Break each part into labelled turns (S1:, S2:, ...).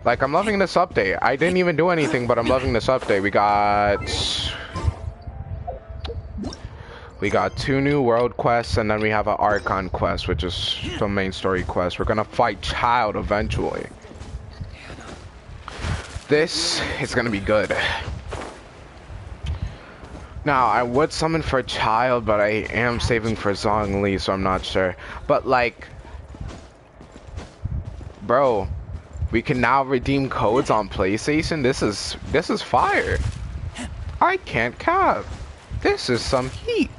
S1: Like, I'm loving this update. I didn't even do anything, but I'm loving this update. We got 2 new world quests, and then we have an Archon quest, which is the main story quest. We're gonna fight Childe eventually. This is gonna be good. Now, I would summon for Childe, but I am saving for Zhongli, so I'm not sure. But like, bro, we can now redeem codes on PlayStation. This is fire. I can't cap. This is some heat.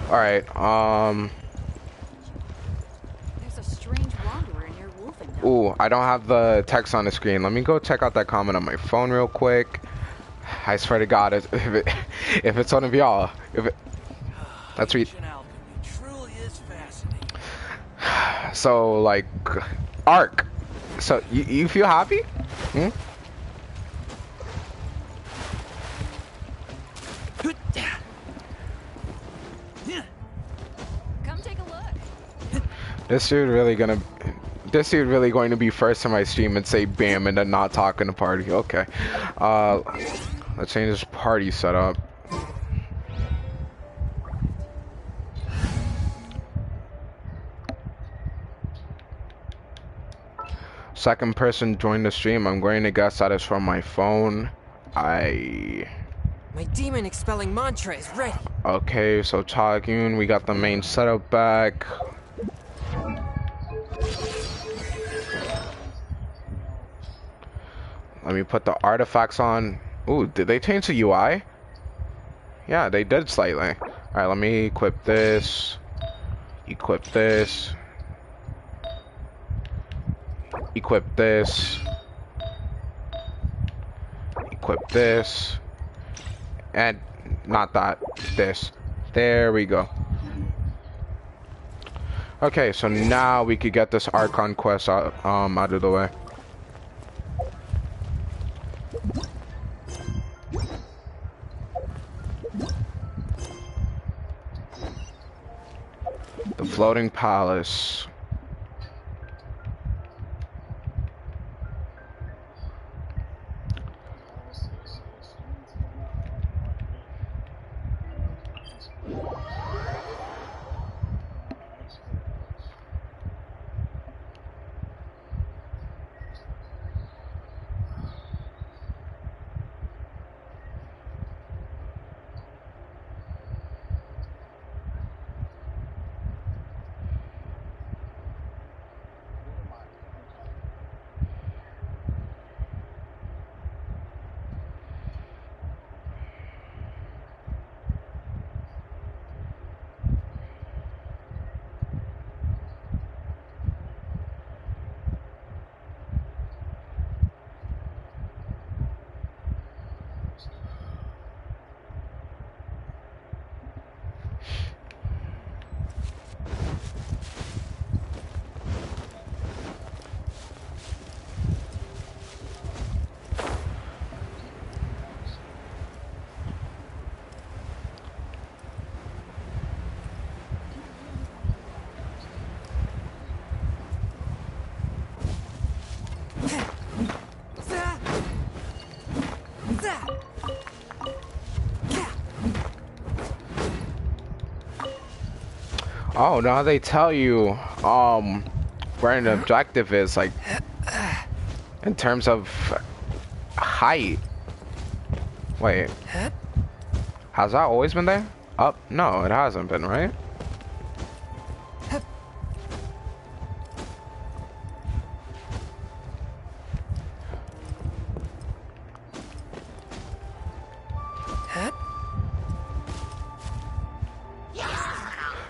S1: All right.
S2: There's a strange wanderer near Wolfenbüttel.
S1: Ooh, I don't have the text on the screen. Let me go check out that comment on my phone real quick. I swear to God, if it's one of y'all, let's read. So like, Arc. So you feel happy? Hmm?
S2: Come take a look.
S1: This dude really going to be first in my stream and say bam and then not talk in the party. Okay. Let's change this party setup. Second person joined the stream. I'm going to guess that is from my phone.
S3: My demon expelling mantra is ready.
S1: Okay, so Chagyun, we got the main setup back. Let me put the artifacts on. Ooh, did they change the UI? Yeah, they did slightly. Alright, let me equip this. Equip this. Equip this. Equip this. And not that. This. There we go. Okay, so now we could get this Archon quest out of the way. The floating palace. Oh, now they tell you, where an objective is, like, in terms of height. Wait. Has that always been there? Up? No, it hasn't been, right?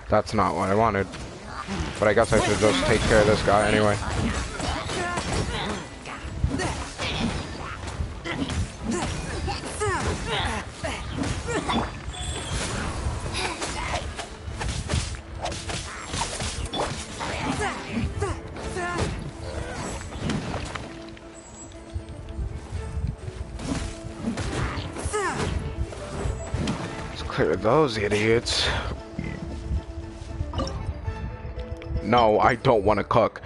S1: That's not what I wanted. But I guess I should just take care of this guy anyway. Clear those idiots. No, I don't want to cook.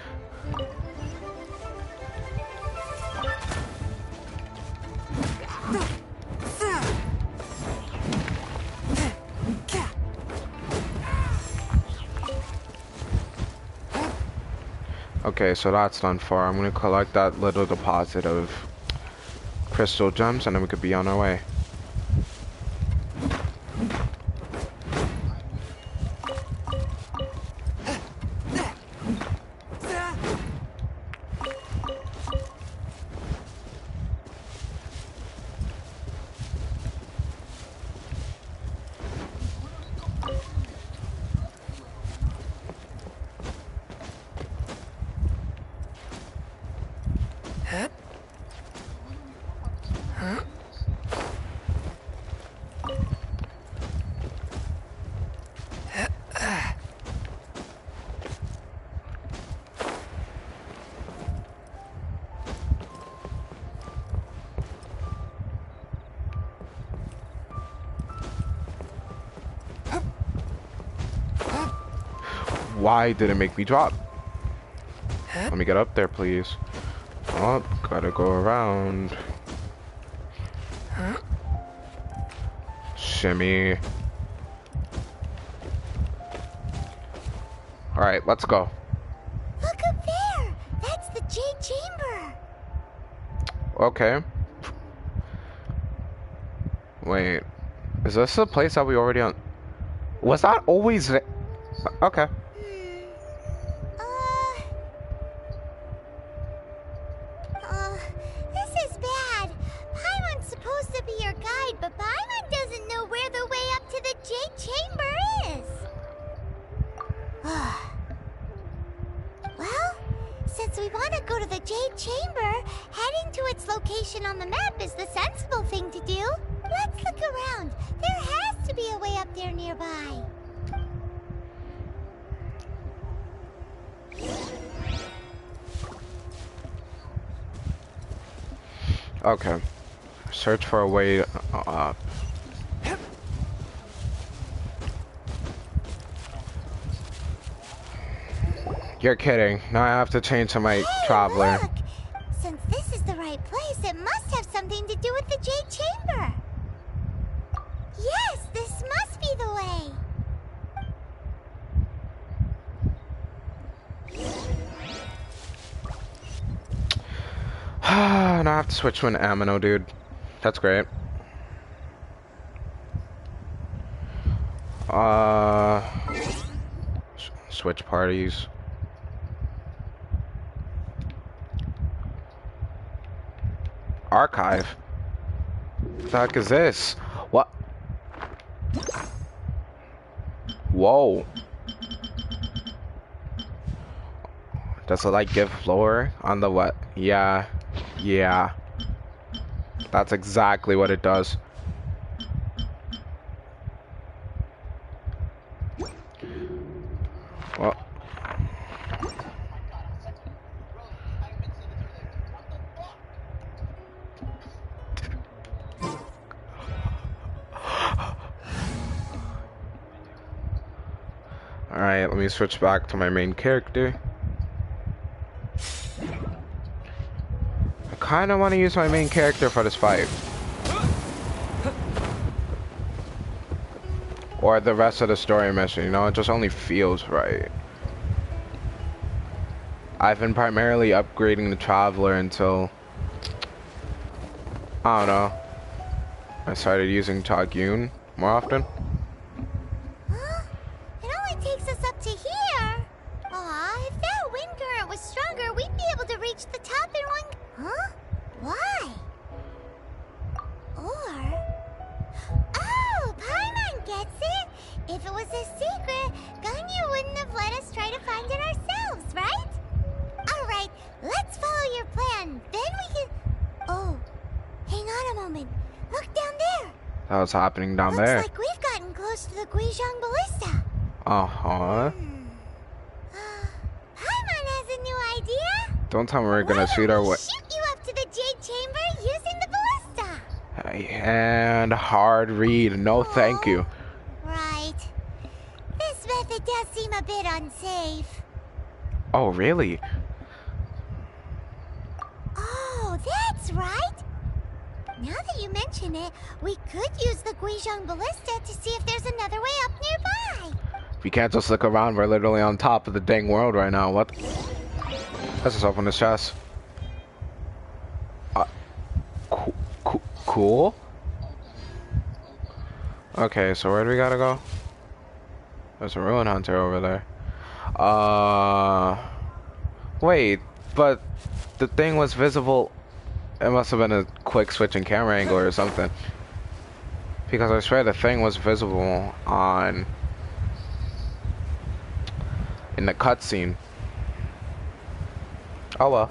S1: Okay, so that's done for. I'm gonna collect that little deposit of crystal gems and then we could be on our way. Why did it make me drop? Let me get up there, please. Oh, gotta go around. Shimmy. Alright, let's go.
S4: Look up there! That's the Jade Chamber!
S1: Okay. Wait. Is this the place that we already on? Was that always there? Okay.
S4: This is bad. Paimon's supposed to be your guide, but Paimon doesn't know where the way up to the Jade Chamber is. Well, since we want to go to the Jade Chamber, heading to its location on the map is the sensible thing to do. Let's look around. There has to be a way up there nearby.
S1: Okay. Search for a way up. You're kidding. Now I have to change to my traveler.
S4: Look! Since this is the right place, it must have something to do with the Jade Chamber. Yes, this must be the way.
S1: Now I have to switch to an amino, dude. That's great. Switch parties. Archive. What the heck is this? What? Whoa. Does it like give lore on the what? Yeah. Yeah. That's exactly what it does. Well. Alright, let me switch back to my main character. I kinda wanna use my main character for this fight. Or the rest of the story mission, you know, it just only feels right. I've been primarily upgrading the Traveler until, I don't know, I started using Chagyun more often.
S4: Huh? It only takes us up to here. Aw, if that wind current was stronger, we'd be able to reach the top in one... Huh? Why? Or... Oh, Paimon gets it! If it was a secret, Ganyu wouldn't have let us try to find it ourselves, right? Alright, let's follow your plan. Then we can... Oh, hang on a moment. Look down there.
S1: That was happening down there.
S4: Looks like we've gotten close to the Guizhong Ballista.
S1: Uh-huh.
S4: Paimon has a new idea.
S1: Don't tell me we're gonna shoot our way.
S4: Shoot you up to the Jade Chamber using the ballista.
S1: And hard read. No, thank you.
S4: seem a bit unsafe.
S1: Oh, really?
S4: Oh, that's right. Now that you mention it, we could use the Guizhong Ballista to see if there's another way up nearby.
S1: We can't just look around. We're literally on top of the dang world right now. What? Let's just open this chest. Cool. Okay, so where do we gotta go? There's a ruin hunter over there. Wait, but the thing was visible. It must have been a quick switch in camera angle or something. Because I swear the thing was visible in the cutscene. Oh well.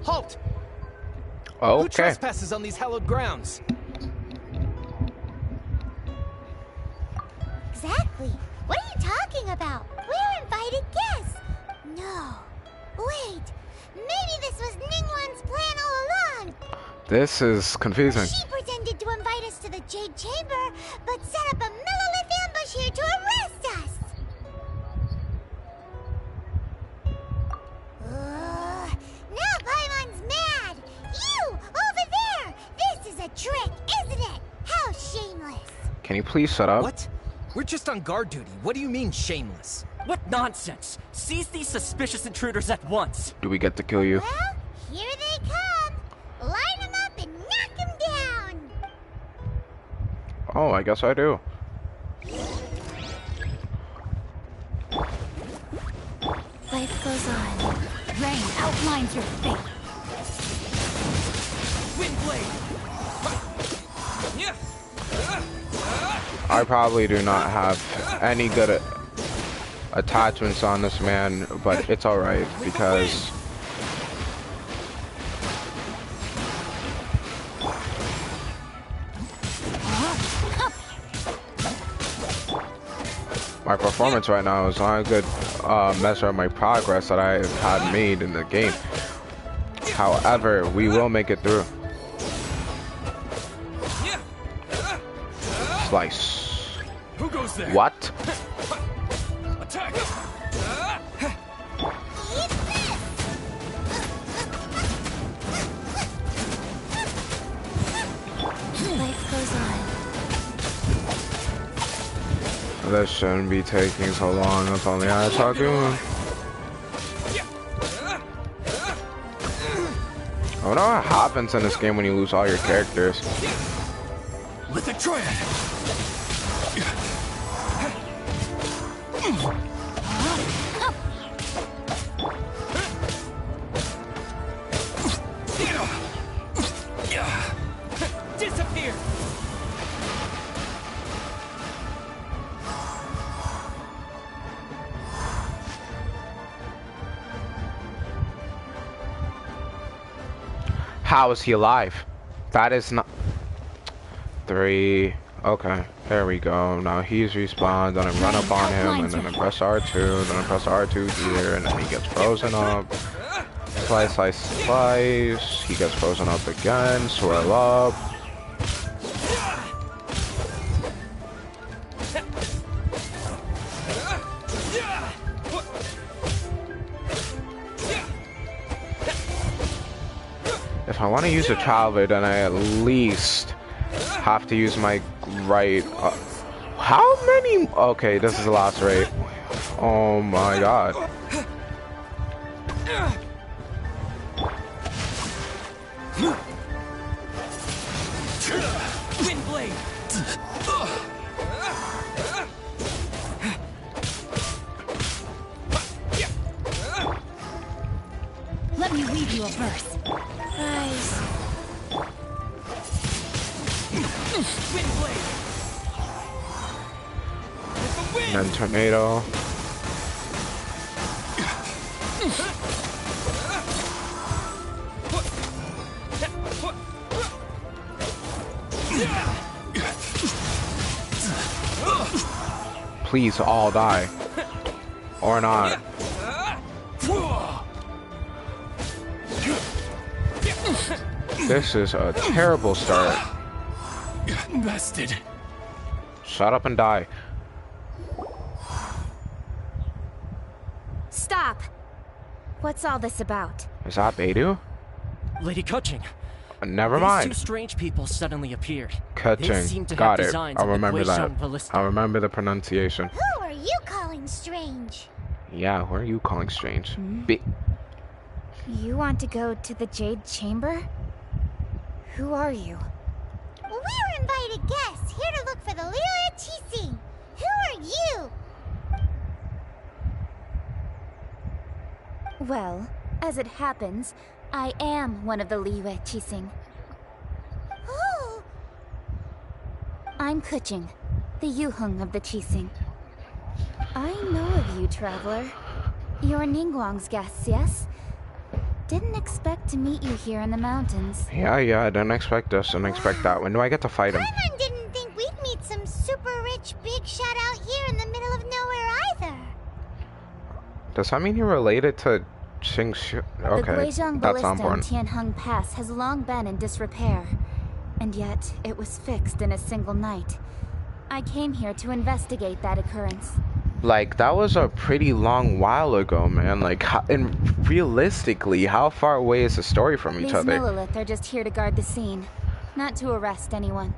S3: Halt!
S1: Okay.
S3: Who trespasses on these hallowed grounds?
S4: Exactly. What are you talking about? We're invited guests. No. Wait. Maybe this was Ningguang's plan all along.
S1: This is confusing.
S4: She pretended to invite us to the Jade Chamber, but set up a millilith ambush here to arrest us. Now Paimon's mad. You, over there. This is a trick, isn't it? How shameless.
S1: Can you please shut up?
S3: What? We're just on guard duty. What do you mean, shameless?
S5: What nonsense! Seize these suspicious intruders at once!
S1: Do we get to kill you?
S4: Well, here they come. Line them up and knock them down.
S1: Oh, I guess I do.
S2: Life goes on. Rain outlines your fate.
S3: Windblade!
S1: I probably do not have any good attachments on this man, but it's alright because my performance right now is not a good measure of my progress that I had made in the game. However, we will make it through. Slice.
S3: Who goes there?
S1: What?
S3: Attack!
S2: Life goes on.
S1: This shouldn't be taking so long. That's only I talk to him. I don't know what happens in this game when you lose all your characters.
S3: Let the triad!
S5: Disappear!
S1: How is he alive? That is not... 3. Okay, there we go. Now he's respawned, then I run up on him, and then I press R2, then I press R2 here, and then he gets frozen up. Slice, slice, slice. He gets frozen up again, swirl up. If I want to use a Childe, then I at least have to use my right. How many? Okay, this is the last rate. Oh my god.
S3: Windblade!
S2: you a verse. Rise.
S5: Wind blade.
S1: And then tornado. Please all die. Or not. This is a terrible start.
S5: Bested.
S1: Shut up and die.
S2: Stop! What's all this about?
S1: Is that Beidou?
S5: Lady Keqing.
S1: Never
S5: These
S1: mind.
S5: two strange people suddenly appeared. They
S1: Keqing.
S5: seem to
S1: Got
S5: have
S1: it.
S5: designs
S1: I'll
S5: of the
S1: remember that.
S5: Guizhong ballista.
S1: I'll remember the pronunciation.
S4: Who are you calling strange?
S1: Yeah, who are you calling strange?
S2: You want to go to the Jade Chamber? Who are you?
S4: We're invited guests here to look for the Liyue Keqing. Who are you?
S2: Well, as it happens, I am one of the Liyue Keqing.
S4: Oh,
S2: I'm Keqing, the Yuheng of the Keqing. I know of you, traveler. You're Ningguang's guests, yes? Didn't expect to meet you here in the mountains.
S1: Yeah, I didn't expect this. Didn't expect that. When do I get to fight him?
S4: Paimon didn't think we'd meet some super rich big shot out here in the middle of nowhere either.
S1: Does that mean you're related to Xingqiu? Okay,
S2: The Guizhong
S1: that's
S2: ballista
S1: on
S2: in
S1: board.
S2: Tianheng Pass has long been in disrepair. And yet, it was fixed in a single night. I came here to investigate that occurrence.
S1: Like, that was a pretty long while ago, man. Like, and realistically, how far away is the story from each
S2: These
S1: other?
S2: Millilith are just here to guard the scene, not to arrest anyone.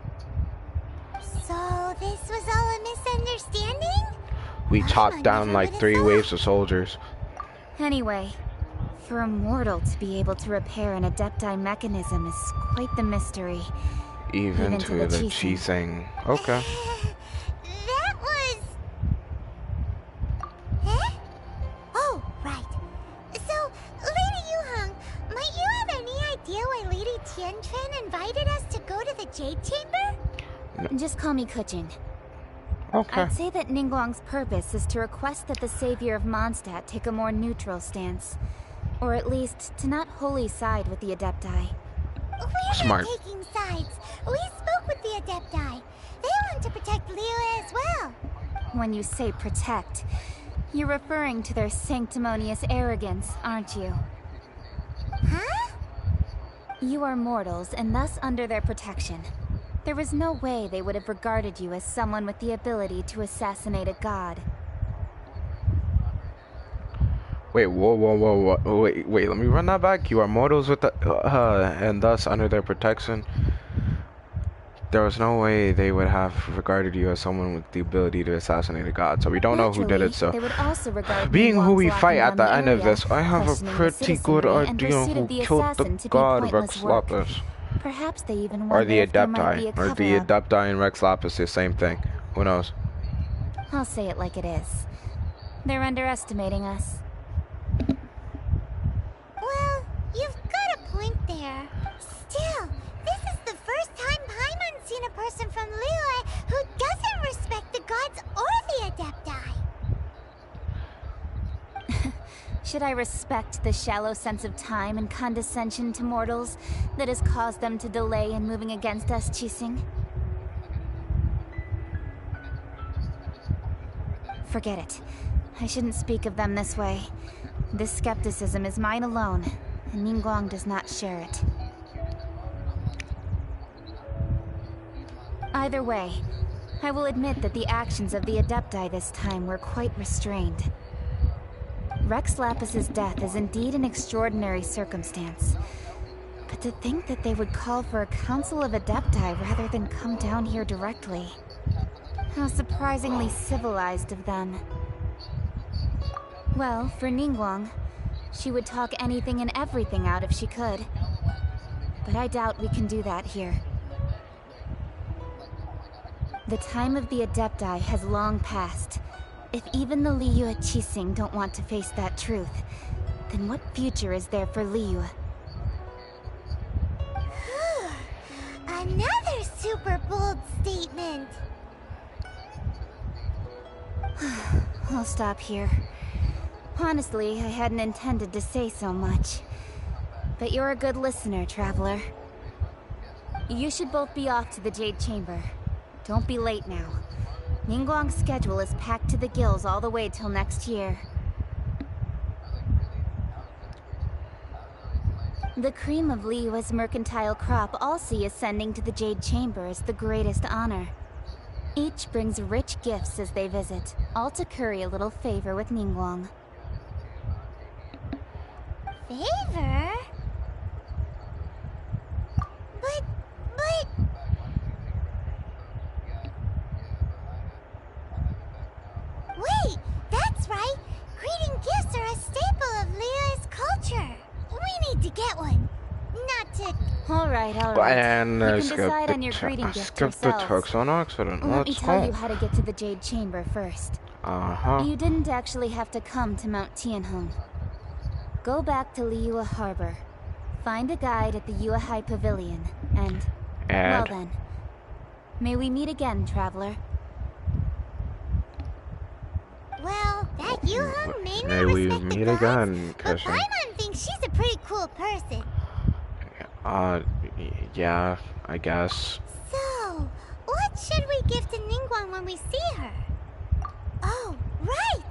S4: So this was all a misunderstanding?
S1: We
S4: Paimon
S1: chopped down
S4: never
S1: like
S4: would've
S1: 3
S4: thought.
S1: waves of soldiers.
S2: Anyway, for a mortal to be able to repair an Adepti mechanism is quite the mystery.
S1: Even
S2: to
S1: to
S2: the
S1: the
S2: Keqing.
S1: Keqing. Okay.
S4: That was... Huh? Oh, right. So, Lady Yuheng, might you have any idea why Lady Tianquan invited us to go to the Jade Chamber?
S2: Just call me Keqing.
S1: Okay.
S2: I'd say that Ningguang's purpose is to request that the savior of Mondstadt take a more neutral stance. Or at least, to not wholly side with the Adepti.
S4: We're
S1: Smart.
S4: not taking sides. We spoke with the Adepti. They want to protect Liyue as well.
S2: When you say protect, you're referring to their sanctimonious arrogance, aren't you?
S4: Huh?
S2: You are mortals, and thus under their protection. There was no way they would have regarded you as someone with the ability to assassinate a god.
S1: Wait, whoa. Wait, let me run that back. You are mortals with the, and thus under their protection. There was no way they would have regarded you as someone with the ability to assassinate a god. So we don't know who did it, so...
S2: They would also regard
S1: Being who we
S2: Ningguang's
S1: fight
S2: locking
S1: at the
S2: down
S1: end of
S2: area,
S1: this, I have a
S2: questioning the
S1: pretty good
S2: citizenry, and
S1: idea
S2: pursuit
S1: who
S2: of the
S1: killed the
S2: assassin to be
S1: god
S2: pointless
S1: Rex
S2: work.
S1: Lapis.
S2: Perhaps they even
S1: Or
S2: wonder
S1: the
S2: if there might be
S1: Adepti.
S2: a
S1: Or the
S2: cover-up.
S1: Adepti and Rex Lapis, the same thing. Who knows?
S2: I'll say it like it is. They're underestimating us.
S4: Well, you've got a point there. Still, this is the first time Paimon's seen a person from Liyue who doesn't respect the gods or the Adepti.
S2: Should I respect the shallow sense of time and condescension to mortals that has caused them to delay in moving against us, Keqing? Forget it. I shouldn't speak of them this way. This skepticism is mine alone, and Ningguang does not share it. Either way, I will admit that the actions of the Adepti this time were quite restrained. Rex Lapis's death is indeed an extraordinary circumstance. But to think that they would call for a council of Adepti rather than come down here directly. How surprisingly civilized of them. Well, for Ningguang, she would talk anything and everything out if she could. But I doubt we can do that here. The time of the Adepti has long passed. If even the Liyue Keqing don't want to face that truth, then what future is there for Liyue?
S4: Another super bold statement.
S2: I'll stop here. Honestly, I hadn't intended to say so much. But you're a good listener, traveler. You should both be off to the Jade Chamber. Don't be late now. Ningguang's schedule is packed to the gills all the way till next year. The cream of Liyue's mercantile crop all see ascending to the Jade Chamber as the greatest honor. Each brings rich gifts as they visit, all to curry a little favor with Ningguang.
S4: Favor? But... Wait, that's right! Greeting gifts are a staple of Liyue's culture. We need to get one. Not to...
S2: Alright.
S1: And
S2: you can decide on your greeting gift
S1: skip the
S2: yourselves.
S1: text on accident.
S2: Let me
S1: Let's
S2: tell
S1: go.
S2: you how to get to the Jade Chamber first.
S1: Uh-huh.
S2: You didn't actually have to come to Mount Tianheng. Go back to Liyue Harbor. Find a guide at the Yuehai Pavilion, and... Well then. May we meet again, traveler.
S4: Well, that Yuehang may
S1: May
S4: not
S1: we
S4: respect the
S1: meet
S4: gods,
S1: again,
S4: but
S1: Keqing.
S4: Paimon thinks she's a pretty cool person.
S1: Yeah, I guess.
S4: So, what should we give to Ningguang when we see her? Oh, right!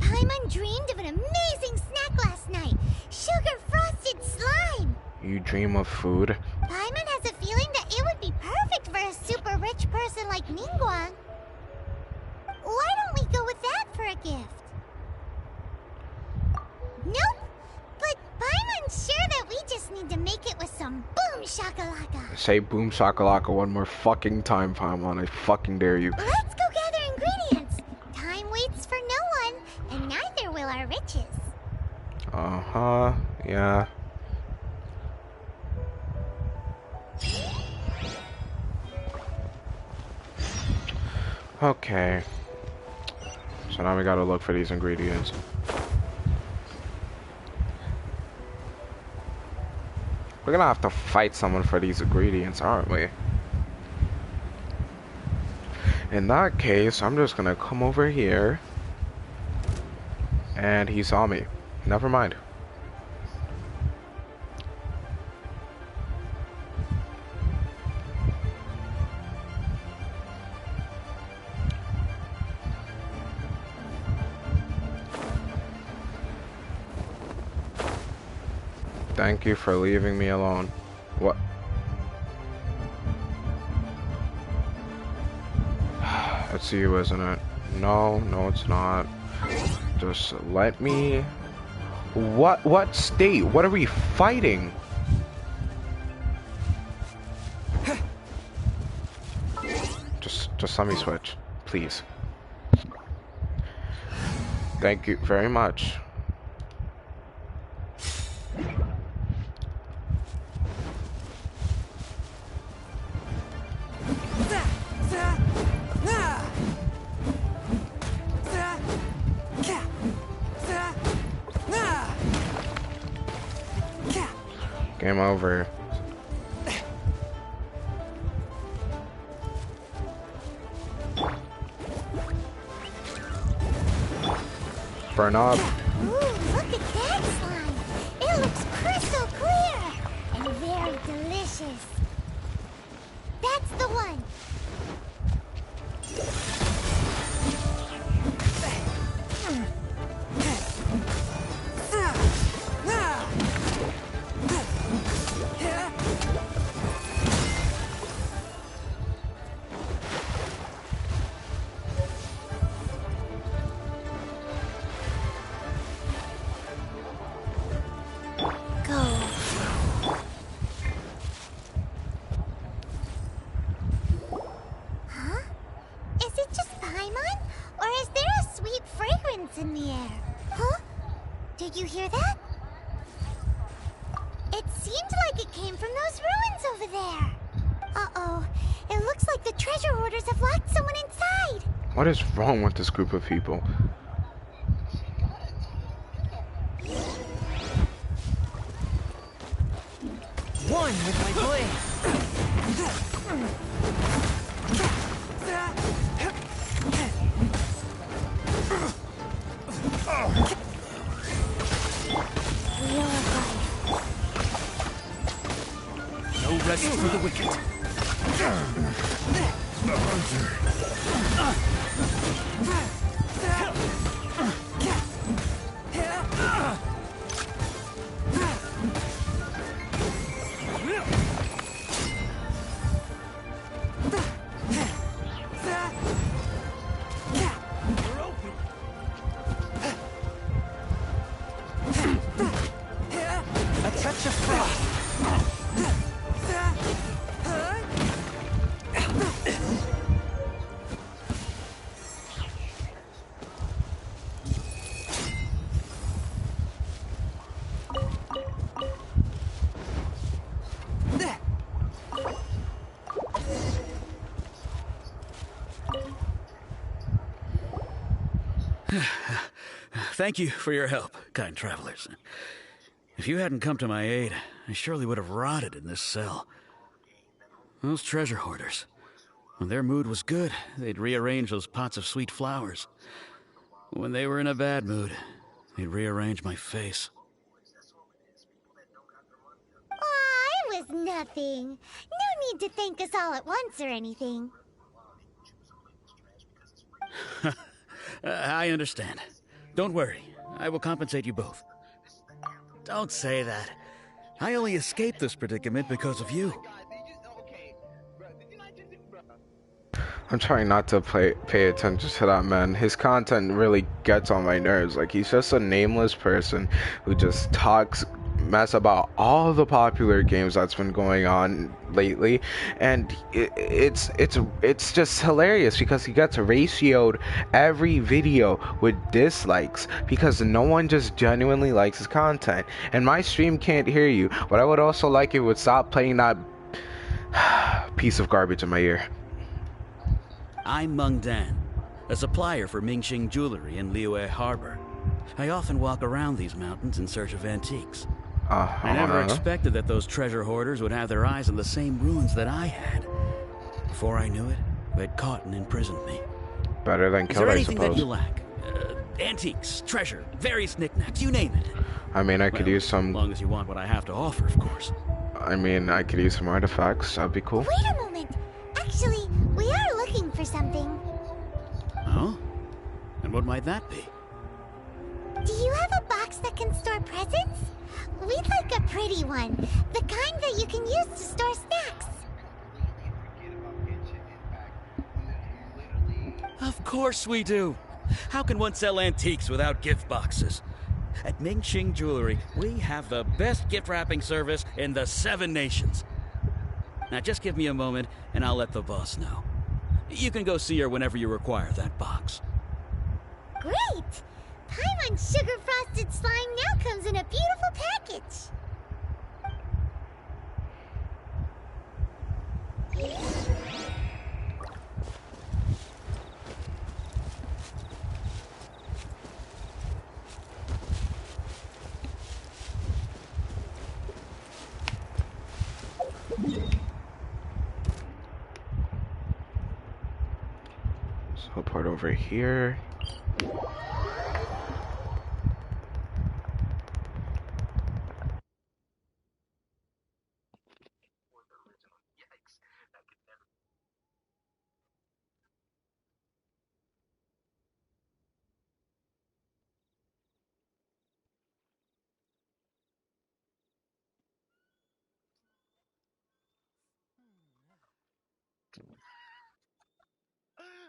S4: Paimon dreamed of an amazing snack last night. Sugar-frosted slime!
S1: You dream of food?
S4: Paimon has a feeling that it would be perfect for a super rich person like Ningguang. Why don't we go with that for a gift? Nope! But Paimon's sure that we just need to make it with some boom shakalaka.
S1: Say boom shakalaka one more fucking time, Paimon. I fucking dare you.
S4: Let's go gather ingredients. Time waits for no one, and neither will our riches.
S1: Uh-huh, yeah. Okay. So now we gotta look for these ingredients. We're gonna have to fight someone for these ingredients, aren't we? In that case, I'm just gonna come over here. And he saw me. Never mind. Thank you for leaving me alone. What? It's you, isn't it? No, it's not. Just let me... What state? What are we fighting? Just let me switch, please. Thank you very much. Game over. Burn up.
S4: Ooh, look at that slime. It looks crystal clear and very delicious. That's the one. In the air. Huh? Did you hear that? It seemed like it came from those ruins over there. Uh-oh. It looks like the treasure hoarders have locked someone inside.
S1: What is wrong with this group of people?
S3: One with my blade.
S6: for the wicked. Thank you for your help, kind travelers. If you hadn't come to my aid, I surely would have rotted in this cell. Those treasure hoarders, when their mood was good, they'd rearrange those pots of sweet flowers. When they were in a bad mood, they'd rearrange my face.
S4: Aw, it was nothing. No need to thank us all at once or anything.
S6: I understand. Don't worry, I will compensate you both. Don't say that. I only escaped this predicament because of you.
S1: I'm trying not to pay attention to that man. His content really gets on my nerves. Like, he's just a nameless person who just talks mess about all the popular games that's been going on lately, and it's just hilarious because he gets ratioed every video with dislikes because no one just genuinely likes his content. And my stream can't hear you, but I would also like it would stop playing that piece of garbage in my ear.
S6: I'm Meng Dan, a supplier for Mingxing jewelry in Liyue Harbor. I often walk around these mountains in search of antiques. I never expected that those treasure hoarders would have their eyes on the same ruins that I had. Before I knew it, they'd caught and imprisoned me.
S1: Better than killed, I suppose. Is there anything that
S6: you lack? Antiques, treasure, various knickknacks, you name it.
S1: I mean, I could use some...
S6: As long as you want what I have to offer, of course.
S1: I mean, I could use some artifacts. That'd be cool.
S4: Wait a moment. Actually, we are looking for something.
S6: Oh? And what might that be?
S4: Do you have a box that can store presents? We'd like a pretty one. The kind that you can use to store snacks.
S6: Of course we do. How can one sell antiques without gift boxes? At Mingxing Jewelry, we have the best gift wrapping service in the 7 nations. Now just give me a moment and I'll let the boss know. You can go see her whenever you require that box.
S4: Great! Paimon Sugar Frosted Slime now comes in a beautiful package.
S1: So part over here.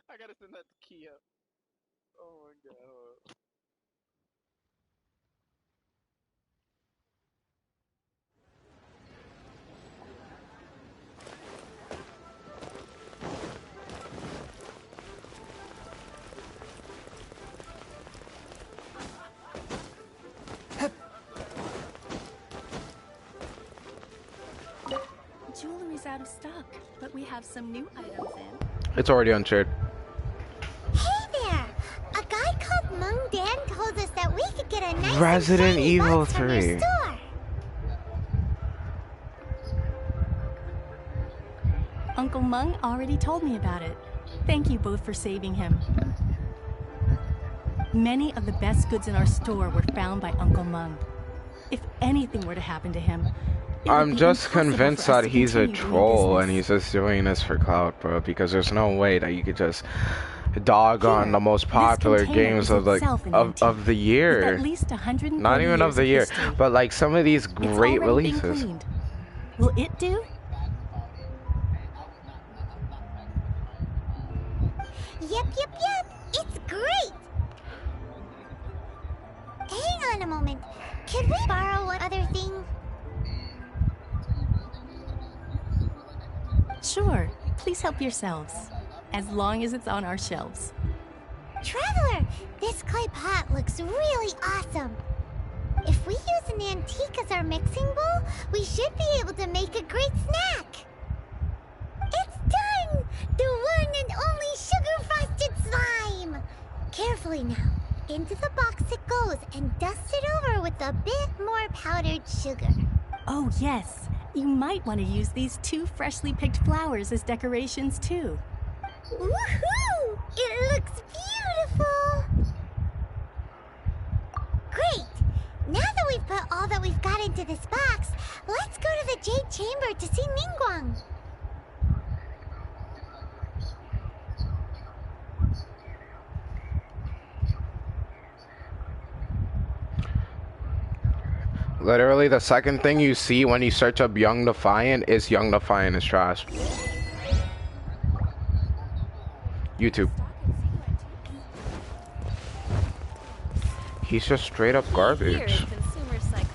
S7: I gotta send that to Kia. Oh my god.
S8: Jewelry's out of stock, but we have some new items in.
S1: It's already unshared.
S4: Hey there! A guy called Meng Dan told us that we could get a nice
S1: Resident Evil
S4: box from your
S1: 3.
S4: store.
S8: Uncle Meng already told me about it. Thank you both for saving him. Many of the best goods in our store were found by Uncle Meng. If anything were to happen to him,
S1: I'm
S8: be
S1: just
S8: impossible
S1: convinced
S8: for us
S1: that
S8: to
S1: he's a
S8: continue doing
S1: troll and
S8: business.
S1: he's just doing this for clout, bro. Because there's no way that you could just dog on
S8: Here,
S1: the most
S8: this
S1: popular
S8: container
S1: games
S8: is
S1: of the
S8: itself an
S1: of
S8: antique,
S1: the
S8: with at
S1: year.
S8: least 130
S1: Not even of
S8: years
S1: the
S8: of
S1: year,
S8: history.
S1: but like some of these
S8: It's
S1: great
S8: already been
S1: releases.
S8: cleaned. Will it do?
S4: Yep. It's great. Hang on a moment. Could we borrow one other thing?
S8: Sure. Please help yourselves. As long as it's on our shelves.
S4: Traveler, this clay pot looks really awesome. If we use an antique as our mixing bowl, we should be able to make a great snack. It's done! The one and only sugar-frosted slime! Carefully now. Into the box it goes and dust it over with a bit more powdered sugar.
S8: Oh, yes. You might want to use these 2 freshly picked flowers as decorations, too.
S4: Woohoo! It looks beautiful! Great! Now that we've put all that we've got into this box, let's go to the Jade Chamber to see Ningguang.
S1: Literally, the second thing you see when you search up Young Defiant is Young Defiant is trash. YouTube. He's just straight up garbage.
S2: Consumer psychology.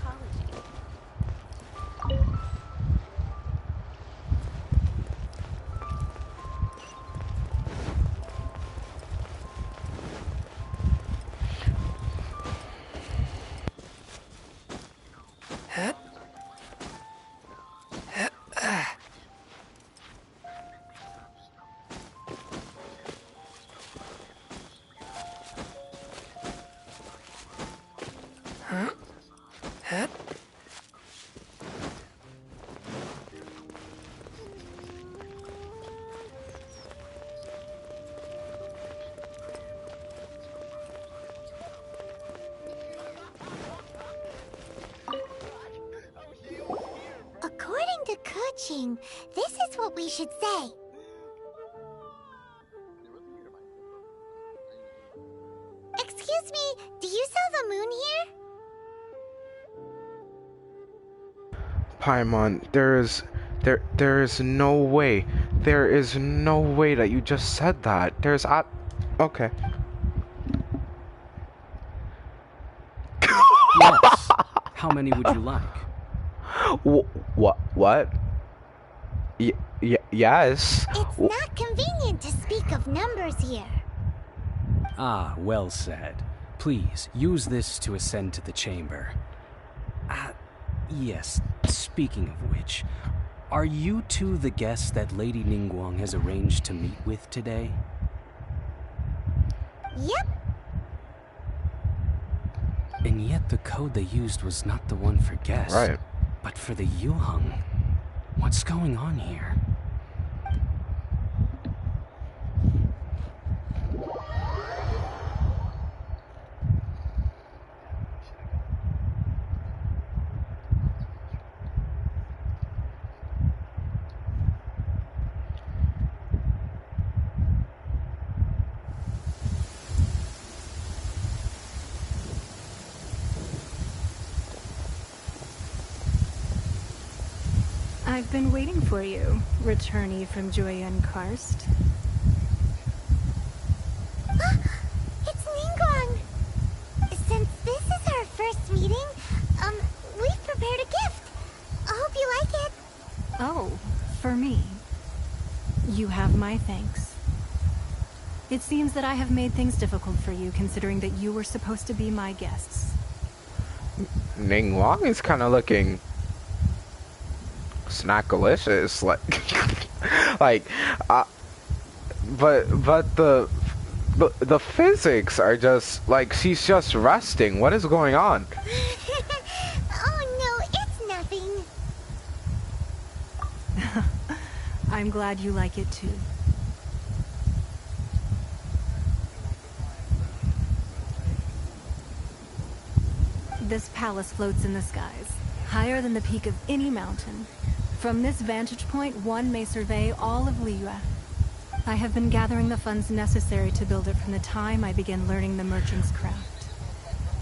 S4: According to Keqing, this is what we should say. Excuse me, do you sell the moon here?
S1: Paimon, there is no way. There is no way that you just said that. Okay.
S9: Yes. How many would you like?
S1: What? Yes.
S4: It's not convenient to speak of numbers here.
S9: Ah, well said. Please, use this to ascend to the chamber. Yes, speaking of which, are you two the guests that Lady Ningguang has arranged to meet with today?
S4: Yep.
S9: And yet the code they used was not the one for guests,
S1: Right.
S9: but for the Yuheng. What's going on here?
S8: I've been waiting for you, returnee from Joyen Karst.
S4: It's Ningguang! Since this is our first meeting, we've prepared a gift. I hope you like it.
S8: Oh, for me. You have my thanks. It seems that I have made things difficult for you, considering that you were supposed to be my guests.
S1: Ningguang is kind of looking snackalicious, but the physics are just like she's just resting. What is going on?
S4: Oh no, it's nothing.
S8: I'm glad you like it too. This palace floats in the skies, higher than the peak of any mountain. From this vantage point, one may survey all of Liyue. I have been gathering the funds necessary to build it from the time I began learning the merchant's craft.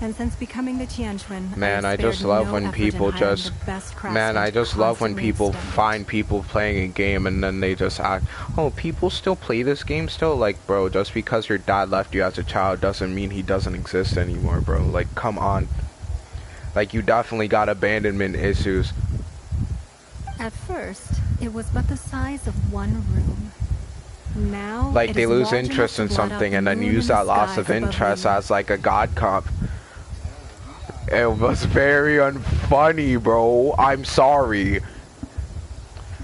S8: And since becoming the Tianquan,
S1: Man, I just love when people just... Man, I just love when people find people playing a game and then they just act, oh, people still play this game still? Like, bro, just because your dad left you as a child doesn't mean he doesn't exist anymore, bro. Like, come on. Like, you definitely got abandonment issues.
S8: At first, it was but the size of one room. Now,
S1: like, they lose interest in something and then use that loss of interest as, like, a god comp. It was very unfunny, bro. I'm sorry.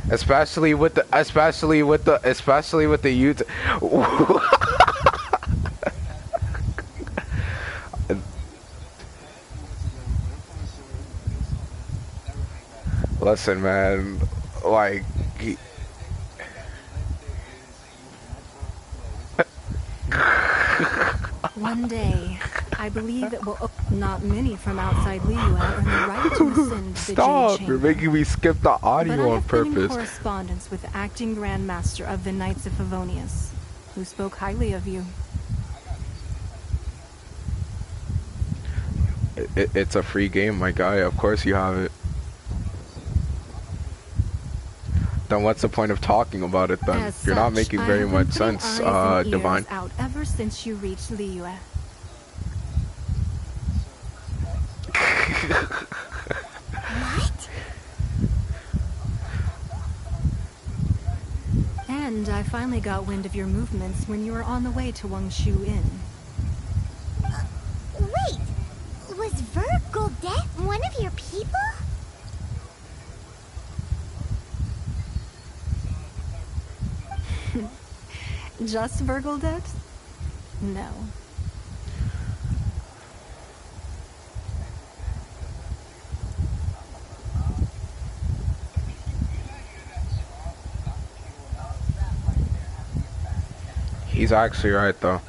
S1: Especially with the youth. Listen, man, like...
S8: One day, I believe it will open. Not many from outside Liyue earn the right to ascend the Jade Chamber.
S1: You're making me skip the audio on purpose.
S8: Been in correspondence with the acting Grand Master of the Knights of Favonius, who spoke highly of you.
S1: It's a free game, my guy. Of course you have it. Then what's the point of talking about it then? You're not making very much sense, Divine.
S8: Out ever since you reached Liyue.
S4: What?
S8: And I finally got wind of your movements when you were on the way to Wangshu Inn.
S4: Wait! Was Vergoldet one of your people?
S8: Just Vergoldet? No.
S1: He's actually right, though.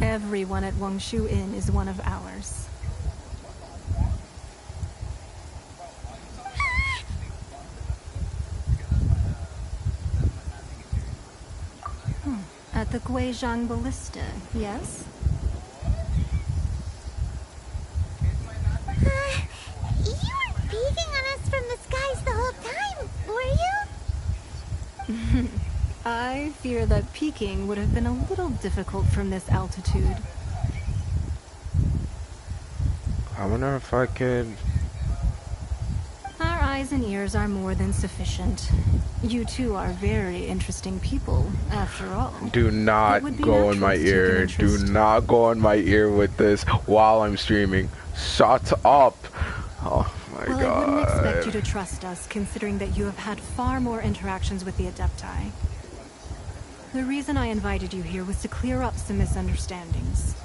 S8: Everyone at Wangshu Inn is one of ours. At the Guizhang Ballista, yes?
S4: You weren't peeking on us from the skies the whole time, were you?
S8: I fear that peeking would have been a little difficult from this altitude.
S1: I wonder if I could...
S8: Our eyes and ears are more than sufficient. You two are very interesting people, after all.
S1: Do not go in my ear. Do not go in my ear with this while I'm streaming. Shut up. Oh my god.
S8: I wouldn't expect you to trust us, considering that you have had far more interactions with the Adepti. The reason I invited you here was to clear up some misunderstandings.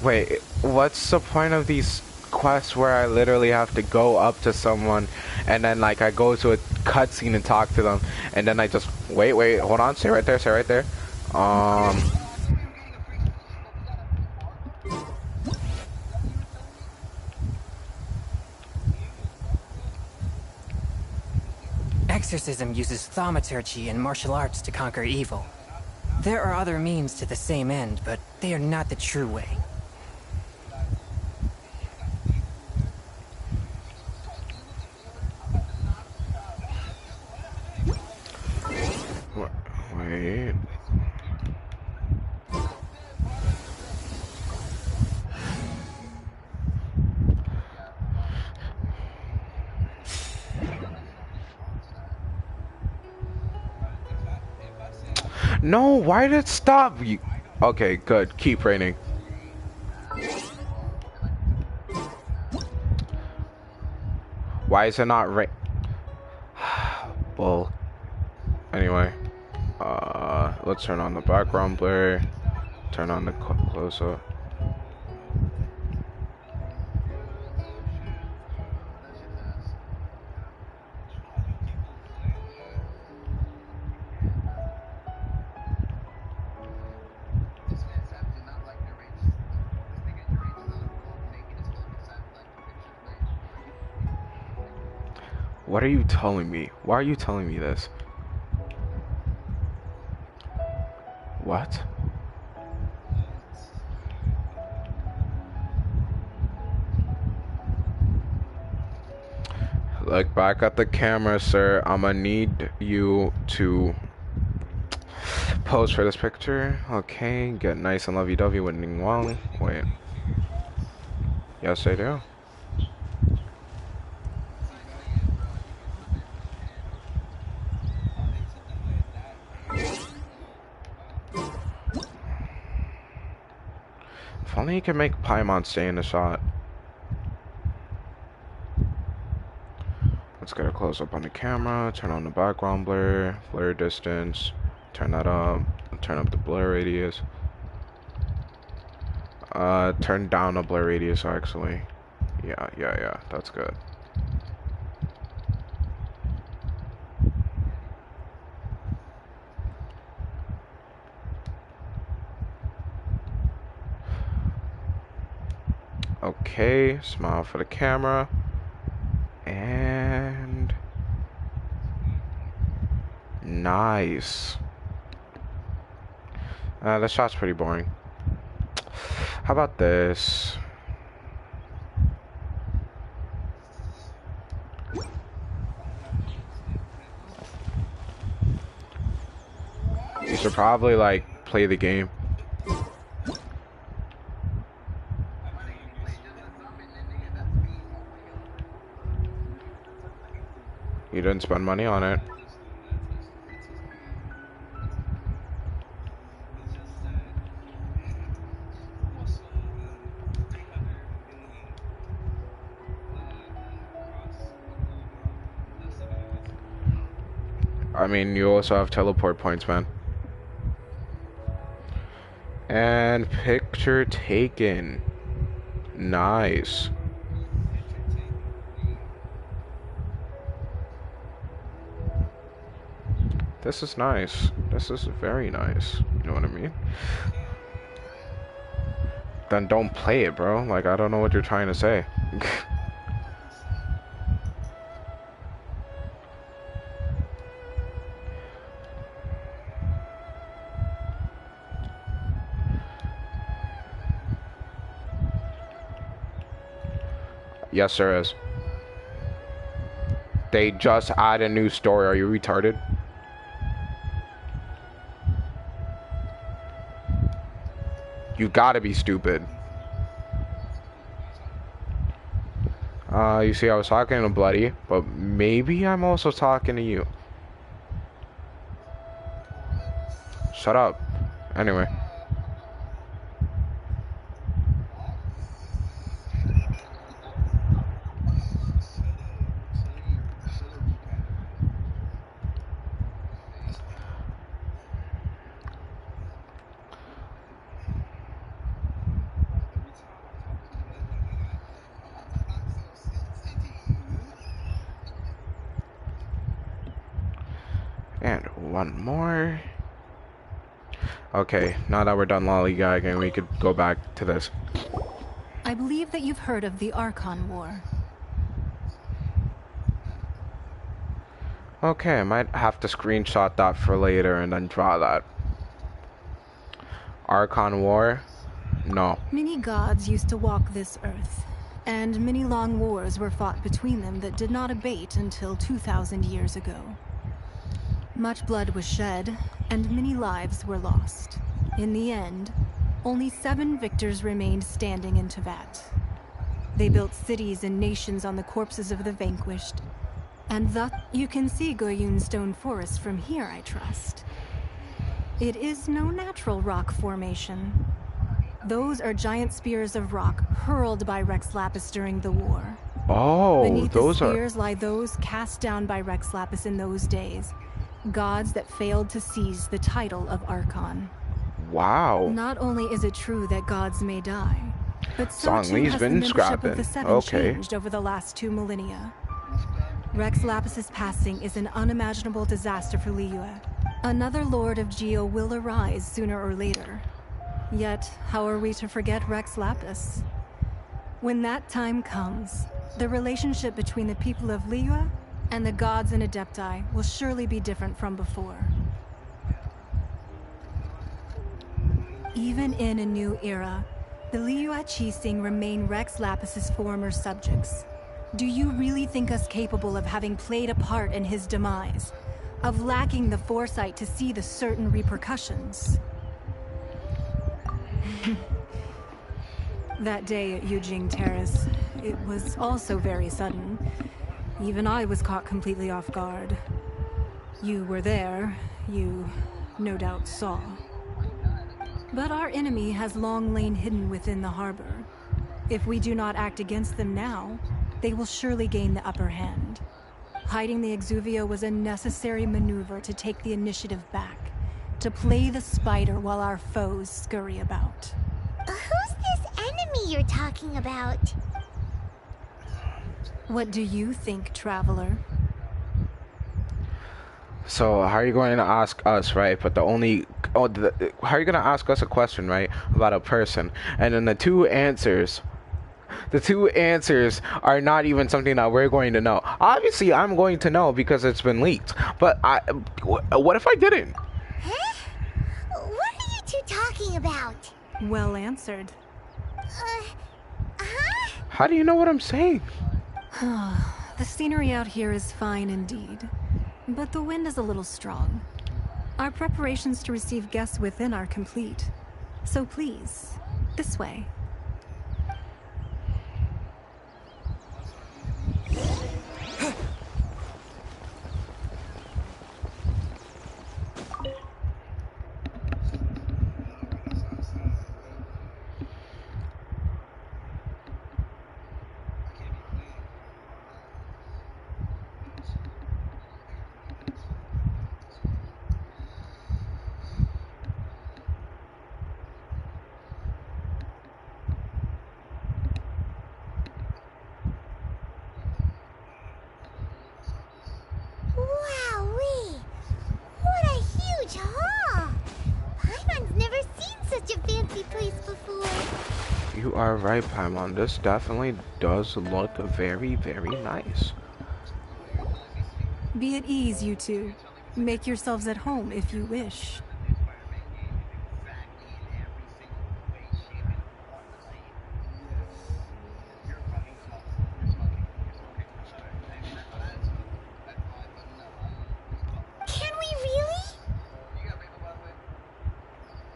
S1: Wait, what's the point of these quests where I literally have to go up to someone and then like I go to a cutscene and talk to them and then I just wait, hold on, stay right there.
S3: Exorcism uses thaumaturgy and martial arts to conquer evil. There are other means to the same end, but they are not the true way.
S1: Wait. No, why did it stop? You... Okay, good. Keep raining. Why is it not rain? Well, anyway, let's turn on the background blur. Turn on the close-up. What are you telling me? Why are you telling me this? What? Look back at the camera, sir. I'm gonna need you to pose for this picture. Okay, get nice and lovey-dovey with Ningguang. Wait. Yes, I do. If only you can make Paimon stay in the shot. Let's get a close-up on the camera, turn on the background blur, blur distance, turn that up, turn up the blur radius. Turn down the blur radius actually. Yeah, that's good. Okay, smile for the camera. And nice. The shot's pretty boring. How about this? You should probably like play the game. You didn't spend money on it. I mean, you also have teleport points, man. And picture taken. Nice. This is nice. This is very nice. You know what I mean? Then don't play it, bro. Like, I don't know what you're trying to say. Yes, there is. They just add a new story. Are you retarded? You gotta be stupid. You see, I was talking to Bloody, but maybe I'm also talking to you. Shut up. Anyway. And one more. Okay, now that we're done lollygagging, we could go back to this.
S8: I believe that you've heard of the Archon War.
S1: Okay, I might have to screenshot that for later and then draw that. Archon War? No.
S8: Many gods used to walk this earth, and many long wars were fought between them that did not abate until 2,000 years ago. Much blood was shed, and many lives were lost. In the end, only 7 victors remained standing in Teyvat. They built cities and nations on the corpses of the vanquished, and thus you can see Goyun's stone forest from here, I trust. It is no natural rock formation. Those are giant spears of rock hurled by Rex Lapis during the war.
S1: Oh,
S8: beneath
S1: those
S8: the spears lie those cast down by Rex Lapis in those days. Gods that failed to seize the title of Archon.
S1: Wow.
S8: Not only is it true that gods may die, but so
S1: Song
S8: too
S1: Lee's
S8: has
S1: been
S8: the membership
S1: scrapping.
S8: of the Seven
S1: Okay.
S8: changed over the last 2 millennia. Rex Lapis's passing is an unimaginable disaster for Liyue. Another Lord of Geo will arise sooner or later. Yet, how are we to forget Rex Lapis? When that time comes, the relationship between the people of Liyue And the gods and Adepti will surely be different from before. Even in a new era, the Liyue Keqing remain Rex Lapis's former subjects. Do you really think us capable of having played a part in his demise? Of lacking the foresight to see the certain repercussions? That day at Yujing Terrace, it was also very sudden. Even I was caught completely off guard. You were there, you no doubt saw. But our enemy has long lain hidden within the harbor. If we do not act against them now, they will surely gain the upper hand. Hiding the Exuvio was a necessary maneuver to take the initiative back, to play the spider while our foes scurry about.
S4: Who's this enemy you're talking about?
S8: What do you think, Traveler?
S1: So how are you going to ask us, right? But how are you going to ask us a question, right, about a person, and then the two answers are not even something that we're going to know. Obviously, I'm going to know because it's been leaked. But what if I didn't?
S4: Huh? What are you two talking about?
S8: Well answered.
S1: How do you know what I'm saying?
S8: The scenery out here is fine indeed, but the wind is a little strong. Our preparations to receive guests within are complete. So please, this way.
S4: Wowee! What a huge hall! Paimon's never seen such a fancy place before.
S1: You are right, Paimon. This definitely does look very, very nice.
S8: Be at ease, you two. Make yourselves at home if you wish.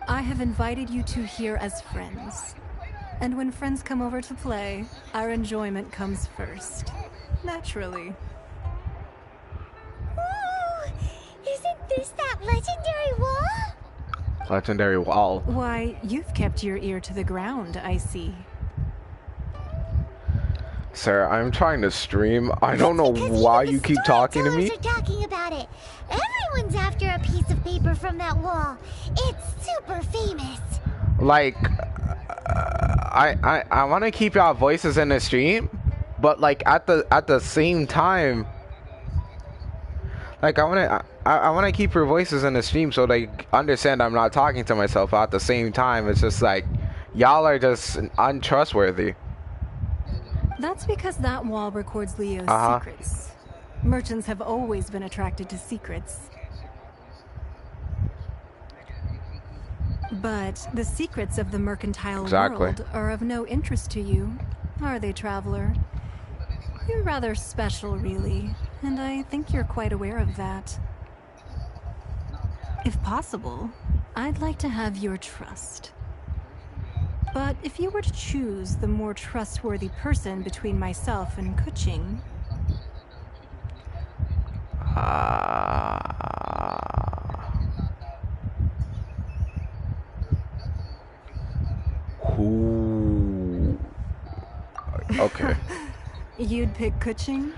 S8: I have invited you two here as friends. And when friends come over to play, our enjoyment comes first. Naturally.
S4: Ooh! Isn't this that legendary wall?
S1: Legendary wall.
S8: Why, you've kept your ear to the ground, I see.
S1: Sir, I'm trying to stream. I don't know why you keep talking to me.
S4: Are talking about it. Everyone's after a piece of paper from that wall. It's super famous.
S1: Like, I want to keep y'all voices in the stream, but like at the same time, like I want to keep your voices in the stream so they understand I'm not talking to myself. At the same time, it's just like y'all are just untrustworthy.
S8: That's because that wall records Liyue's secrets. Merchants have always been attracted to secrets. But the secrets of the mercantile world are of no interest to you, are they, Traveler? You're rather special, really, and I think you're quite aware of that. If possible, I'd like to have your trust. But if you were to choose the more trustworthy person between myself and Keqing...
S1: Who? Okay.
S8: You'd pick Keqing?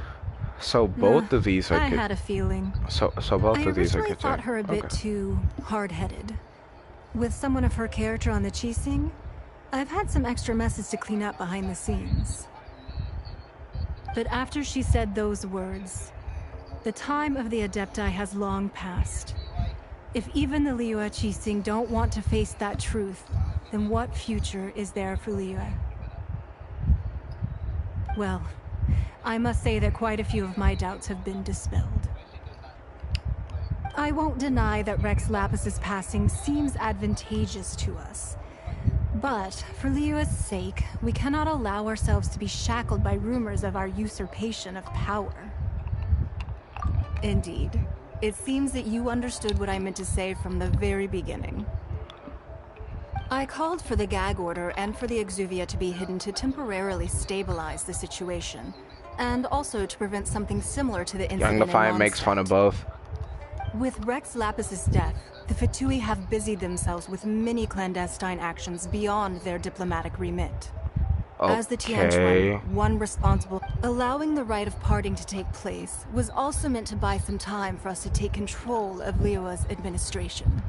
S1: So both of these are...
S8: I had a feeling.
S1: So both of these are...
S8: I originally thought her a bit too hard-headed. With someone of her character on the Keqing, I've had some extra messes to clean up behind the scenes. But after she said those words, the time of the Adepti has long passed. If even the Liyue Keqing don't want to face that truth, then what future is there for Liyue? Well, I must say that quite a few of my doubts have been dispelled. I won't deny that Rex Lapis's passing seems advantageous to us. But, for Liyue's sake, we cannot allow ourselves to be shackled by rumors of our usurpation of power. Indeed. It seems that you understood what I meant to say from the very beginning. I called for the gag order and for the exuvia to be hidden to temporarily stabilize the situation, and also to prevent something similar to the incident
S1: Young
S8: in
S1: Defiant makes fun of both.
S8: With Rex Lapis's death, the Fatoui have busied themselves with many clandestine actions beyond their diplomatic remit.
S1: Okay.
S8: As the Tianquan, one responsible, allowing the rite of parting to take place was also meant to buy some time for us to take control of Liyue's administration.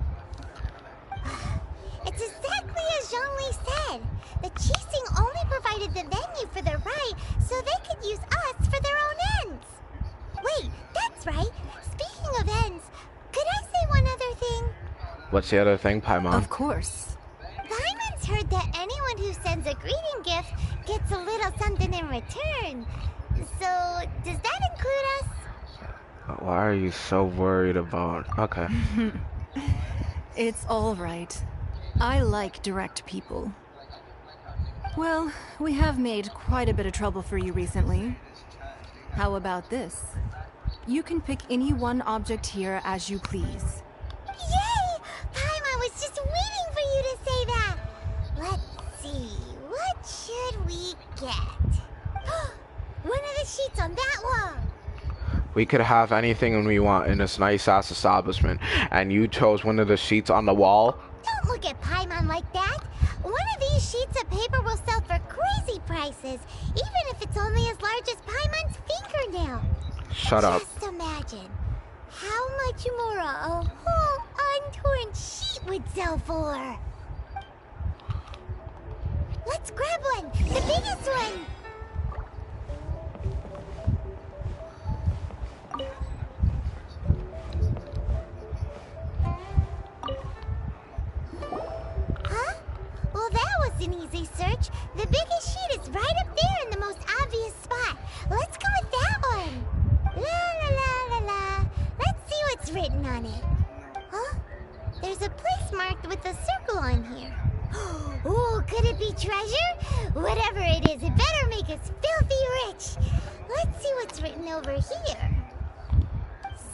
S4: It's exactly as Zhongli said. The Keqing only provided the venue for the rite so they could use us for their own ends. Wait, that's right. Speaking of ends, could I say one other thing?
S1: What's the other thing, Paimon?
S8: Of course.
S4: Paimon's heard that anyone who sends a greeting gift gets a little something in return. So, does that include us?
S1: Why are you so worried about... Okay.
S8: It's all right. I like direct people. Well, we have made quite a bit of trouble for you recently. How about this? You can pick any one object here as you please.
S4: Yay! Paimon was just waiting for you to say that. Let's see, what should we get? One of the sheets on that wall.
S1: We could have anything we want in this nice-ass establishment, and you chose one of the sheets on the wall?
S4: Don't look at Paimon like that. One of these sheets of paper will sell for crazy prices, even if it's only as large as Paimon's fingernail.
S1: Shut up.
S4: Just imagine how much more a whole untorn sheet would sell for. Let's grab one, the biggest one. Huh? Well, that was an easy search. The biggest sheet is right up there in the most obvious spot. Let's go with that one. La la la la la. Let's see what's written on it. Huh? There's a place marked with a circle on here. Ooh, could it be treasure? Whatever it is, it better make us filthy rich. Let's see what's written over here.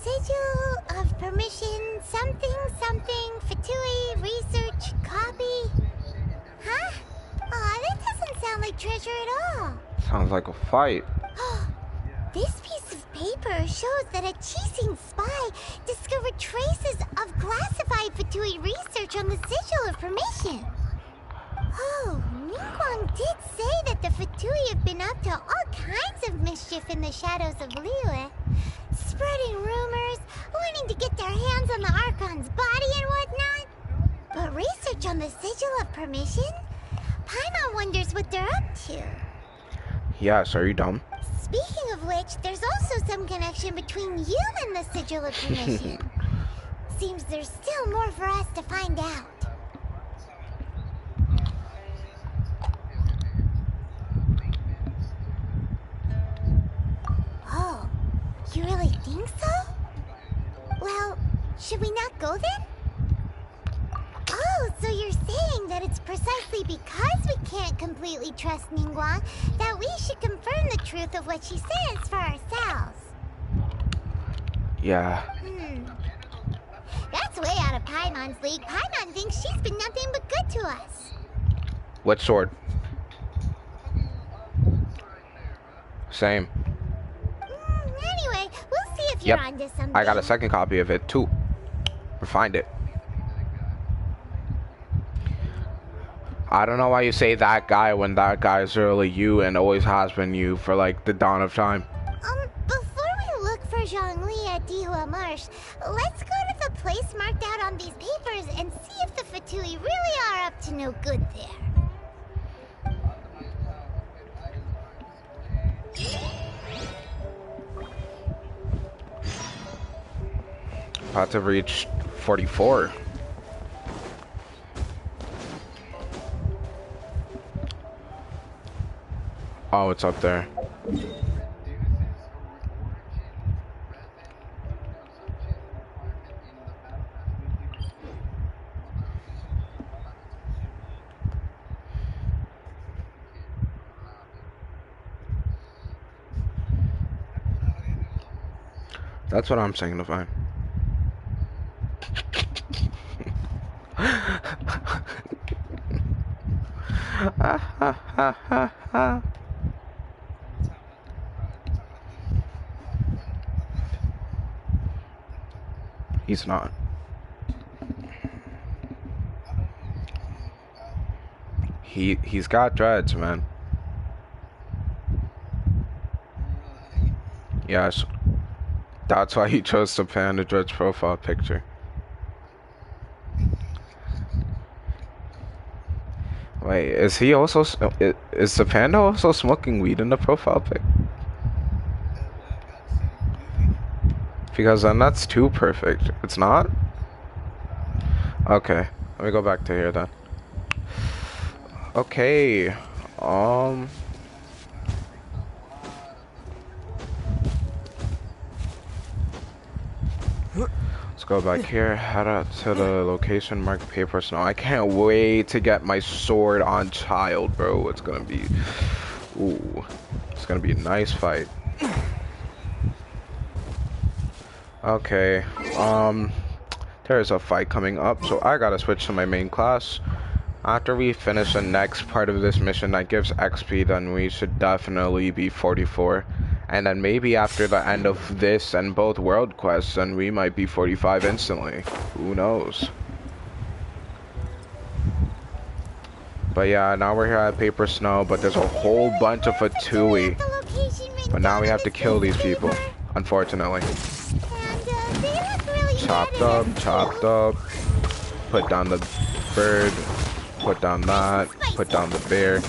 S4: Sigil of permission, something, something, Fatoui, research, copy. Huh? Aw, that doesn't sound like treasure at all.
S1: Sounds like a fight.
S4: This piece of paper shows that a Keqing spy discovered traces of classified Fatoui research on the Sigil of Permission. Oh, Ningguang did say that the Fatoui have been up to all kinds of mischief in the shadows of Liyue. Spreading rumors, wanting to get their hands on the Archon's body and whatnot. But research on the Sigil of Permission? Paimon wonders what they're up to.
S1: Yes, are you dumb?
S4: Speaking of which, there's also some connection between you and the Sigil of Permission. Seems there's still more for us to find out. Oh, you really think so? Well, should we not go then? Oh, so you're saying that it's precisely because we can't completely trust Ningguang that we should confirm the truth of what she says for ourselves.
S1: Yeah.
S4: That's way out of Paimon's league. Paimon thinks she's been nothing but good to us.
S1: What sword? Same.
S4: Anyway, we'll see if you're onto something.
S1: I got a second copy of it too. Refined it. I don't know why you say that guy when that guy is really you and always has been you for like the dawn of time.
S4: Before we look for Zhongli at Dihua Marsh, let's go to the place marked out on these papers and see if the Fatoui really are up to no good there.
S1: About to reach 44. Oh, it's up there. That's what I'm saying to find. He's not. He's got dreads, man. Yes. That's why he chose to pan the dreads profile picture. Wait, is he also is the panda also smoking weed in the profile pic? Because then that's too perfect. It's not? Okay, let me go back to here then. Okay, let's go back here, head out to the location, mark paper snow. I can't wait to get my sword on Childe, bro. It's gonna be, ooh, it's gonna be a nice fight. Okay, there's a fight coming up, so I gotta switch to my main class. After we finish the next part of this mission that gives XP, then we should definitely be 44. And then maybe after the end of this and both world quests, then we might be 45 instantly. Who knows? But yeah, now we're here at Paper Snow, but there's a whole bunch of Fatoui. But now we have to kill these people, unfortunately. Chopped up, put down the bird. Put down that, put down the bear.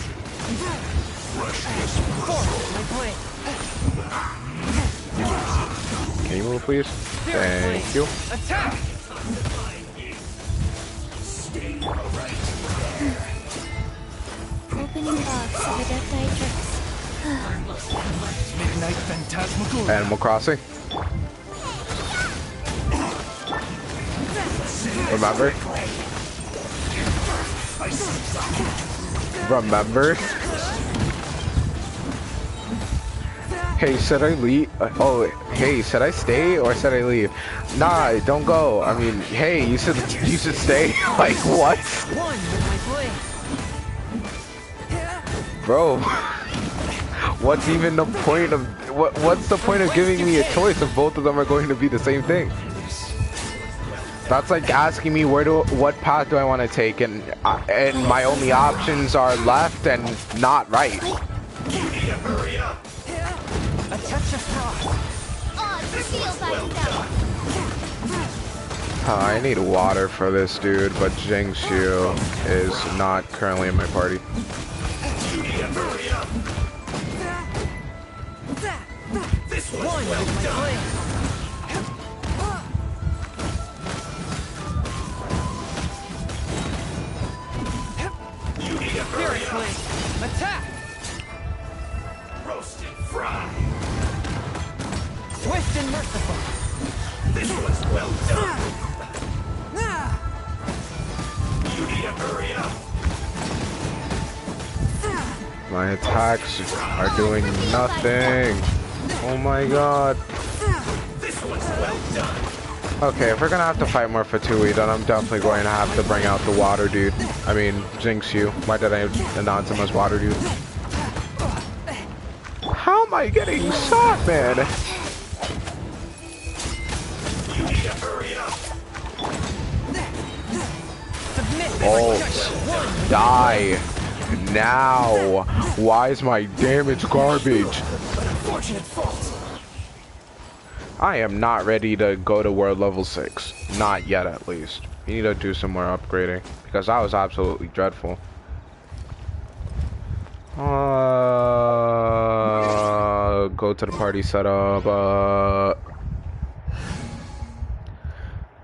S1: Can you move, please? Thank you.
S2: Opening box of Adepti tricks.
S5: Midnight Phantasmagoria.
S1: Animal Crossing. Remember? Remember? Hey, should I leave? Oh, hey, should I stay or should I leave? Nah, don't go. I mean, hey, you should stay. Like what? Bro, what's even the point of what's the point of giving me a choice if both of them are going to be the same thing? That's like asking me what path do I want to take, and my only options are left and not right.
S5: Hurry up! A touch of frost.
S1: I need water for this dude, but Jingshu is not currently in my party.
S5: Hurry up! This one's well done. Attack! Roast and fry. Swift and merciful. This was well done. You need to hurry up.
S1: My attacks are doing nothing. Oh my god.
S5: This was well done.
S1: Okay, if we're gonna have to fight more Fatoui, then I'm definitely going to have to bring out the water dude. I mean, Jingshu. Why did I announce him as water dude? How am I getting shot, man? Oh, die now. Why is my damage garbage? I am not ready to go to world level 6. Not yet, at least. You need to do some more upgrading, because that was absolutely dreadful. Go to the party setup. I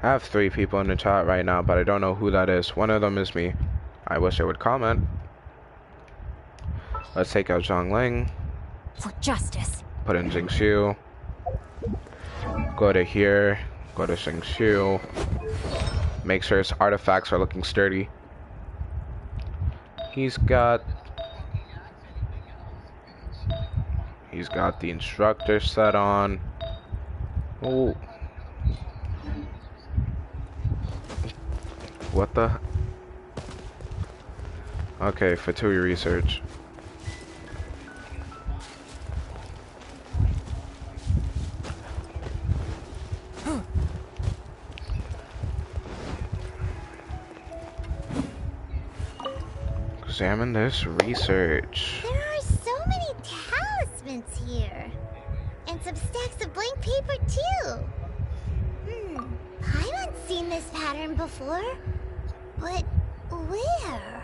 S1: have 3 people in the chat right now, but I don't know who that is. One of them is me. I wish they would comment. Let's take out Zhongling.
S2: For justice.
S1: Put in Jingshu. Go to here. Go to Jingshu. Make sure his artifacts are looking sturdy. He's got the instructor set on. Oh. What the? Okay, Fatoui research. Examine this research.
S4: There are so many talismans here. And some stacks of blank paper, too. Paimon's seen this pattern before. But where?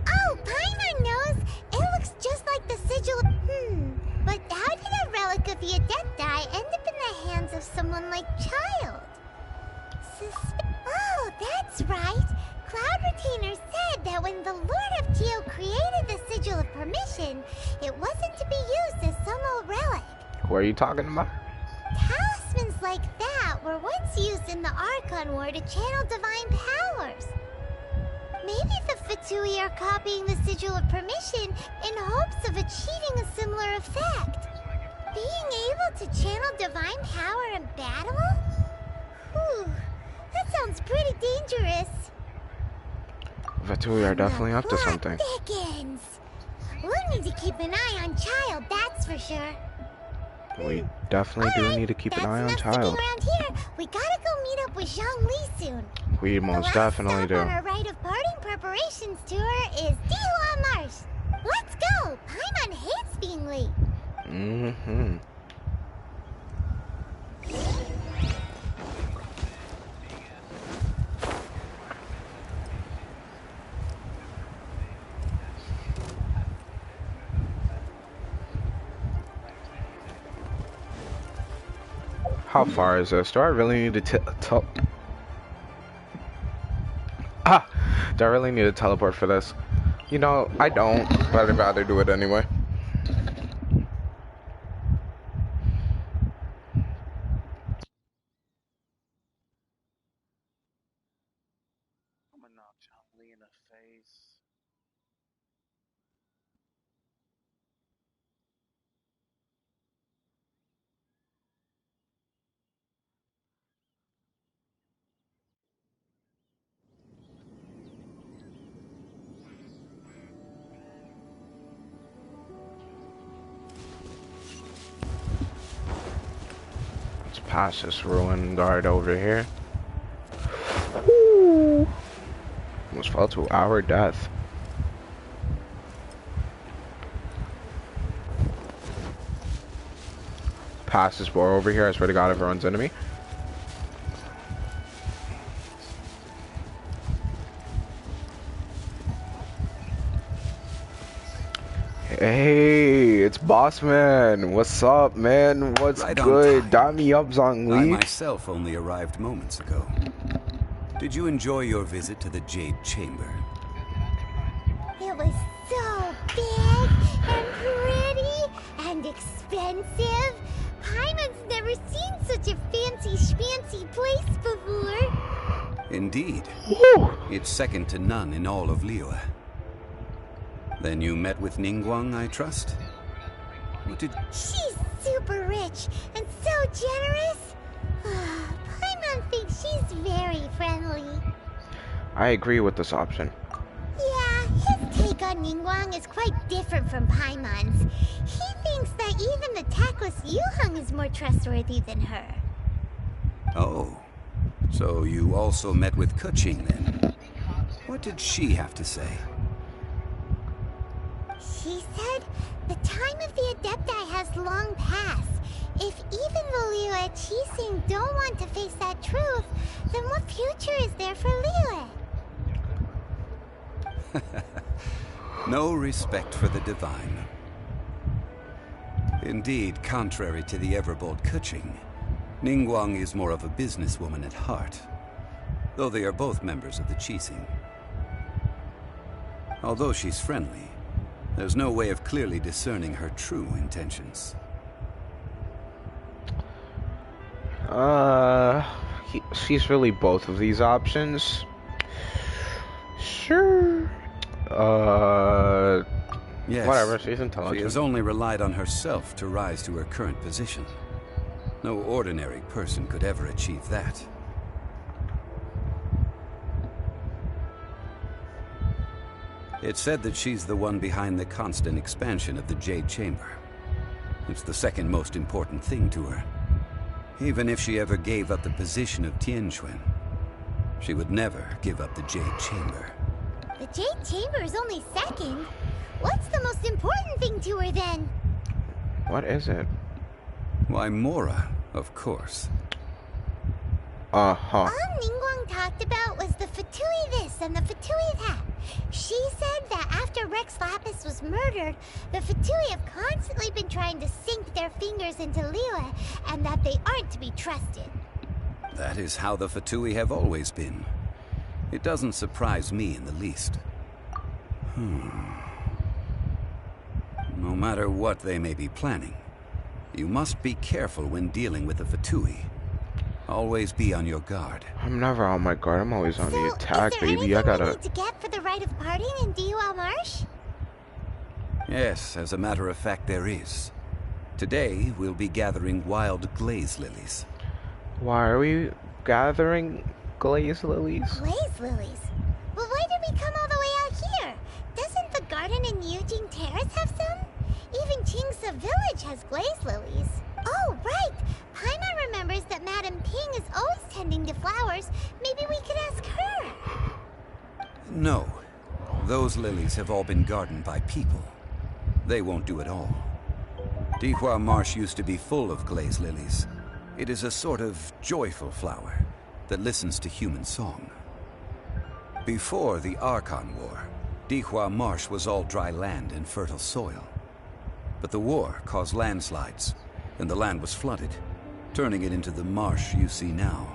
S4: Oh, Paimon knows! It looks just like the sigil. But how did a relic of the Adepti end up in the hands of someone like Childe? Oh, that's right! Cloud Retainer said that when the Lord of Geo created the Sigil of Permission, it wasn't to be used as some old relic.
S1: What are you talking about?
S4: Talismans like that were once used in the Archon War to channel divine powers. Maybe the Fatoui are copying the Sigil of Permission in hopes of achieving a similar effect. Being able to channel divine power in battle? Whew, that sounds pretty dangerous.
S1: Fatoui are definitely up to something.
S4: Thickens. We'll need to keep an eye on Childe, that's for sure.
S1: We definitely do need to keep an eye on Childe.
S4: Around here. We gotta go meet up with Zhongli soon.
S1: We most definitely do.
S4: On our rite of parting preparations tour is Dihua Marsh. Let's go! Paimon hates being late.
S1: How far is this? Do I really need to do I really need to teleport for this? You know, I don't, but I'd rather do it anyway.
S7: I'm gonna knock Childe in the face.
S1: Let's pass this ruin guard over here. Woo. Almost fell to our death. Pass this boar over here. I swear to God, if it runs into me. Hey, it's Bossman. What's up, man? What's
S10: Right on
S1: good?
S10: time.
S1: Dime me up,
S10: I
S1: Zhongli.
S10: myself only arrived moments ago. Did you enjoy your visit to the Jade Chamber?
S4: It was so big and pretty and expensive. Paimon's never seen such a fancy schmancy place before.
S10: Indeed.
S1: Woo.
S10: It's second to none in all of Liyue. Then you met with Ningguang, I trust? What did...
S4: She's super rich and so generous. Paimon thinks she's very friendly.
S1: I agree with this option.
S4: Yeah, his take on Ningguang is quite different from Paimon's. He thinks that even the tactless Yuheng is more trustworthy than her.
S10: Oh. So you also met with Keqing, then? What did she have to say?
S4: She said the time of the Adepti has long passed. If even the Liyue Keqing don't want to face that truth, then what future is there for Liyue?
S10: No respect for the divine. Indeed, contrary to the ever-bold Keqing, Ningguang is more of a businesswoman at heart, though they are both members of the Keqing. Although she's friendly, there's no way of clearly discerning her true intentions.
S1: She's really both of these options. Sure.
S10: Yes,
S1: Whatever, she's
S10: she
S1: intelligent.
S10: has only relied on herself to rise to her current position. No ordinary person could ever achieve that. It's said that she's the one behind the constant expansion of the Jade Chamber. It's the second most important thing to her. Even if she ever gave up the position of Tianquan, she would never give up the Jade Chamber.
S4: The Jade Chamber is only second. What's the most important thing to her then?
S1: What is it?
S10: Why, Mora, of course.
S1: Uh-huh.
S4: All Ningguang talked about was the Fatoui this and the Fatoui that. She said that after Rex Lapis was murdered, the Fatoui have constantly been trying to sink their fingers into Liyue, and that they aren't to be trusted.
S10: That is how the Fatoui have always been. It doesn't surprise me in the least. No matter what they may be planning, you must be careful when dealing with the Fatoui. Always be on your guard.
S1: I'm never on my guard. I'm always on the attack,
S4: is there
S1: baby. I gotta...
S4: we need to get for the rite of parting in Dihua Marsh?
S10: Yes, as a matter of fact, there is. Today, we'll be gathering wild glaze lilies.
S1: Why are we gathering glaze lilies?
S4: Glaze lilies? But why did we come all the way out here? Doesn't the garden in Yujing Terrace have some? Even Qingsa village has glaze lilies. Oh, right! Paimon remembers that Madame Ping is always tending to flowers. Maybe we could ask her.
S10: No. Those lilies have all been gardened by people. They won't do it all. Dihua Marsh used to be full of glaze lilies. It is a sort of joyful flower that listens to human song. Before the Archon War, Dihua Marsh was all dry land and fertile soil. But the war caused landslides, and the land was flooded, turning it into the marsh you see now.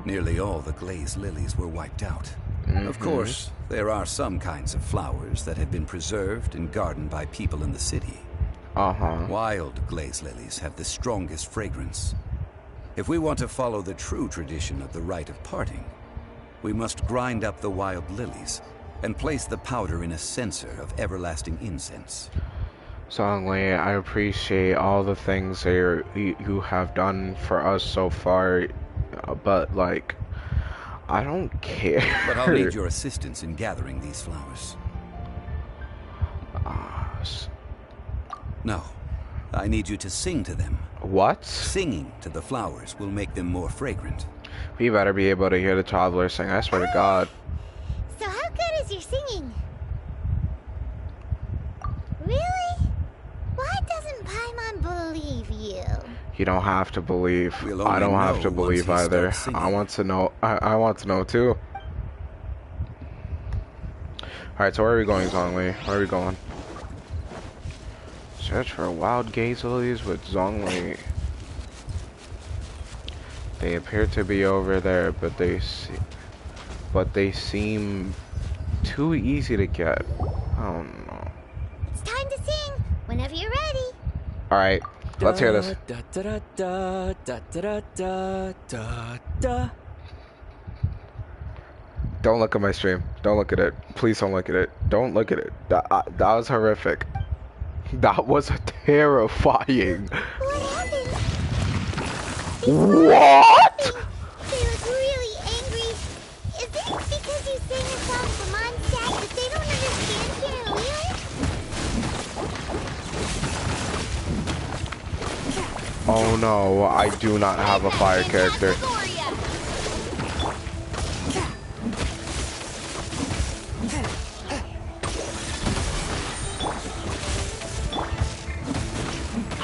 S10: Nearly all the glaze lilies were wiped out. Of course, there are some kinds of flowers that have been preserved and gardened by people in the city. Wild glaze lilies have the strongest fragrance. If we want to follow the true tradition of the rite of parting, we must grind up the wild lilies and place the powder in a censer of everlasting incense.
S1: Zhongli, I appreciate all the things that you have done for us so far, but like, I don't care.
S10: But I'll need your assistance in gathering these flowers. No, I need you to sing to them.
S1: What?
S10: Singing to the flowers will make them more fragrant.
S1: We better be able to hear the traveler sing, I swear to God.
S4: So how good is your singing? Really? Why doesn't Paimon believe you?
S1: You don't have to believe. I don't have to believe either. I want to know. I want to know too. Alright, so where are we going, Zhongli? Where are we going? Search for wild glaze lilies with Zhongli. They appear to be over there, but they seem too easy to get. I don't know.
S4: It's time to sing. Whenever you're ready.
S1: Alright, let's hear this. Don't look at my stream. Don't look at it. Please don't look at it. Don't look at it. That was horrific. That was terrifying.
S4: What happened?
S1: What?
S4: They look really angry. Is it because you sang a song for Mondstadt that they don't understand here in Liyue?
S1: Oh no, I do not have a fire character.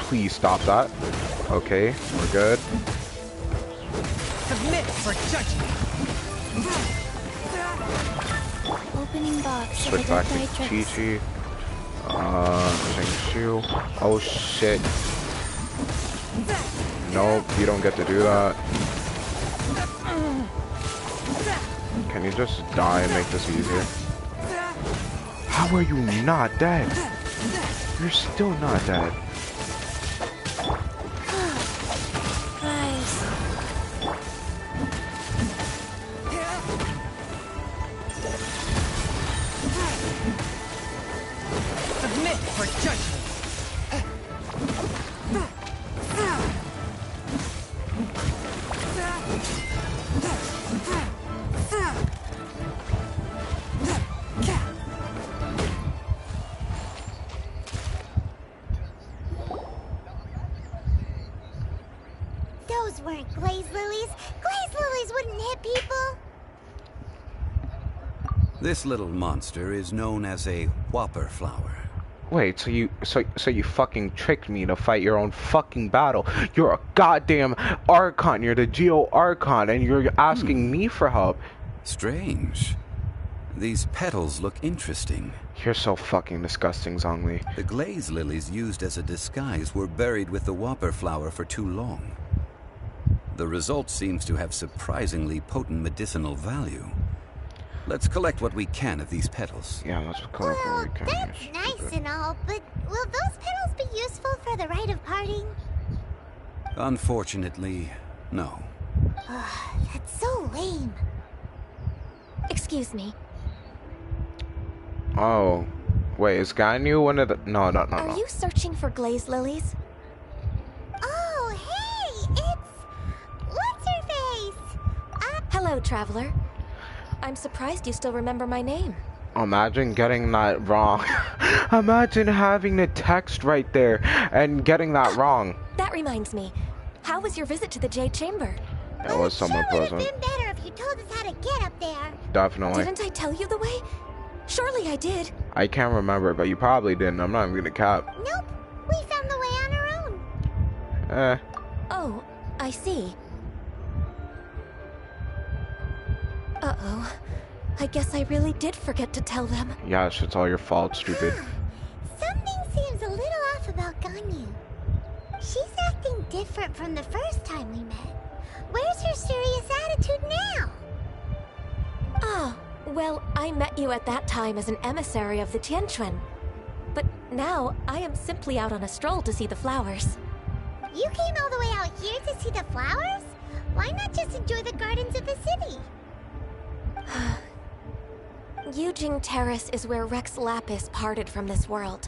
S1: Please stop that. Okay, we're good.
S3: Submit for judgment.
S2: Opening box.
S1: Switch back to Chi-Chi. Shu. Oh shit. Nope, you don't get to do that. Can you just die and make this easier? How are you not dead? You're still not dead.
S10: This little monster is known as a whopper flower.
S1: Wait, so you fucking tricked me to fight your own fucking battle. You're a goddamn Archon. You're the Geo Archon, and you're asking me for help.
S10: Strange. These petals look interesting.
S1: You're so fucking disgusting, Zhongli.
S10: The glaze lilies used as a disguise were buried with the whopper flower for too long. The result seems to have surprisingly potent medicinal value. Let's collect what we can of these petals.
S1: Yeah, let's collect what we can.
S4: That's nice and all, but will those petals be useful for the rite of parting?
S10: Unfortunately, no.
S4: That's so lame.
S11: Excuse me.
S1: Oh, wait, is Ganyu one of the... No.
S11: Are you searching for glaze lilies?
S4: Oh, hey, it's... What's-her-face?
S11: Hello, traveler. I'm surprised you still remember my name.
S1: Imagine getting that wrong. Imagine having the text right there and getting that wrong.
S11: That reminds me. How was your visit to the Jade Chamber?
S1: It was somewhat pleasant.
S4: It would have been better if you told us how to get up there.
S1: Definitely.
S11: Didn't I tell you the way? Surely I did.
S1: I can't remember, but you probably didn't. I'm not even gonna cap.
S4: Nope. We found the way on our own.
S11: Oh, I see. Uh-oh. I guess I really did forget to tell them.
S1: Yes, it's all your fault, stupid.
S4: Something seems a little off about Ganyu. She's acting different from the first time we met. Where's her serious attitude now?
S11: Ah, well, I met you at that time as an emissary of the Tianquan. But now, I am simply out on a stroll to see the flowers.
S4: You came all the way out here to see the flowers? Why not just enjoy the gardens of the city?
S11: Yujing Terrace is where Rex Lapis parted from this world.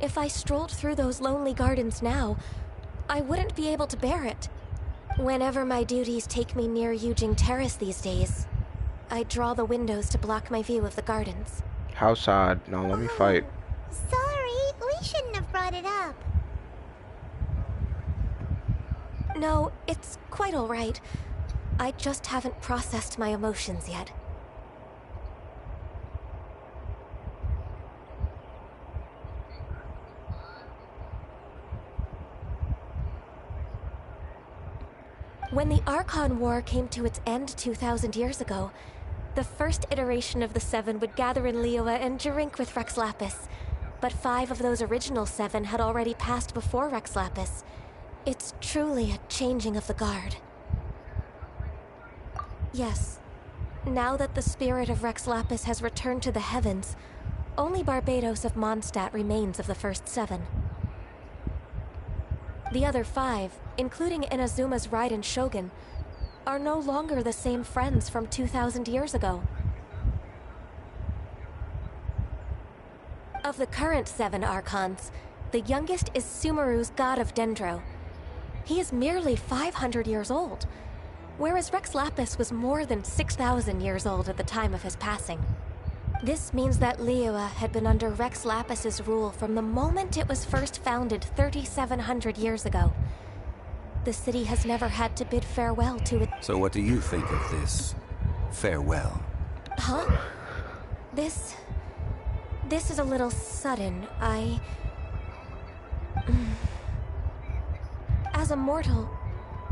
S11: If I strolled through those lonely gardens now, I wouldn't be able to bear it. Whenever my duties take me near Yujing Terrace these days, I draw the windows to block my view of the gardens.
S1: How sad. No, let me fight.
S4: Sorry, we shouldn't have brought it up.
S11: No, it's quite all right. I just haven't processed my emotions yet. When the Archon War came to its end 2,000 years ago, the first iteration of the Seven would gather in Liyue and drink with Rex Lapis. But 5 of those original 7 had already passed before Rex Lapis. It's truly a changing of the guard. Yes. Now that the spirit of Rex Lapis has returned to the heavens, only Barbados of Mondstadt remains of the first 7. The other 5, including Inazuma's Raiden Shogun, are no longer the same friends from 2,000 years ago. Of the current 7 Archons, the youngest is Sumeru's god of Dendro. He is merely 500 years old, whereas Rex Lapis was more than 6,000 years old at the time of his passing. This means that Liyue had been under Rex Lapis's rule from the moment it was first founded 3,700 years ago. The city has never had to bid farewell to it.
S10: So what do you think of this farewell?
S11: Huh? This is a little sudden. As a mortal,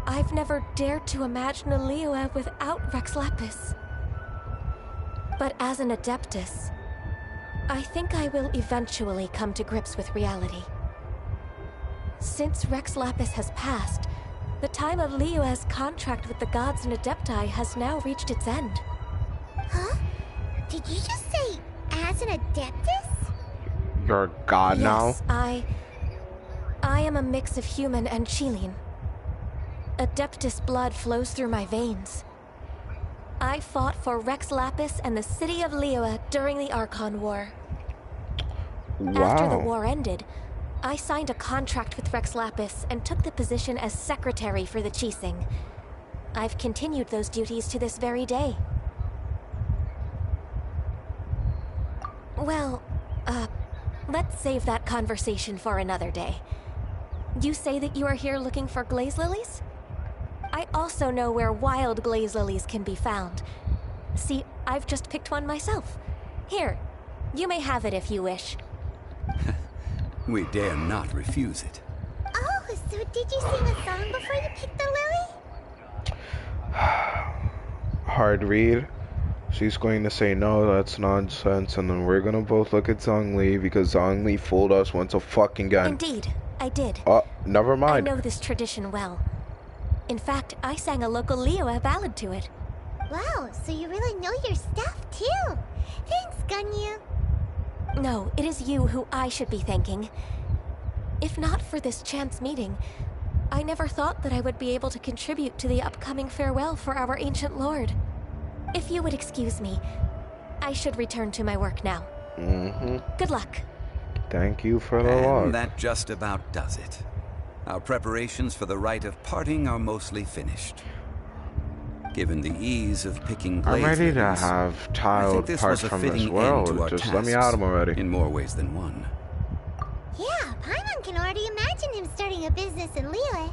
S11: I've never dared to imagine a Liyue without Rex Lapis. But as an Adeptus, I think I will eventually come to grips with reality. Since Rex Lapis has passed, the time of Liyue's contract with the gods and Adepti has now reached its end.
S4: Huh? Did you just say, as an Adeptus?
S1: You're a god now?
S11: Yes, I am a mix of human and Qilin. Adeptus blood flows through my veins. I fought for Rex Lapis and the city of Liyue during the Archon War.
S1: Wow.
S11: After the war ended, I signed a contract with Rex Lapis and took the position as secretary for the Keqing. I've continued those duties to this very day. Well, let's save that conversation for another day. You say that you are here looking for glaze lilies? I also know where wild glaze lilies can be found. See, I've just picked one myself. Here, you may have it if you wish.
S10: We dare not refuse it.
S4: Oh, so did you sing a song before you picked the lily?
S1: Hard read. She's going to say no, that's nonsense, and then we're gonna both look at Zhongli because Zhongli fooled us once a fucking again.
S11: Indeed, I did.
S1: Never mind.
S11: I know this tradition well. In fact, I sang a local Liyue ballad to it.
S4: Wow, so you really know your stuff too. Thanks, Ganyu.
S11: No, it is you who I should be thanking. If not for this chance meeting, I never thought that I would be able to contribute to the upcoming farewell for our ancient lord. If you would excuse me, I should return to my work now. Good luck.
S1: Thank you for the luck.
S10: And that just about does it. Our preparations for the rite of parting are mostly finished. Given the ease of picking
S1: I'm ready to
S10: lilies,
S1: have
S10: I
S1: child
S10: think this
S1: parts
S10: was a
S1: from this
S10: fitting end to
S1: world.
S10: our
S1: Just let me
S10: tasks,
S1: out of them already.
S10: in more ways than one.
S4: Yeah, Paimon can already imagine him starting a business in Liyue.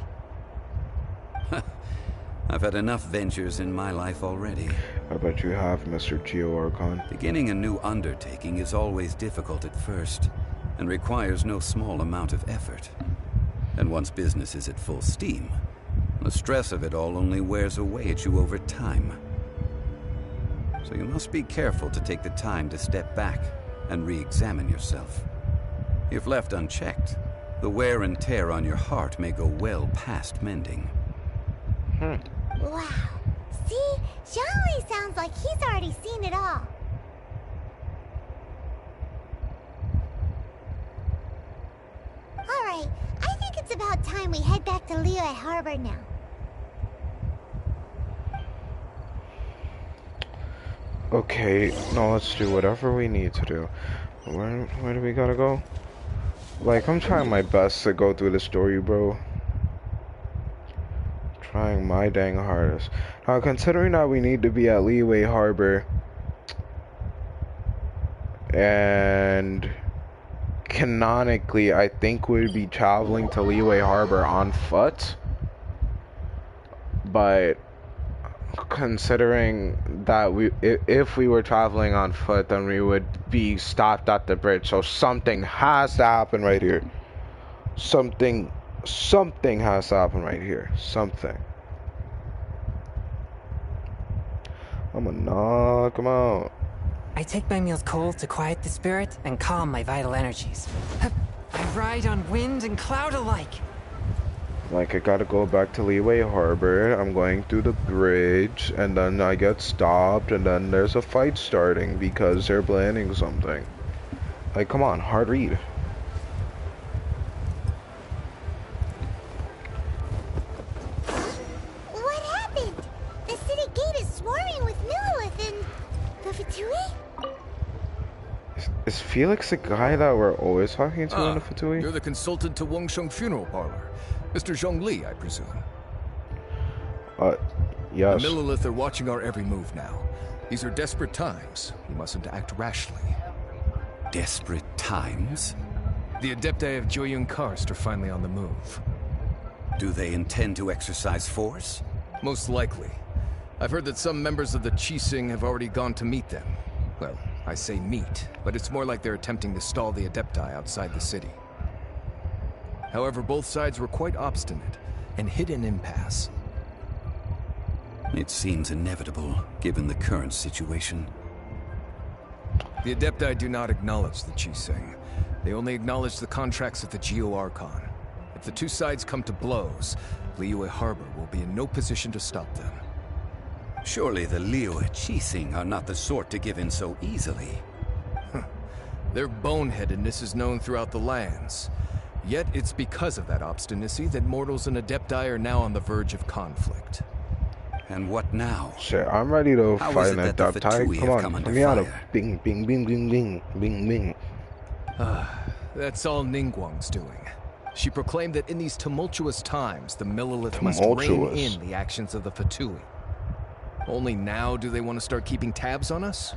S10: I've had enough ventures in my life already.
S1: I bet you have, Mr. Geo Archon.
S10: Beginning a new undertaking is always difficult at first, and requires no small amount of effort. And once business is at full steam, the stress of it all only wears away at you over time. So you must be careful to take the time to step back and re-examine yourself. If left unchecked, the wear and tear on your heart may go well past mending.
S4: Wow. See? Zhongli sounds like he's already seen it all. Alright, I think it's about time we head back to Liyue Harbor now.
S1: Okay, no, let's do whatever we need to do. Where do we gotta go? Like, I'm trying my best to go through the story, bro. Trying my dang hardest. Now, considering that we need to be at Liyue Harbor, and canonically, I think we'd be traveling to Liyue Harbor on foot, but considering that if we were traveling on foot, then we would be stopped at the bridge. So something has to happen right here. Something has to happen right here. Something. I'm gonna knock him out.
S3: I take my meals cold to quiet the spirit and calm my vital energies. I ride on wind and cloud alike.
S1: Like, I gotta go back to Liyue Harbor, I'm going through the bridge, and then I get stopped, and then there's a fight starting because they're planning something. Like, come on, hard read.
S4: What happened? The city gate is swarming with Millilith and... the Fatoui?
S1: Is Felix the guy that we're always talking to in the Fatoui?
S12: You're the consultant to Wengsheng Funeral Parlor. Mr. Zhongli, I presume.
S1: Yes.
S12: The Millilith are watching our every move now. These are desperate times. We mustn't act rashly.
S10: Desperate times?
S12: The Adepti of Joyun Karst are finally on the move.
S10: Do they intend to exercise force?
S12: Most likely. I've heard that some members of the Keqing have already gone to meet them. Well, I say meet, but it's more like they're attempting to stall the Adepti outside the city. However, both sides were quite obstinate and hit an impasse.
S10: It seems inevitable, given the current situation.
S12: The Adepti do not acknowledge the Keqing. They only acknowledge the contracts of the Geo Archon. If the two sides come to blows, Liyue Harbor will be in no position to stop them.
S10: Surely the Liyue Keqing are not the sort to give in so easily.
S12: Their boneheadedness is known throughout the lands. Yet it's because of that obstinacy that mortals and Adepti are now on the verge of conflict.
S10: And what now?
S1: Shit, I'm ready to
S10: How
S1: fight
S10: is
S1: an
S10: it that the
S1: Adepti.
S10: Fatoui
S1: Come
S10: have
S1: on,
S10: come
S1: let
S10: under
S1: me out of
S10: fire?
S1: bing, bing, bing, bing, bing, bing, bing.
S12: That's all Ningguang's doing. She proclaimed that in these tumultuous times, the Millilith must rein in the actions of the Fatoui. Only now do they want to start keeping tabs on us?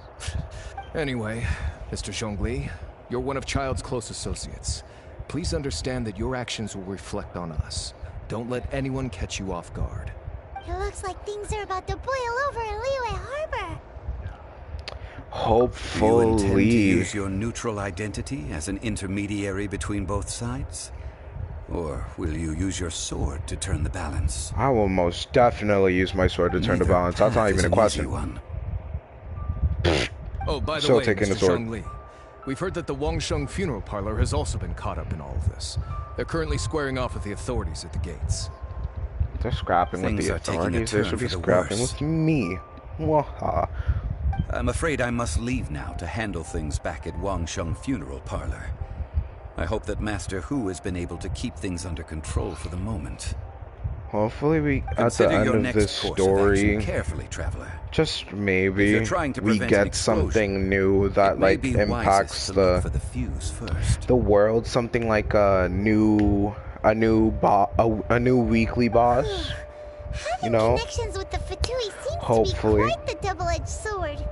S12: Anyway, Mr. Zhongli, you're one of Childe's close associates. Please understand that your actions will reflect on us. Don't let anyone catch you off guard.
S4: It looks like things are about to boil over in Liyue Harbor.
S1: Hopefully.
S10: You intend to use your neutral identity as an intermediary between both sides? Or will you use your sword to turn the balance?
S1: I will most definitely use my sword to turn the balance. That's not even a question.
S12: Oh, by the
S1: Still
S12: way,
S1: taking the
S12: Mr.
S1: sword.
S12: Zhongli, we've heard that the Wangsheng funeral parlor has also been caught up in all of this. They're currently squaring off with the authorities at the gates.
S1: They're scrapping with
S10: Things
S1: the
S10: are taking a
S1: authorities. They
S10: turn
S1: should be
S10: for the
S1: scrapping
S10: worse.
S1: with me. Waha.
S10: I'm afraid I must leave now to handle things back at Wangsheng funeral parlor. I hope that Master Hu has been able to keep things under control for the moment.
S1: Hopefully we, at the
S10: Consider
S1: end
S10: your
S1: of
S10: next
S1: this
S10: course of
S1: story,
S10: action carefully, traveler.
S1: just
S10: If
S1: maybe
S10: you're trying to
S1: we
S10: prevent an
S1: get
S10: explosion,
S1: something new that
S10: it may
S1: like
S10: be
S1: impacts
S10: wisest to look for the fuse first.
S1: the world. Something like a new weekly boss. You know,
S4: Connections with the Fatoui seems
S1: hopefully.
S4: to be quite the double-edged sword.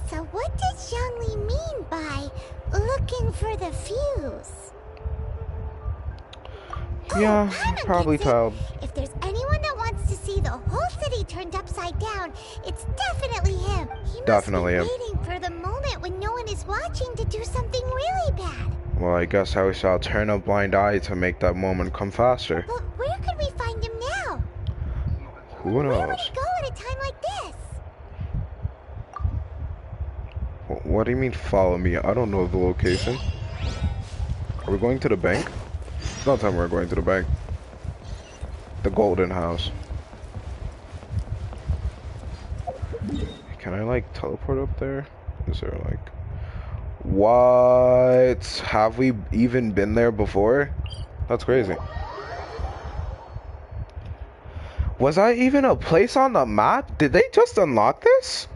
S4: So what does Zhongli mean by looking for the fuse?
S1: Yeah, probably tell.
S4: If there's anyone that wants to see the whole city turned upside down, it's definitely him. He
S1: Definitely him.
S4: must be waiting for the moment when no one is watching to do something really bad.
S1: Well, I guess I shall turn a blind eye to make that moment come faster.
S4: But where could we find him now?
S1: Who
S4: Where would
S1: knows?
S4: he go at a time like this?
S1: What do you mean follow me? I don't know the location. Are we going to the bank? Don't tell me we're going to the bank. The golden house. Can I like teleport up there? Is there like... What? Have we even been there before? That's crazy. Was I even a place on the map? Did they just unlock this?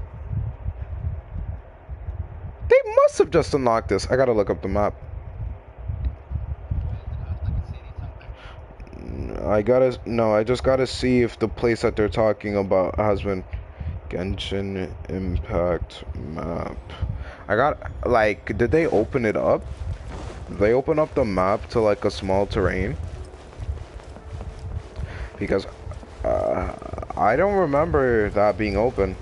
S1: They must have just unlocked this. I gotta look up the map. I just gotta see if the place that they're talking about has been Genshin Impact map. I got, like, did they open it up? Did they open up the map to like a small terrain? Because I don't remember that being open.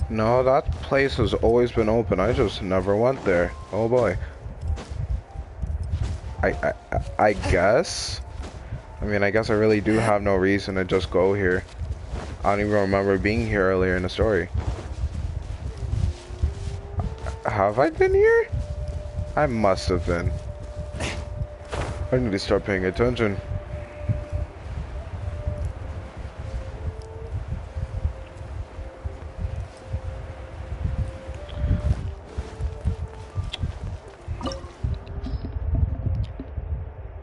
S1: No, that place has always been open. I just never went there. Oh boy. I guess. I mean, I guess I really do have no reason to just go here. I don't even remember being here earlier in the story. Have I been here? I must have been. I need to start paying attention.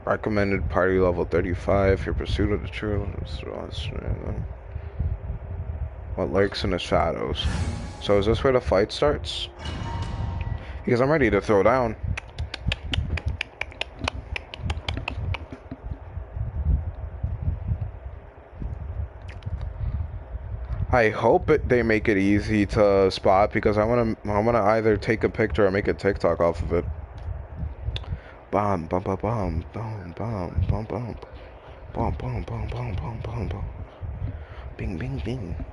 S1: Recommended party level 35. Your pursuit of the truth. What lurks in the shadows. So is this where the fight starts? Because I'm ready to throw down. I hope they make it easy to spot, because I wanna either take a picture or make a TikTok off of it. Bomb, bum, bum, bum, bum, bum, bum, bum, bum, bum, bum, bum, bum, bum, bum. Bing, bing, bing.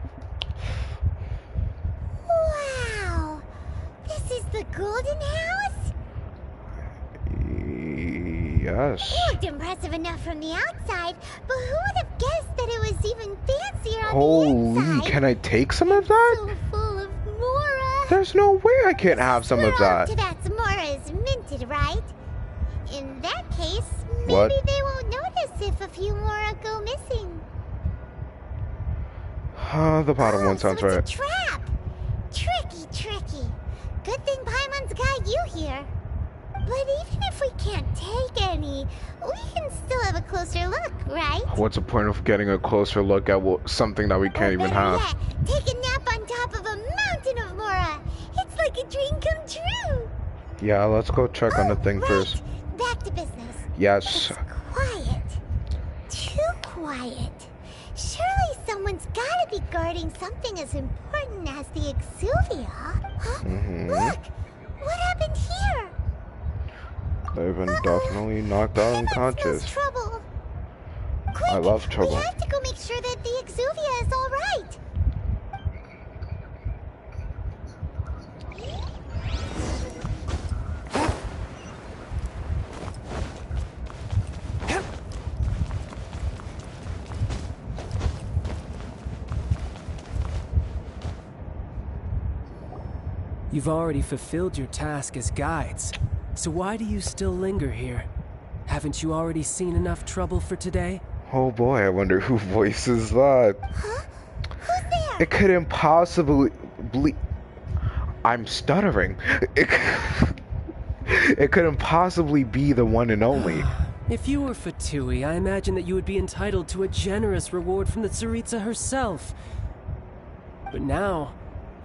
S4: Wow! This is the Golden House?
S1: Yes.
S4: It looked impressive enough from the outside, but who would have guessed that it was even fancier on the
S1: Holy,
S4: inside?
S1: can I take some of that?
S4: So full of Mora.
S1: There's no way I can't have some of that.
S4: That's Mora is minted, right? In that case, maybe
S1: What?
S4: they won't notice if a few Mora go missing.
S1: The bottom one sounds
S4: so
S1: right.
S4: it's a trap! Tricky. Good thing Paimon's got you here. But even if we can't take any, we can still have a closer look, right?
S1: What's the point of getting a closer look at something that we can't even have?
S4: Yet, take a nap on top of a mountain of Mora. It's like a dream come true.
S1: Yeah, let's go check on the thing first.
S4: Back to business.
S1: Yes.
S4: It's quiet. Too quiet. Surely someone's gotta be guarding something as important as the Exuvia. Huh? Look! What happened here?
S1: They've been definitely knocked out unconscious.
S4: Trouble. Quick,
S1: I love trouble.
S4: We have to go make sure that the Exuvia is all right.
S9: You've already fulfilled your task as guides, so why do you still linger here? Haven't you already seen enough trouble for today?
S1: Oh boy, I wonder who voices that.
S4: Huh? Who's there?
S1: It couldn't possibly I'm stuttering. It couldn't possibly be the one and only.
S9: If you were Fatoui, I imagine that you would be entitled to a generous reward from the Tsaritsa herself. But now,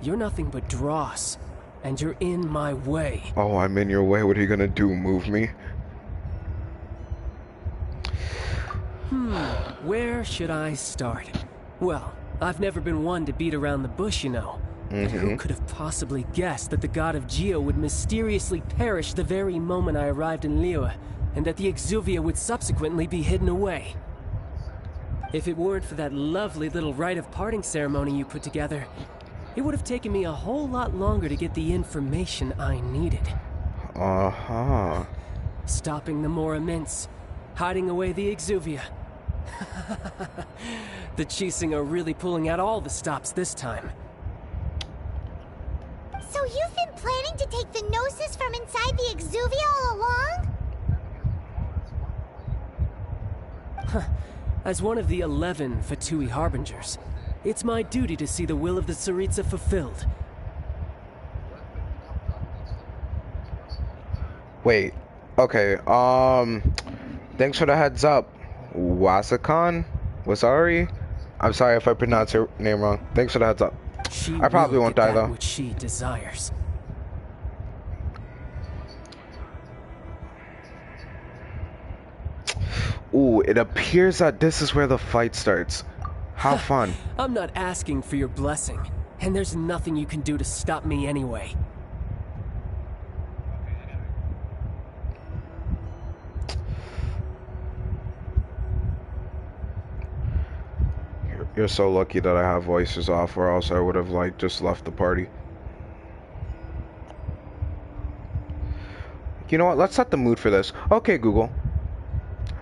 S9: you're nothing but dross, and you're in my way.
S1: Oh, I'm in your way. What are you gonna do? Move me?
S9: Where should I start? Well, I've never been one to beat around the bush, you know. But who could have possibly guessed that the god of Geo would mysteriously perish the very moment I arrived in Liyue, and that the Exuvia would subsequently be hidden away? If it weren't for that lovely little rite of parting ceremony you put together, it would have taken me a whole lot longer to get the information I needed. Stopping the Mora Mints, hiding away the Exuvia. The Keqing are really pulling out all the stops this time.
S4: So you've been planning to take the Gnosis from inside the Exuvia all along?
S9: As one of the 11 Fatoui Harbingers, it's my duty to see the will of the Tsaritsa fulfilled.
S1: Wait. Okay, thanks for the heads up. Wasakan? Wasari? I'm sorry if I pronounced your name wrong. Thanks for the heads up. I probably won't die though.
S9: Which she desires.
S1: Ooh, it appears that this is where the fight starts. How fun.
S9: I'm not asking for your blessing, and there's nothing you can do to stop me anyway.
S1: You're so lucky that I have voices off, or else I would have like just left the party. You know what? Let's set the mood for this. Okay, Google.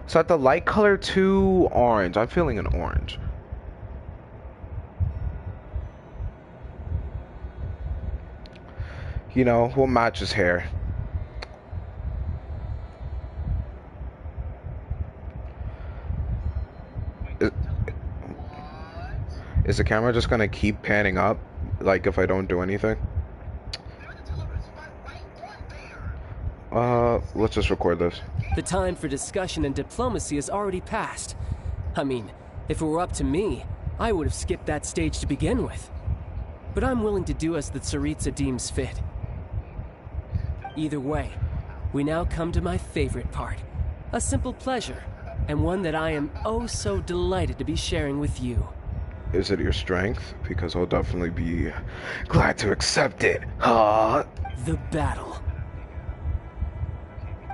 S1: Set the light color to orange. I'm feeling an orange. You know, we'll match his hair. Is the camera just gonna keep panning up, like if I don't do anything? Let's just record this.
S9: The time for discussion and diplomacy has already passed. I mean, if it were up to me, I would have skipped that stage to begin with. But I'm willing to do as the Tsaritsa deems fit. Either way, we now come to my favorite part. A simple pleasure, and one that I am oh so delighted to be sharing with you.
S1: Is it your strength? Because I'll definitely be glad to accept it. The
S9: battle.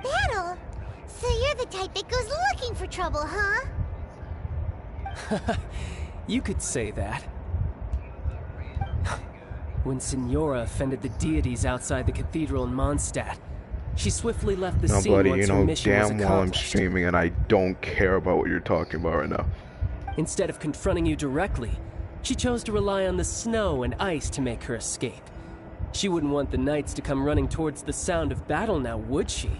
S4: Battle? So you're the type that goes looking for trouble, huh?
S9: You could say that. When Signora offended the deities outside the cathedral in Mondstadt, she swiftly left the scene
S1: buddy,
S9: once
S1: you
S9: her
S1: know
S9: mission was
S1: damn well I'm
S9: accomplished.
S1: streaming and I don't care about what you're talking about right now.
S9: Instead of confronting you directly, she chose to rely on the snow and ice to make her escape. She wouldn't want the knights to come running towards the sound of battle now, would she?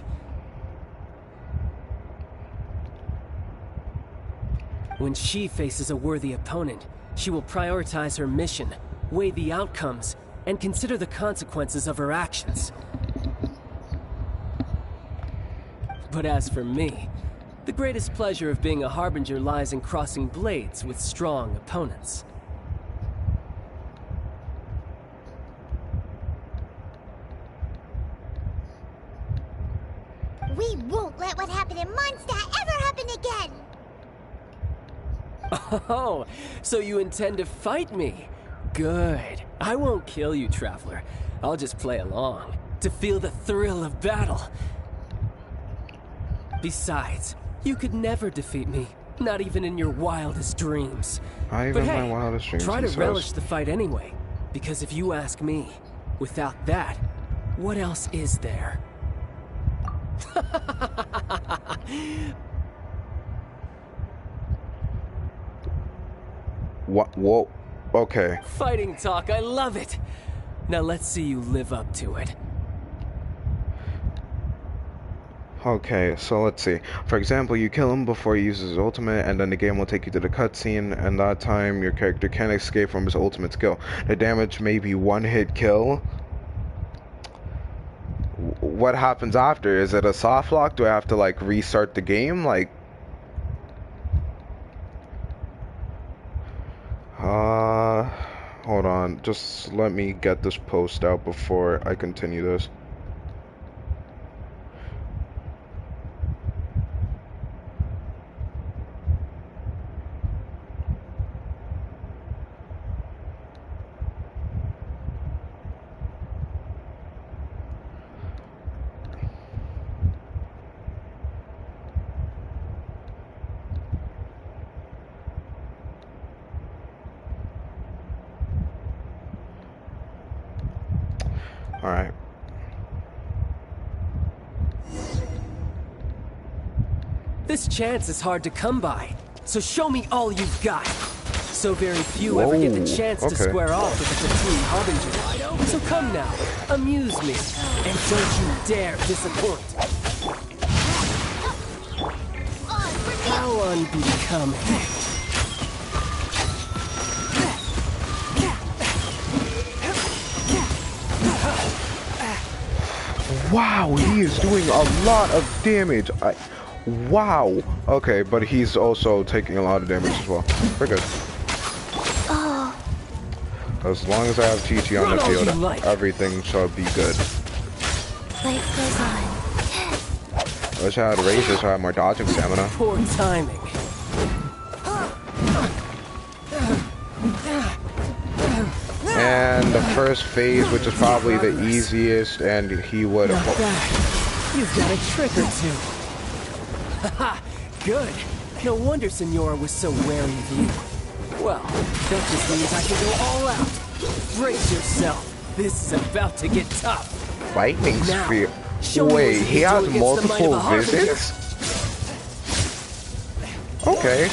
S9: When she faces a worthy opponent, she will prioritize her mission, weigh the outcomes, and consider the consequences of her actions. But as for me, the greatest pleasure of being a Harbinger lies in crossing blades with strong opponents.
S4: We won't let what happened in Mondstadt ever happen again!
S9: Oh, so you intend to fight me? Good. I won't kill you, Traveler. I'll just play along, to feel the thrill of battle. Besides, you could never defeat me, not even in your wildest dreams.
S1: Not even my wildest dreams,
S9: try to relish the fight anyway, because if you ask me, without that, what else is there?
S1: What? Whoa. Okay.
S9: Fighting talk, I love it. Now let's see you live up to it.
S1: Okay, so let's see. For example, you kill him before he uses his ultimate, and then the game will take you to the cutscene, and that time your character can't escape from his ultimate skill. The damage may be one-hit kill. What happens after? Is it a soft lock? Do I have to, like, restart the game? Like... Hold on. Just let me get this post out before I continue this. Alright.
S9: This chance is hard to come by, so show me all you've got. So very few ever get the chance to square off with the Fatoui Harbinger. So come now, amuse me, and don't you dare disappoint. How unbecoming.
S1: Wow, he is doing a lot of damage. Wow. Okay, but he's also taking a lot of damage as well. We're good. As long as I have TT on the field, everything shall be good.
S2: Life goes on.
S1: I wish I had razors so I had more dodging stamina.
S9: Poor timing.
S1: And the first phase, which is probably the easiest, and he would have...
S9: You've got a trick or two. Haha, good. No wonder Senora was so wary of you. Well, that just means I can go all out. Brace yourself. This is about to get tough.
S1: Lightning Spear. Wait, he has multiple visits? Okay.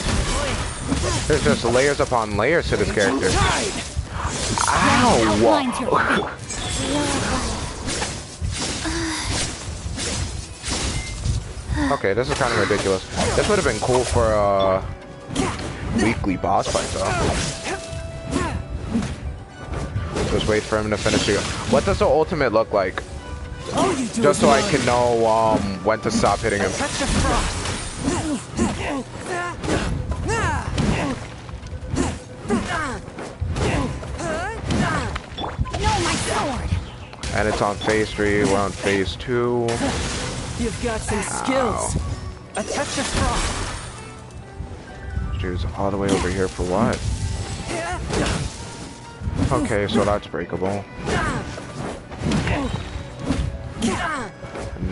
S1: There's just layers upon layers to this character. Ow! Okay, this is kind of ridiculous. This would have been cool for a weekly boss fight, though. Just wait for him to finish it. What does the ultimate look like? Just so I can know when to stop hitting him. And it's on phase 3, we're on phase 2.
S9: You've got some skills. A touch of frost.
S1: Dude's all the way over here for what? Okay, so that's breakable.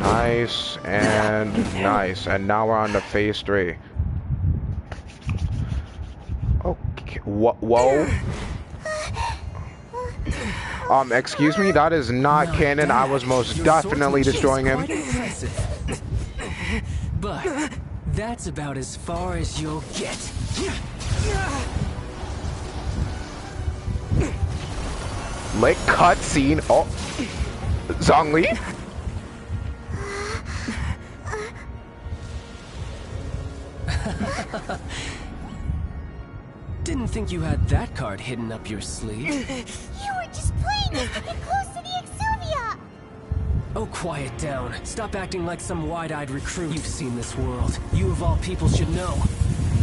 S1: Nice and nice. And now we're on to phase 3. Okay. Whoa. Excuse me, that is not canon. I was most definitely destroying him.
S9: But that's about as far as you'll get.
S1: Like cutscene. Oh, Zhongli.
S9: Didn't think you had that card hidden up your sleeve.
S4: You were just playing us to get close to the Exuvia!
S9: Oh, quiet down. Stop acting like some wide-eyed recruit. You've seen this world. You of all people should know.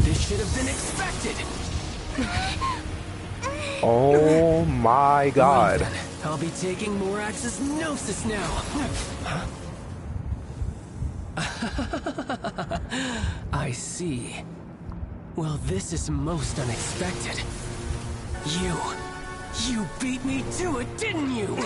S9: This should have been expected.
S1: Oh my god.
S9: Well, I'll be taking Morax's Gnosis now. I see. Well, this is most unexpected. You beat me to it, didn't you?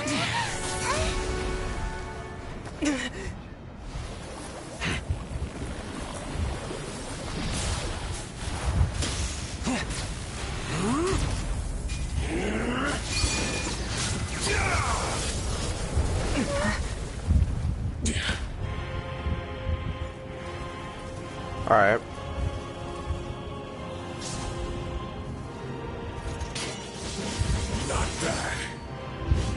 S1: All right.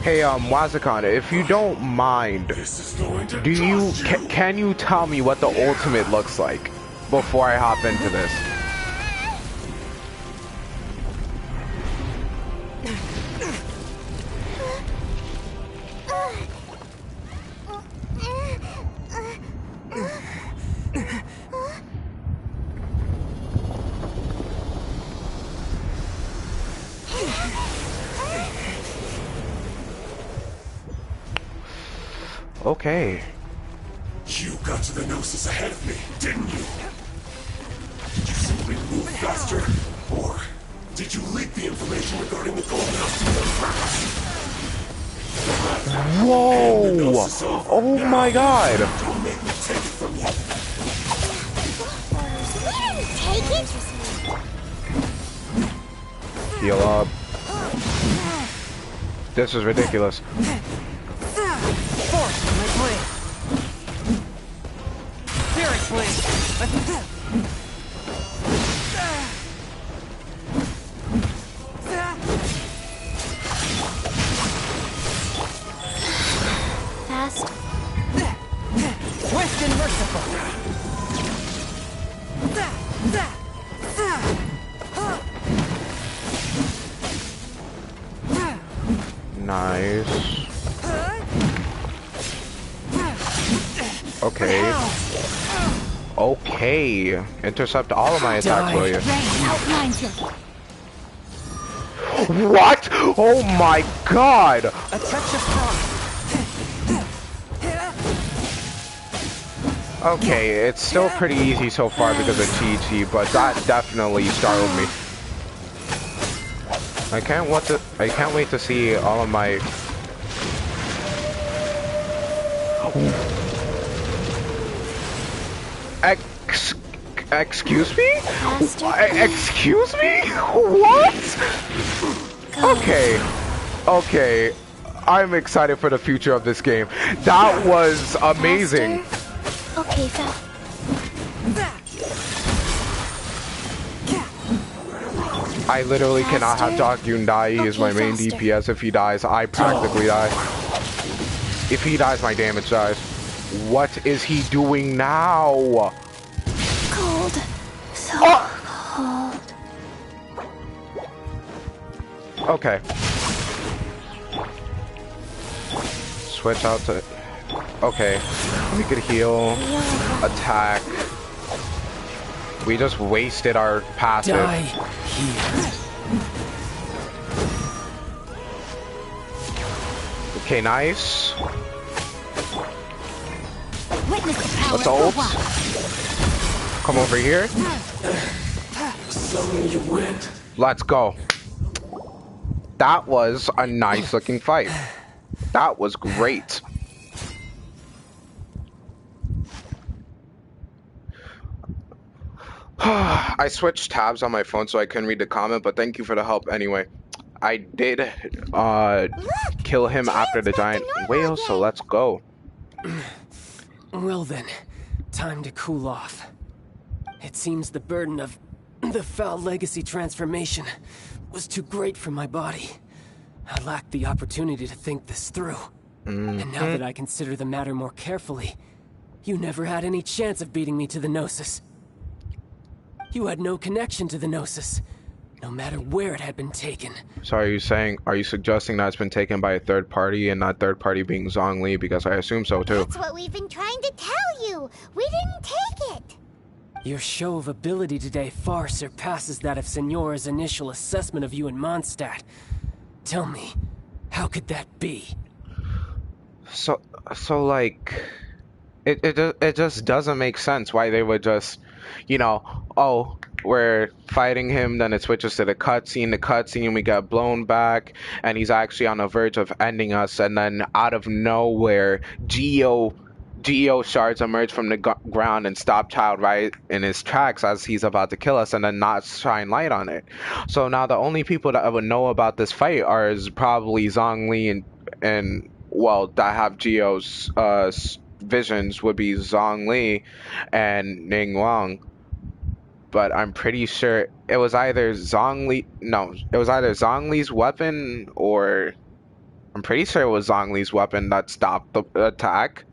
S1: Hey, Wazakan, if you don't mind, can you tell me what the ultimate looks like before I hop into this? Okay.
S13: You got to the Gnosis ahead of me, didn't you? Did you simply move faster? Or did you leak the information regarding the Golden House to the
S1: Whoa! Oh my god!
S13: Don't make me take it from you.
S4: Take it?
S1: Heal up. This is ridiculous.
S2: Fast.
S3: Swift and merciful.
S1: Nice. Okay. Okay. Intercept all of my attacks, will you? What? Oh my god!
S3: A touch of frost.
S1: Okay, it's still pretty easy so far because of TT, but that definitely startled me. I can't wait to see all of my Excuse me? Excuse me? What? Okay. Okay. I'm excited for the future of this game. That was amazing.
S2: Okay, so.
S1: I literally cannot have Dokyun die. He is my main DPS. If he dies, I practically die. If he dies, my damage dies. What is he doing now?
S2: Cold. So cold.
S1: Okay. Switch out to... Okay. We could heal. Attack. We just wasted our passive.
S9: Die here.
S1: Okay, nice.
S2: Witness the power.
S1: Let's ult. Come over here.
S13: You win.
S1: Let's go. That was a nice looking fight. That was great. I switched tabs on my phone so I couldn't read the comment, but thank you for the help anyway. I did kill him after the giant whale, so let's go.
S9: Well then, time to cool off. It seems the burden of the foul legacy transformation was too great for my body. I lacked the opportunity to think this through. And now that I consider the matter more carefully, you never had any chance of beating me to the Gnosis. You had no connection to the Gnosis, no matter where it had been taken.
S1: So are you suggesting that it's been taken by a third party and that third party being Zhongli? Because I assume so too.
S4: That's what we've been trying to tell you. We didn't take it.
S9: Your show of ability today far surpasses that of Signora's initial assessment of you in Mondstadt. Tell me, how could that be?
S1: So like, it just doesn't make sense why they would just, you know, oh, we're fighting him, then it switches to the cutscene, we get blown back, and he's actually on the verge of ending us, and then out of nowhere, Geo shards emerge from the ground and stop Childe right in his tracks as he's about to kill us, and then not shine light on it. So now the only people that would know about this fight are probably Zhongli and well, that have Geo's visions would be Zhongli and Ningguang. But I'm pretty sure it was either Zhongli's weapon, or I'm pretty sure it was Zhongli's weapon that stopped the attack.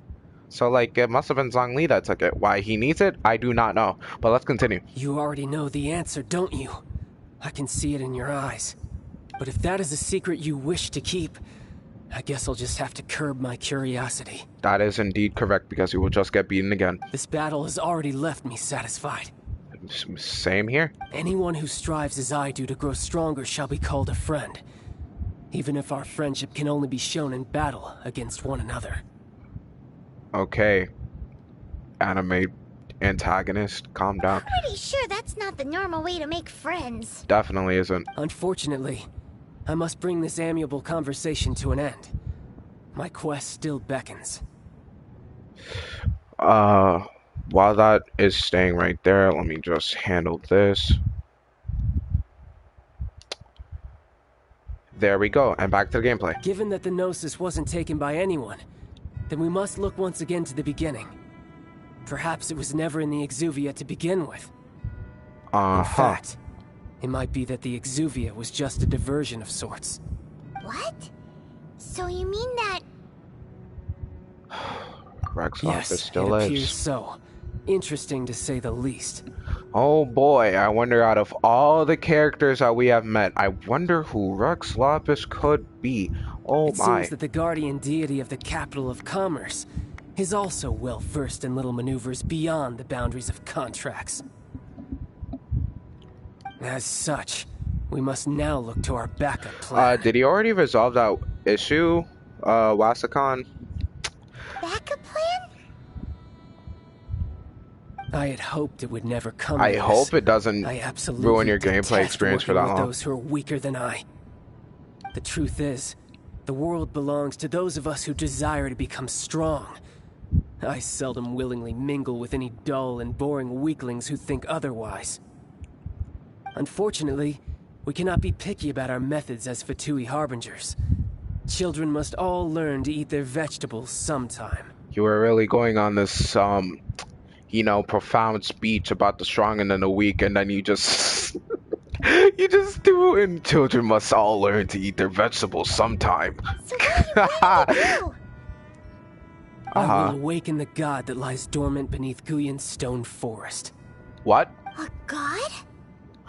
S1: So, like, it must have been Zhongli that took it. Why he needs it, I do not know. But let's continue.
S9: You already know the answer, don't you? I can see it in your eyes. But if that is a secret you wish to keep, I guess I'll just have to curb my curiosity.
S1: That is indeed correct, because you will just get beaten again.
S9: This battle has already left me satisfied.
S1: Same here.
S9: Anyone who strives as I do to grow stronger shall be called a friend. Even if our friendship can only be shown in battle against one another.
S1: Okay. Anime antagonist, calm down.
S4: I'm pretty sure that's not the normal way to make friends.
S1: Definitely isn't.
S9: Unfortunately, I must bring this amiable conversation to an end. My quest still beckons.
S1: While that is staying right there, let me just handle this. There we go, and back to the gameplay.
S9: Given that the Gnosis wasn't taken by anyone, then we must look once again to the beginning. Perhaps it was never in the Exuvia to begin with. In fact, it might be that the Exuvia was just a diversion of sorts.
S4: What? So you mean that...
S1: Yes, still
S9: it appears so. Interesting to say the least.
S1: Oh boy, I wonder out of all the characters that we have met, I wonder who Rex Lapis could be. Oh
S9: it
S1: my.
S9: Seems that the guardian deity of the capital of commerce is also well versed in little maneuvers beyond the boundaries of contracts. As such, we must now look to our backup plan.
S1: Did he already resolve that issue, Wasakon?
S4: Backup plan?
S9: I had hoped it would never come.
S1: I hope it doesn't ruin your gameplay experience for that long.
S9: Those who are weaker than I. The truth is, the world belongs to those of us who desire to become strong. I seldom willingly mingle with any dull and boring weaklings who think otherwise. Unfortunately, we cannot be picky about our methods as Fatoui harbingers. Children must all learn to eat their vegetables sometime.
S1: You were really going on this, you know, profound speech about the strong and then the weak, and then you just... you just do, and children must all learn to eat their vegetables sometime.
S4: So what are you planning to do?
S9: I will awaken the god that lies dormant beneath Guyon's stone forest.
S1: What?
S4: A god?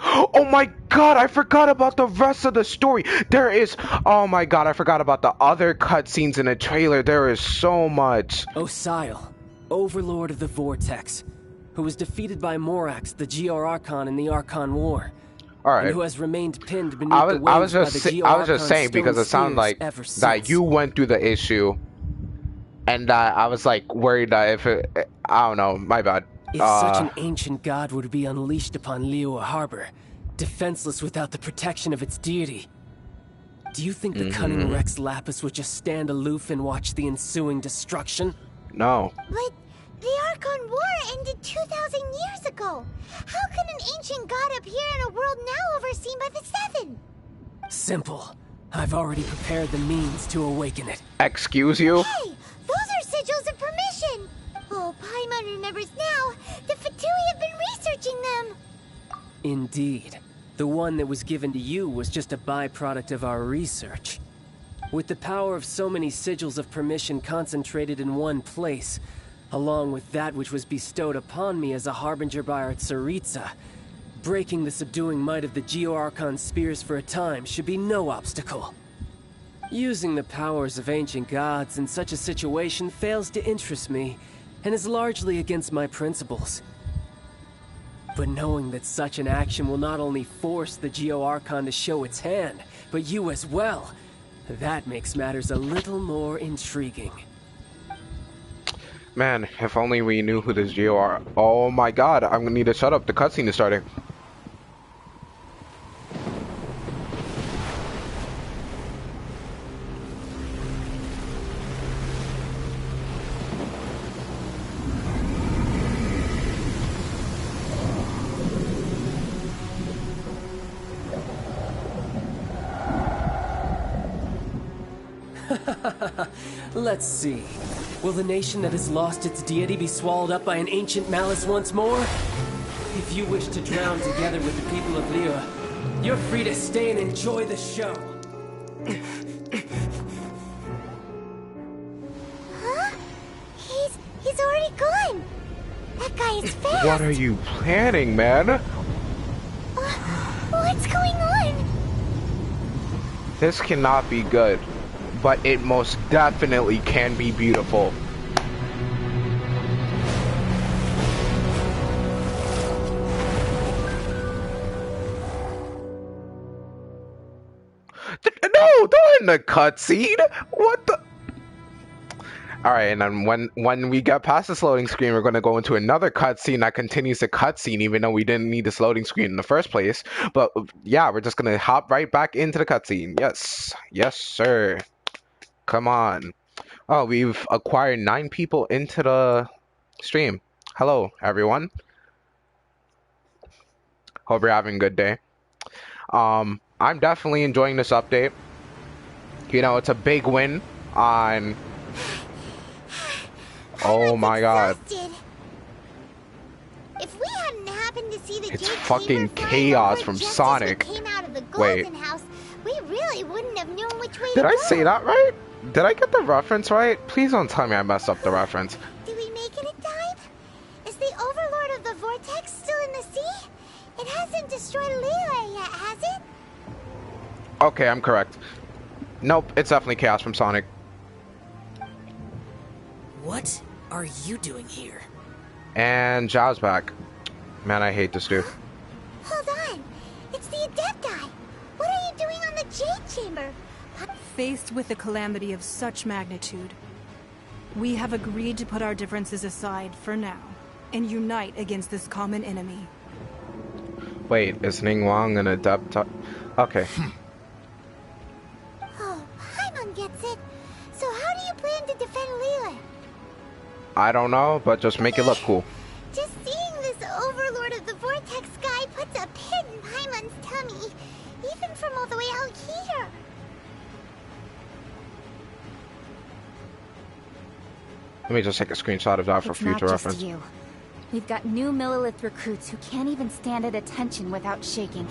S1: Oh my god, I forgot about the rest of the story. There is... Oh my god, I forgot about the other cutscenes in the trailer. There is so much.
S9: Osial, Overlord of the Vortex, who was defeated by Morax, the Geo Archon in the Archon War.
S1: Alright.
S9: And who has remained pinned beneath the waves by the Geo
S1: I was just
S9: Archon
S1: saying, because it sounded like that you went through the issue, and I was like worried that if it... I don't know, my bad.
S9: If such an ancient god were to be unleashed upon Liyue Harbor, defenseless without the protection of its deity, do you think the cunning Rex Lapis would just stand aloof and watch the ensuing destruction?
S1: No.
S4: But the Archon War ended 2,000 years ago. How can an ancient god appear in a world now overseen by the Seven?
S9: Simple. I've already prepared the means to awaken it.
S1: Excuse you?
S4: Hey, those are sigils of permission. Oh, Paimon remembers now. The Fatoui have been researching them.
S9: Indeed. The one that was given to you was just a byproduct of our research. With the power of so many sigils of permission concentrated in one place, along with that which was bestowed upon me as a harbinger by our Tsaritsa, breaking the subduing might of the Geo-Archon spears for a time should be no obstacle. Using the powers of ancient gods in such a situation fails to interest me, and is largely against my principles. But knowing that such an action will not only force the Geo-Archon to show its hand, but you as well, that makes matters a little more intriguing.
S1: Man, if only we knew who this Geo are. Oh my god, I'm gonna need to shut up. The cutscene is starting.
S9: Let's see. Will the nation that has lost its deity be swallowed up by an ancient malice once more? If you wish to drown together with the people of Liyue, you're free to stay and enjoy the show.
S4: Huh? He's already gone. That guy is fast.
S1: What are you planning, man?
S4: What's going on?
S1: This cannot be good, but it most definitely can be beautiful. No, don't end the cutscene. What the? All right, and then when we get past this loading screen, we're going to go into another cutscene that continues the cutscene, even though we didn't need this loading screen in the first place. But yeah, we're just going to hop right back into the cutscene. Yes, yes, sir. Come on. Oh, we've acquired 9 people into the stream. Hello, everyone. Hope you're having a good day. I'm definitely enjoying this update. You know, it's a big win on... Oh my god.
S4: If we hadn't happened to see the
S1: It's
S4: Jade
S1: fucking
S4: Chamber
S1: chaos
S4: over
S1: from
S4: just as
S1: Sonic.
S4: we came out of the
S1: Wait.
S4: Golden House, we really wouldn't have known which way
S1: Did
S4: to
S1: I
S4: go.
S1: say that right? Did I get the reference right? Please don't tell me I messed up the reference.
S4: Did we make it in time? Is the Overlord of the Vortex still in the sea? It hasn't destroyed Liyue yet, has it?
S1: Okay, I'm correct. Nope, it's definitely chaos from Sonic.
S5: What are you doing here?
S1: And Zhao's back. Man, I hate this dude.
S4: Hold on. It's the Adepti. What are you doing on the Jade Chamber?
S8: Faced with a calamity of such magnitude, we have agreed to put our differences aside for now and unite against this common enemy.
S1: Wait, is Ningguang an Adepti? Okay.
S4: Oh, Paimon gets it. So how do you plan to defend Liyue?
S1: I don't know, but just make it look cool.
S4: Just seeing this Overlord of the Vortex guy puts a pit in Paimon's tummy, even from all the way out here.
S1: Let me just take a screenshot of that for future
S2: It's not
S1: reference.
S2: just you. We've got new Millilith recruits who can't even stand at attention without shaking.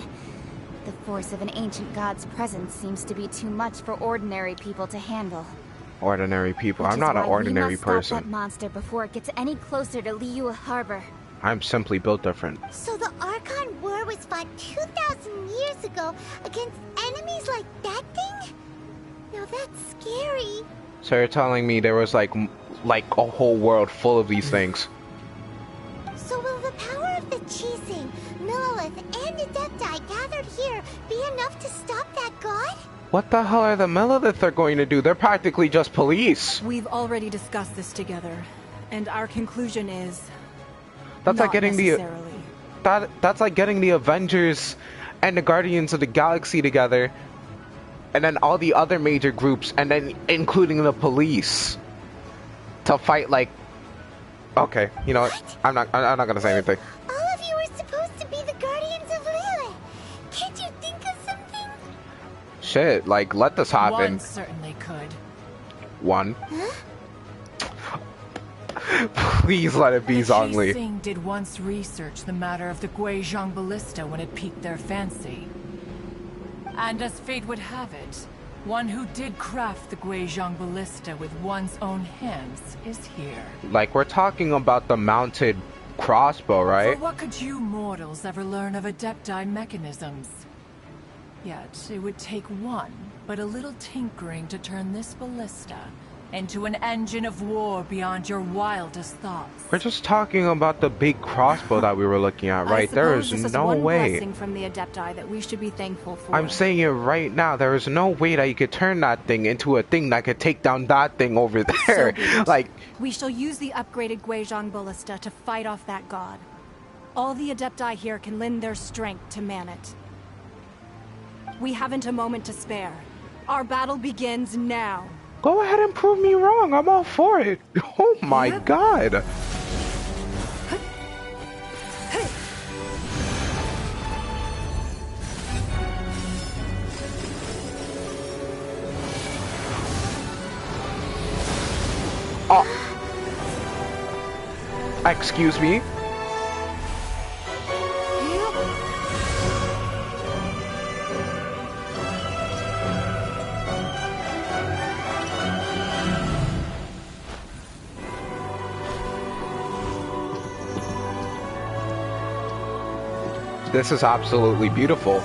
S2: The force of an ancient god's presence seems to be too much for ordinary people to handle.
S1: Ordinary people.
S2: Which
S1: I'm
S2: is
S1: not an
S2: why
S1: ordinary
S2: we must stop
S1: person.
S2: that monster before it gets any closer to Liyue Harbor.
S1: I'm simply built different.
S4: So the Archon War was fought 2,000 years ago against enemies like that thing? Now that's scary.
S1: So you're telling me there was like a whole world full of these things?
S4: So will the power of the Keqing, Millilith, and Adepti gathered here be enough to stop that god?
S1: What the hell are the Millilith are going to do? They're practically just police.
S8: We've already discussed this together, and our conclusion is
S1: That's like
S8: not
S1: getting
S8: necessarily.
S1: that's like getting the Avengers and the Guardians of the Galaxy together, and then all the other major groups, and then including the police, to fight like. Okay, you know what? I'm not gonna say anything.
S4: All of you are supposed to be the Guardians of Liyue. Can't you think of something?
S1: Shit, like let this happen.
S14: One certainly could.
S1: One.
S4: Huh?
S1: Please let it be Zhongli.
S14: Keqing did once research the matter of the Guizhong ballista when it piqued their fancy. And as fate would have it, one who did craft the Guizhong ballista with one's own hands is here.
S1: Like we're talking about the mounted crossbow, right?
S14: For what could you mortals ever learn of Adepti mechanisms? Yet, it would take one, but a little tinkering to turn this ballista into an engine of war beyond your wildest thoughts.
S1: We're just talking about the big crossbow that we were looking at, right? There is
S8: this
S1: no
S8: one
S1: way.
S8: blessing from the Adepti that we should be thankful for.
S1: I'm saying it right now. There is no way that you could turn that thing into a thing that could take down that thing over there. Like,
S8: we shall use the upgraded Guizhong Ballista to fight off that god. All the Adepti here can lend their strength to man it. We haven't a moment to spare. Our battle begins now.
S1: Go ahead and prove me wrong. I'm all for it. Oh my god. Oh. Excuse me. This is absolutely beautiful.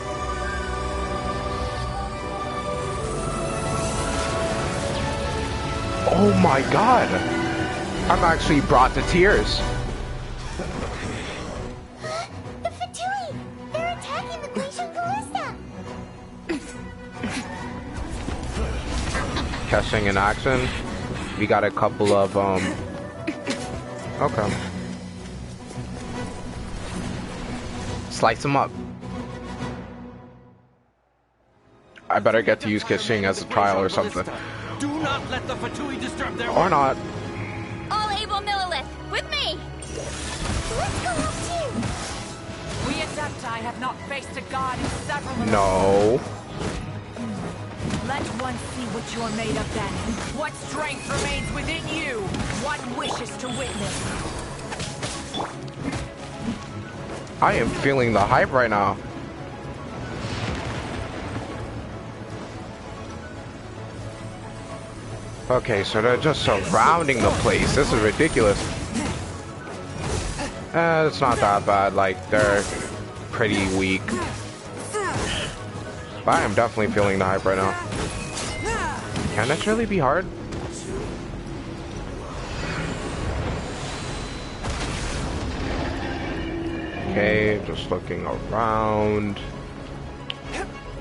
S1: Oh my god! I'm actually brought to tears.
S4: The Fatoui! They're attacking the Guizhong Ballista!
S1: Keqing in action. We got a couple of, okay. Slice them up. I better get to use Keqing as a trial or something.
S5: Do not let the Fatoui disturb their
S1: Or not.
S2: All able Millilith, with me!
S4: Let's go up too!
S14: We Adepti have not faced a god in several months.
S1: No.
S14: Let one see what you're made of then. What strength remains within you? What wishes to witness?
S1: I am feeling the hype right now. Okay, so they're just surrounding the place. This is ridiculous. It's not that bad. Like, they're pretty weak. But I am definitely feeling the hype right now. Can this really be hard? Okay, just looking around.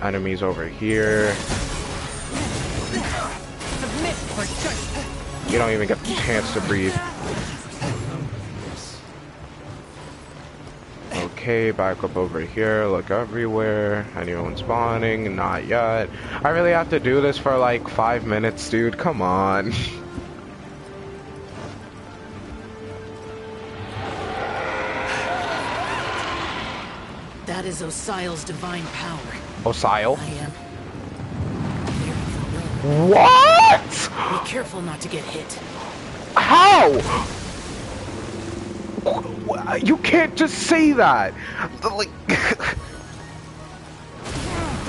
S1: Enemies over here. You don't even get the chance to breathe. Okay, back up over here. Look everywhere. Anyone spawning? Not yet. I really have to do this for like 5 minutes, dude. Come on.
S15: That is Osial's divine power.
S1: Osial?
S15: I am.
S1: What?
S15: Be careful not to get hit.
S1: How? You can't just say that. Like,
S5: the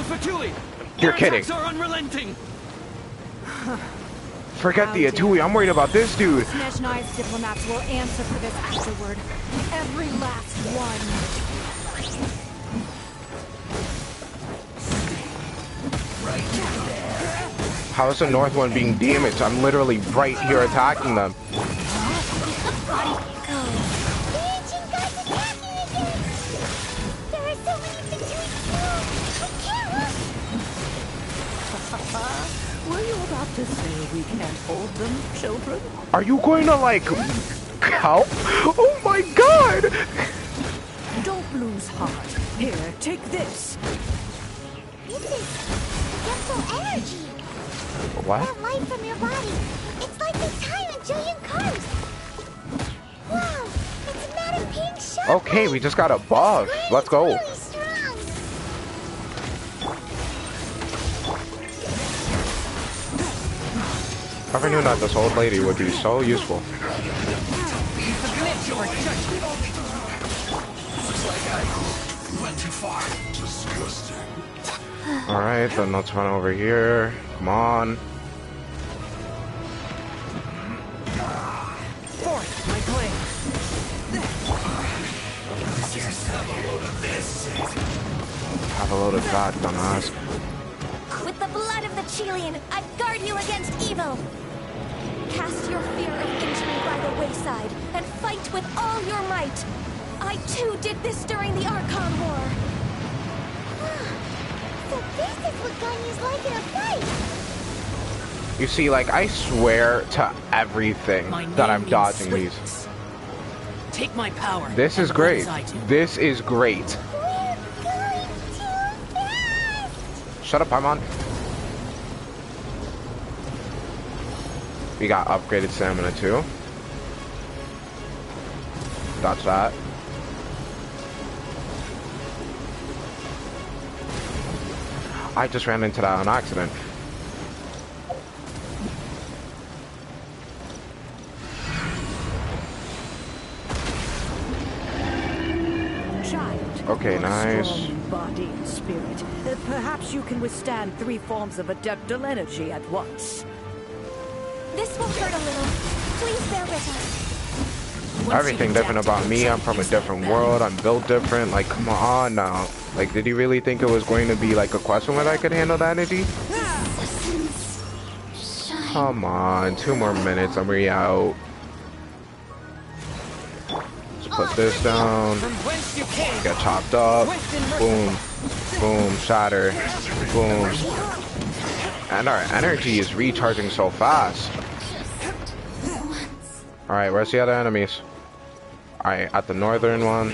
S5: Fatoui!
S1: You're kidding.
S5: Attacks are unrelenting.
S1: Forget the Fatoui. I'm worried about this dude.
S8: Snezhnai's diplomats will answer for this afterward. Every last one.
S1: How is the north one being damaged? I'm literally right here attacking them.
S15: Were you about to say we can't hold them, children?
S1: Are you going to, like, help? Oh my god!
S15: Don't lose heart. Here, take this.
S4: This is gentle energy.
S1: What?
S4: That light from your body. It's like the time in Julian Cars. Wow, it's not a pink shot.
S1: Okay, we just got a buff. Let's go.
S4: Really strong.
S1: I never knew that this old lady would be so useful. Alright, then let's run over here. Come on. Have a load of that, dumbass.
S11: With the blood of the Chilean, I guard you against evil. side and fight with all your might. I too did this during the Archon War.
S4: So this is what Ganyu's like in a fight.
S1: You see, like, I swear to everything that I'm dodging these.
S9: Take my power.
S1: This is great. This is great.
S4: We're going too fast.
S1: Shut up, Paimon. We got upgraded stamina too. Dodge that. I just ran into that on accident.
S15: Child.
S1: Okay, nice.
S15: Strong body and spirit. Perhaps you can withstand 3 forms of adeptal energy at once.
S11: This will hurt a little. Please bear with us.
S1: Everything different about me. I'm from a different world. I'm built different. Like, come on now. Like, did you really think it was going to be like a question whether I could handle the energy? Come on, 2 more minutes. I'm already out. Let's put this down. Get chopped up. Boom. Boom. Shatter. Boom. And our energy is recharging so fast. Alright, where's the other enemies? Alright, at the northern one.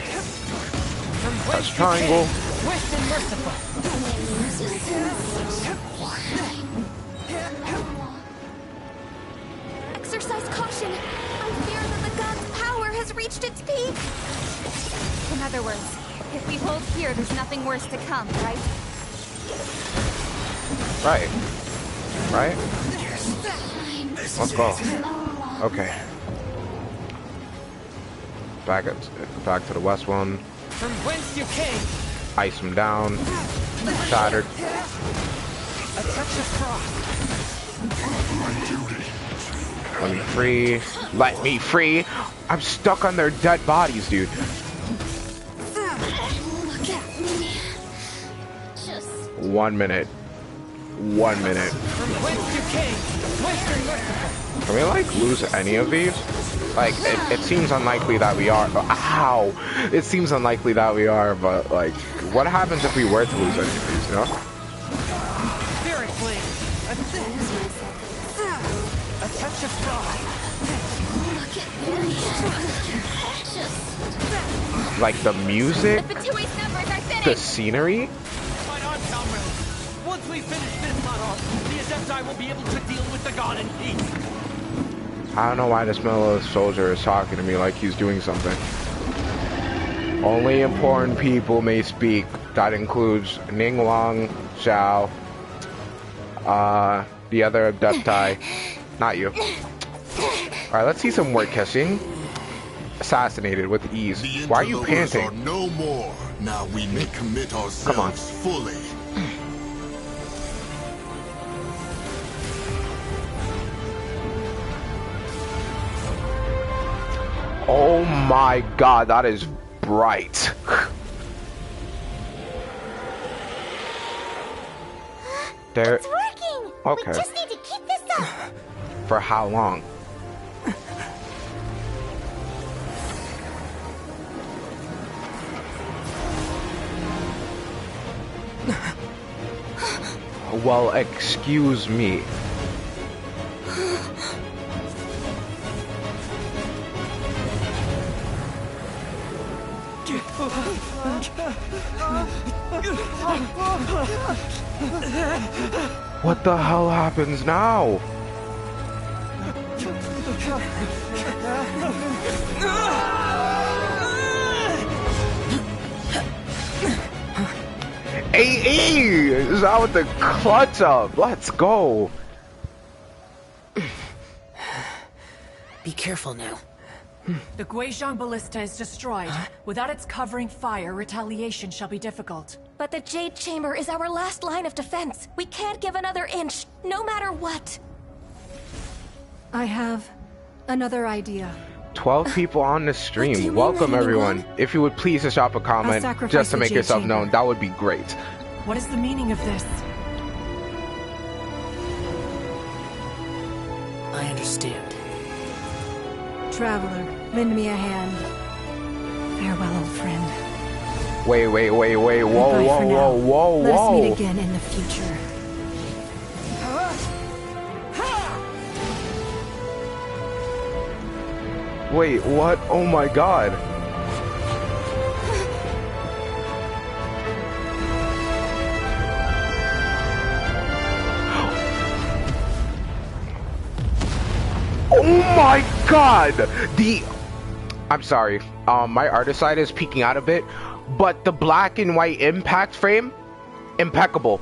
S1: Press triangle.
S11: Exercise caution. I fear that the god's power has reached its peak.
S2: In other words, if we hold here, there's nothing worse to come, right?
S1: Right. Right? Let's go. Okay. Back to the west one.
S9: From whence you came.
S1: Ice him down. Shattered.
S9: A touch of frost.
S1: Let me free. Let me free. I'm stuck on their dead bodies, dude.
S4: Look at me.
S1: 1 minute. 1 minute.
S9: From whence you came. Western merciful.
S1: Can we like lose any of these? Like it seems unlikely that we are. Ow! It seems unlikely that we are, but like, what happens if we were to lose any of these? You know?
S9: Spirit flame. A touch of frost.
S1: Like the music,
S11: The Fatoui's numbers are thinning.
S1: the scenery.
S5: Fight on, comrades. Once we finish this battle, the Adepti will be able to deal with the god in peace.
S1: I don't know why this middle soldier is talking to me like he's doing something. Only important people may speak. That includes Ningguang, Xiao, the other Adepti. Not you. Alright, let's see some more Keqing. Assassinated with ease. Why are you panting?
S13: Are no more. Now we may commit ourselves fully.
S1: Oh my god, that is bright. There.
S4: It's working.
S1: Okay.
S4: We just need to keep this up.
S1: For how long? Well, excuse me. What the hell happens now? AE is out with the clutch up. Let's go.
S9: Be careful now.
S14: The Guizhong Ballista is destroyed. Without its covering fire, retaliation shall be difficult.
S11: But the Jade Chamber is our last line of defense. We can't give another inch, no matter what.
S8: I have another idea.
S1: 12 people on the stream. Welcome everyone. If you would please just drop a comment just to make yourself known, that would be great.
S14: What is the meaning of this?
S9: I understand.
S8: Traveler, lend me a hand. Farewell, old friend.
S1: Wait, whoa,
S8: Goodbye for now.
S1: whoa.
S8: Let us meet again in the future.
S1: Wait, what? Oh my god. Oh my god! I'm sorry, my artist side is peeking out a bit, but the black and white impact frame, impeccable.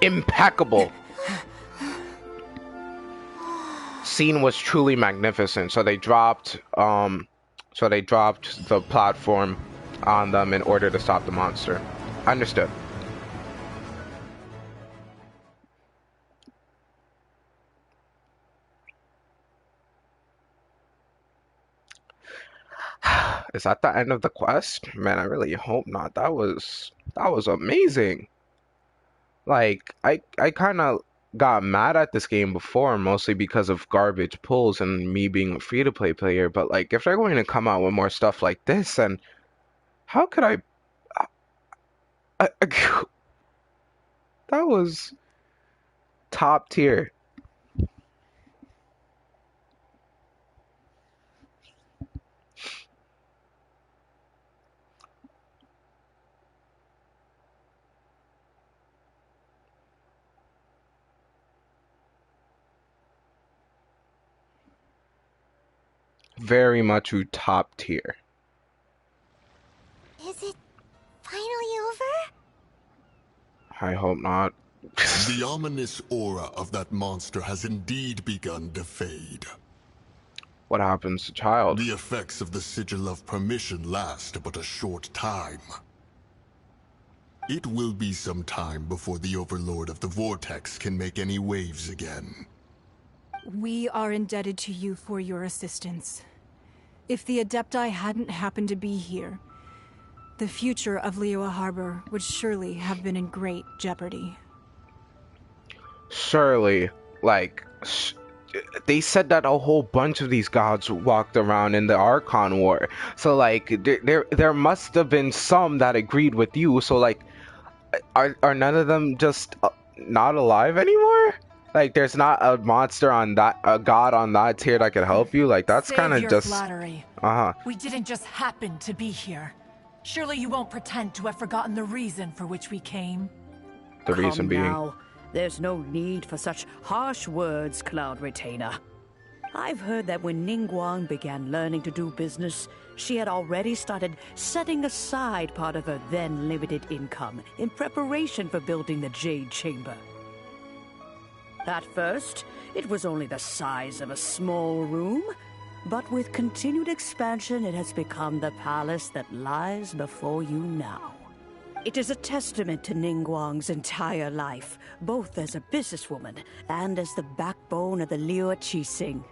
S1: Impeccable. Scene was truly magnificent, so they dropped the platform on them in order to stop the monster. Understood. Is that the end of the quest? Man, I really hope not. That was amazing. Like, I kind of got mad at this game before, mostly because of garbage pulls and me being a free-to-play player, but like, if they're going to come out with more stuff like this, then how could I that was top tier. Very much top tier.
S4: Is it finally over?
S1: I hope not.
S13: The ominous aura of that monster has indeed begun to fade.
S1: What happens to Childe?
S13: The effects of the Sigil of Permission last but a short time. It will be some time before the Overlord of the Vortex can make any waves again.
S8: We are indebted to you for your assistance. If the Adepti hadn't happened to be here, the future of Liyue Harbor would surely have been in great jeopardy.
S1: Surely, like, they said that a whole bunch of these gods walked around in the Archon War. So, like, there must have been some that agreed with you. So, like, are none of them just not alive anymore? Like, there's not a monster on that, a god on that tier that could help you? Like, that's kind of just...
S14: flattery. We didn't just happen to be here. Surely you won't pretend to have forgotten the reason for which we came.
S1: The reason being...
S15: Now. There's no need for such harsh words, Cloud Retainer. I've heard that when Ningguang began learning to do business, she had already started setting aside part of her then limited income in preparation for building the Jade Chamber. At first, it was only the size of a small room, but with continued expansion, it has become the palace that lies before you now. It is a testament to Ningguang's entire life, both as a businesswoman and as the backbone of the Liyue Keqing.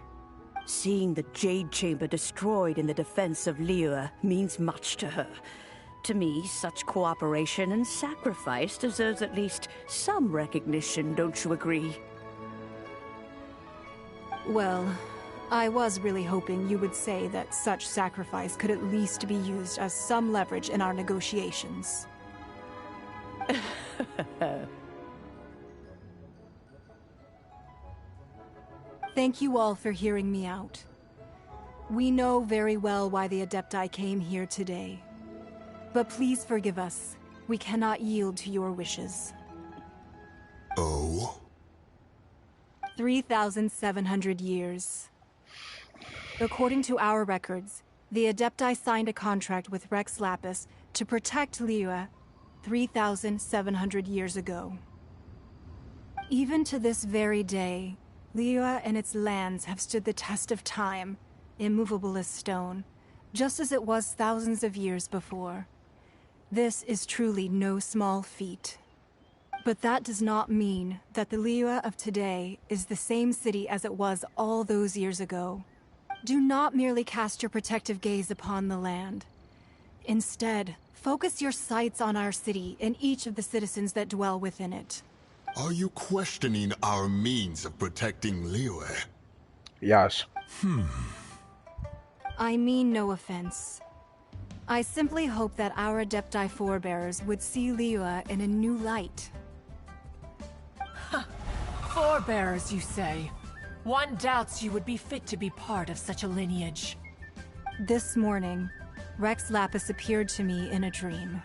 S15: Seeing the Jade Chamber destroyed in the defense of Liyue means much to her. To me, such cooperation and sacrifice deserves at least some recognition, don't you agree?
S8: Well, I was really hoping you would say that such sacrifice could at least be used as some leverage in our negotiations. Thank you all for hearing me out. We know very well why the Adepti came here today. But please forgive us. We cannot yield to your wishes.
S13: Oh?
S8: 3,700 years. According to our records, the Adepti signed a contract with Rex Lapis to protect Liyue 3,700 years ago. Even to this very day, Liyue and its lands have stood the test of time, immovable as stone, just as it was thousands of years before. This is truly no small feat. But that does not mean that the Liyue of today is the same city as it was all those years ago. Do not merely cast your protective gaze upon the land. Instead, focus your sights on our city and each of the citizens that dwell within it.
S13: Are you questioning our means of protecting Liyue?
S1: Yes.
S8: I mean no offense. I simply hope that our Adepti forebears would see Liyue in a new light.
S14: Forebears, you say? One doubts you would be fit to be part of such a lineage.
S8: This morning, Rex Lapis appeared to me in a dream.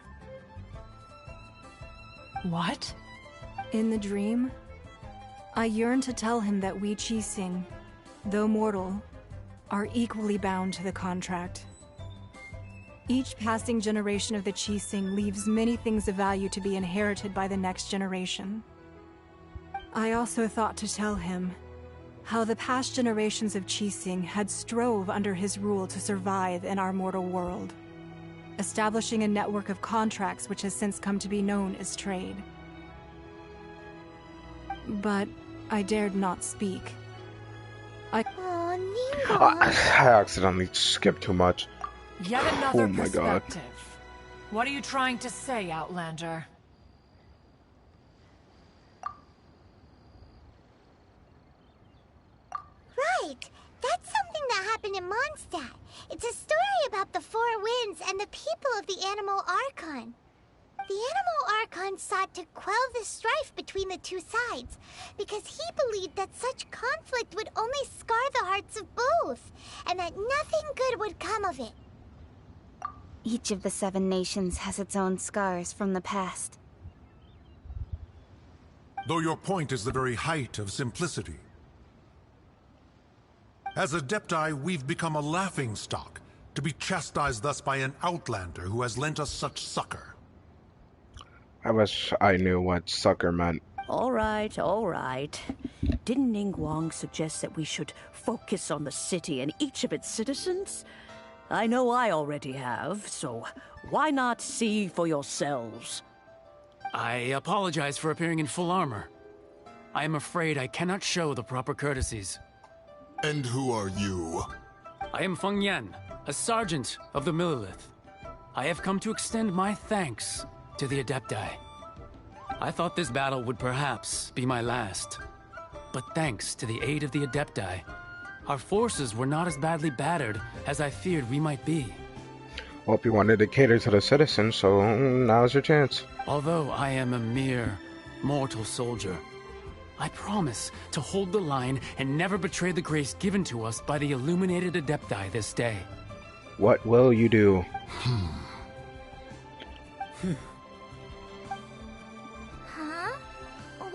S14: What?
S8: In the dream, I yearned to tell him that we Keqing, though mortal, are equally bound to the contract. Each passing generation of the Keqing leaves many things of value to be inherited by the next generation. I also thought to tell him how the past generations of Keqing had strove under his rule to survive in our mortal world, establishing a network of contracts which has since come to be known as trade. But I dared not speak.
S1: I accidentally skipped too much.
S14: Yet another
S1: Oh my God.
S14: perspective. What are you trying to say, Outlander?
S4: Right! That's something that happened in Mondstadt. It's a story about the Four Winds and the people of the Animal Archon. The Animal Archon sought to quell the strife between the two sides, because he believed that such conflict would only scar the hearts of both, and that nothing good would come of it.
S2: Each of the 7 nations has its own scars from the past.
S13: Though your point is the very height of simplicity. As Adepti, we've become a laughingstock, to be chastised thus by an outlander who has lent us such succor.
S1: I wish I knew what sucker meant.
S15: All right, all right. Didn't Ningguang suggest that we should focus on the city and each of its citizens? I know I already have, so why not see for yourselves?
S16: I apologize for appearing in full armor. I am afraid I cannot show the proper courtesies.
S13: And who are you?
S16: I am Feng Yan, a sergeant of the Millelith. I have come to extend my thanks to the Adepti. I thought this battle would perhaps be my last. But thanks to the aid of the Adepti, our forces were not as badly battered as I feared we might be.
S1: Well, if you wanted to cater to the citizens, so now's your chance.
S16: Although I am a mere mortal soldier, I promise to hold the line and never betray the grace given to us by the illuminated Adepti this day.
S1: What will you do?
S4: Huh?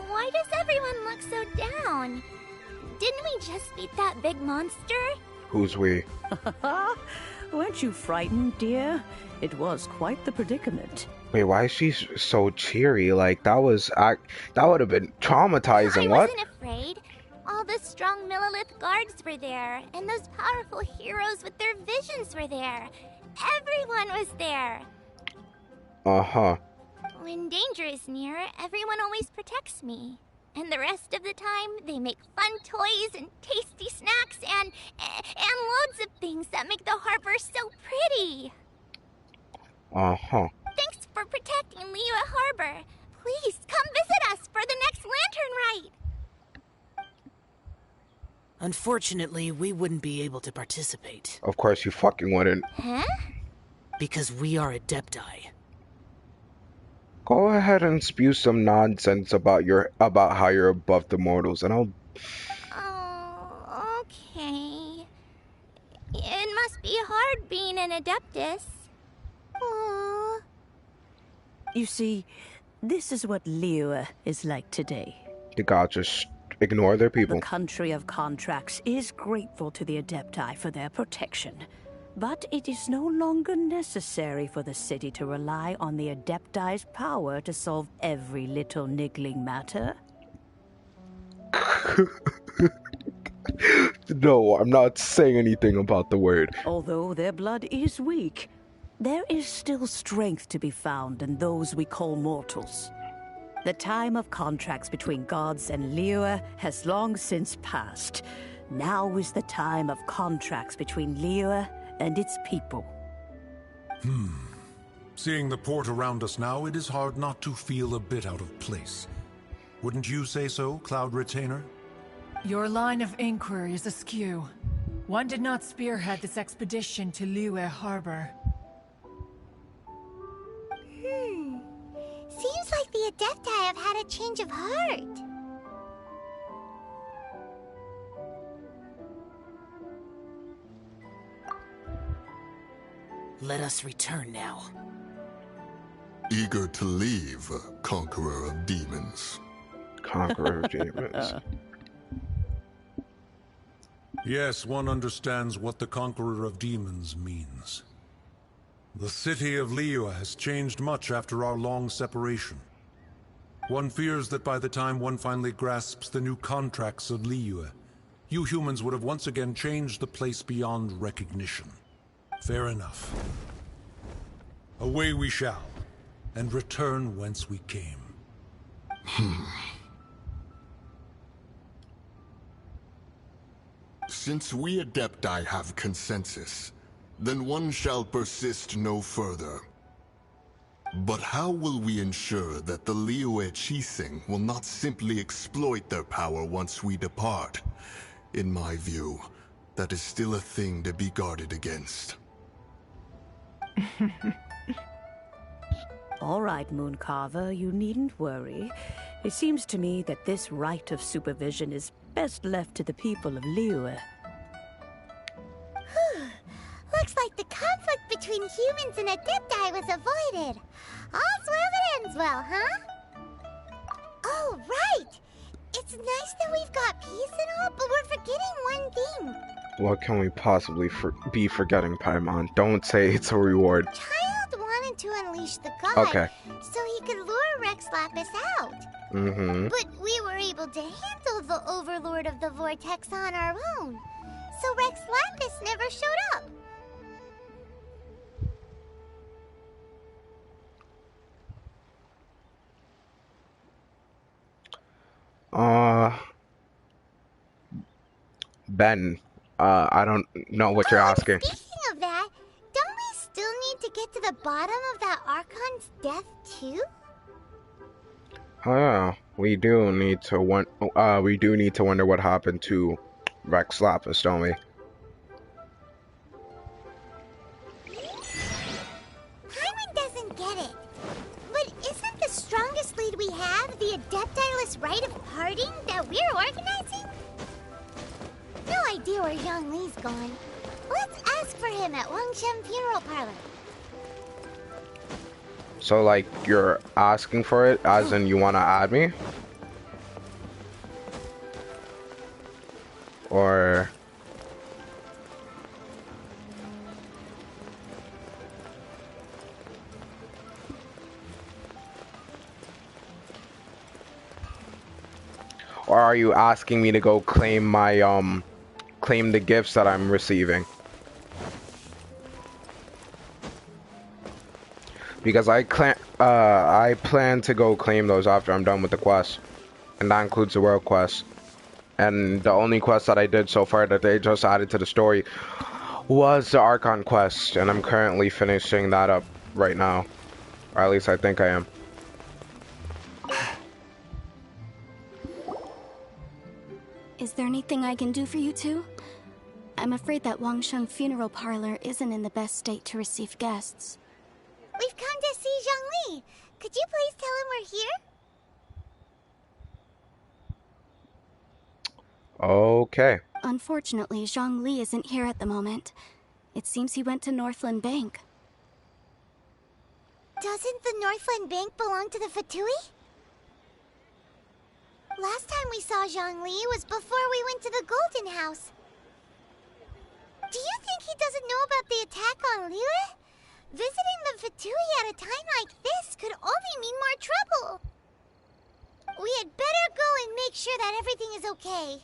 S4: Why does everyone look so down? Didn't we just beat that big monster?
S1: Who's we?
S15: Weren't you frightened, dear? It was quite the predicament.
S1: Wait, why is she so cheery? Like, that would have been traumatizing.
S4: I
S1: What?
S4: wasn't afraid. All the strong Millelith guards were there, and those powerful heroes with their visions were there. Everyone was there.
S1: Uh-huh.
S4: When danger is near, everyone always protects me. And the rest of the time, they make fun toys and tasty snacks and loads of things that make the harbor so pretty.
S1: Uh-huh.
S4: Thanks for protecting Liyue Harbor. Please come visit us for the next lantern rite.
S17: Unfortunately, we wouldn't be able to participate.
S1: Of course you fucking wouldn't.
S4: Huh?
S17: Because we are Adepti.
S1: Go ahead and spew some nonsense about how you're above the mortals, and I'll...
S4: Oh, okay. It must be hard being an Adeptus. Aww.
S15: You see, this is what Liyue is like today.
S1: The gods just ignore their people.
S15: The country of contracts is grateful to the Adepti for their protection. But it is no longer necessary for the city to rely on the Adepti's power to solve every little niggling matter.
S1: No, I'm not saying anything about the word.
S15: Although their blood is weak, there is still strength to be found in those we call mortals. The time of contracts between gods and Liyue has long since passed. Now is the time of contracts between Liyue and its people.
S13: Seeing the port around us now, it is hard not to feel a bit out of place. Wouldn't you say so, Cloud Retainer?
S14: Your line of inquiry is askew. One did not spearhead this expedition to Liyue Harbor.
S4: Seems like the Adepti have had a change of heart.
S17: Let us return now.
S13: Eager to leave, Conqueror of Demons.
S1: Conqueror of Demons.
S18: Yes, one understands what the Conqueror of Demons means. The city of Liyue has changed much after our long separation. One fears that by the time one finally grasps the new contracts of Liyue, you humans would have once again changed the place beyond recognition. Fair enough. Away we shall, and return whence we came.
S13: Since we Adepti have consensus, then one shall persist no further. But how will we ensure that the Liyue Keqing will not simply exploit their power once we depart? In my view, that is still a thing to be guarded against.
S15: All right, Mooncarver, you needn't worry. It seems to me that this right of supervision is best left to the people of Liyue.
S4: Looks like the conflict between humans and Adepti was avoided. All's well that ends well, huh? Oh, right! It's nice that we've got peace and all, but we're forgetting one thing.
S1: What can we possibly be forgetting, Paimon? Don't say it's a reward.
S4: Childe wanted to unleash the god,
S1: okay,
S4: so he could lure Rex Lapis out. But we were able to handle the Overlord of the Vortex on our own, so Rex Lapis never showed up.
S1: Ben, I don't know what you're asking.
S4: Speaking of that, don't we still need to get to the bottom of that Archon's death too?
S1: Oh yeah, we do need to wonder what happened to Rex Lapis, don't we?
S4: Paimon doesn't get it. But isn't the strongest lead we have the Adepti-less rite of parting that we're organizing? No idea where Zhongli's gone. Let's ask for him at Wangshan Funeral Parlor.
S1: So, like, you're asking for it, as in you want to add me? Or... Or are you asking me to go claim my, claim the gifts that I'm receiving? Because I plan to go claim those after I'm done with the quest. And that includes the world quest. And the only quest that I did so far that they just added to the story was the Archon quest. And I'm currently finishing that up right now. Or at least I think I am.
S19: Is there anything I can do for you two? I'm afraid that Wangshan Funeral Parlor isn't in the best state to receive guests.
S4: We've come to see Zhongli. Could you please tell him we're here?
S1: Okay.
S19: Unfortunately, Zhongli isn't here at the moment. It seems he went to Northland Bank.
S4: Doesn't the Northland Bank belong to the Fatoui? Last time we saw Zhongli was before we went to the Golden House. Do you think he doesn't know about the attack on Liyue? Visiting the Fatoui at a time like this could only mean more trouble. We had better go and make sure that everything is okay.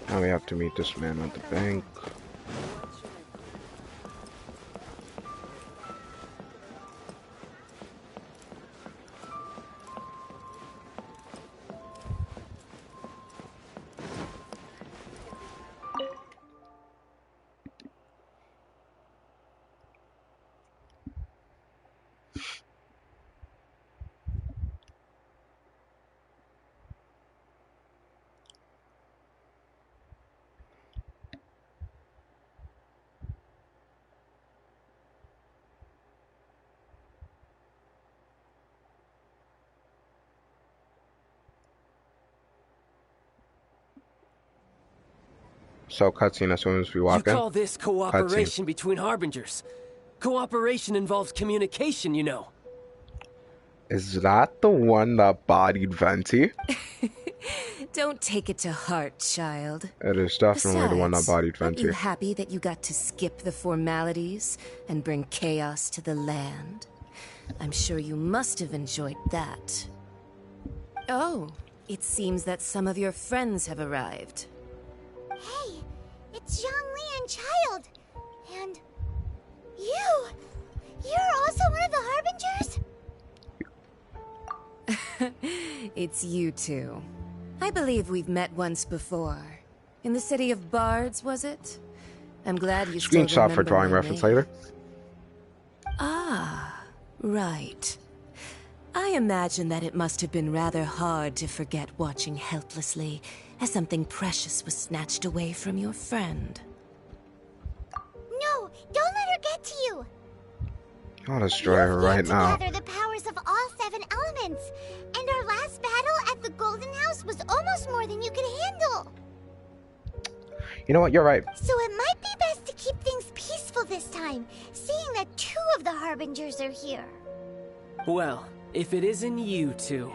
S1: Now we have to meet this man at the bank. So cutscene as soon as we walk
S9: You
S1: in.
S9: call this cooperation between harbingers? Cooperation involves communication, you know.
S1: Is that the one that bodied Venti?
S20: Don't take it to heart, child.
S1: It is definitely the one that bodied
S20: Aren't you
S1: Venti.
S20: happy that you got to skip the formalities and bring chaos to the land? I'm sure you must have enjoyed that. Oh, it seems that some of your friends have arrived.
S4: Hey, it's Zhongli and Childe. And you! You're also one of the harbingers?
S20: It's you two. I believe we've met once before. In the city of Bards, was it? I'm glad you still
S1: Screenshot for
S20: remember
S1: drawing
S20: my
S1: reference
S20: name.
S1: later.
S20: Ah, right. I imagine that it must have been rather hard to forget watching helplessly as something precious was snatched away from your friend.
S4: No, don't let her get to you.
S1: I'll destroy her right now.
S4: Gather the powers of all 7 elements. And our last battle at the Golden House was almost more than you could handle.
S1: You know what? You're right.
S4: So it might be best to keep things peaceful this time, seeing that 2 of the harbingers are here.
S9: Well, if it isn't you two.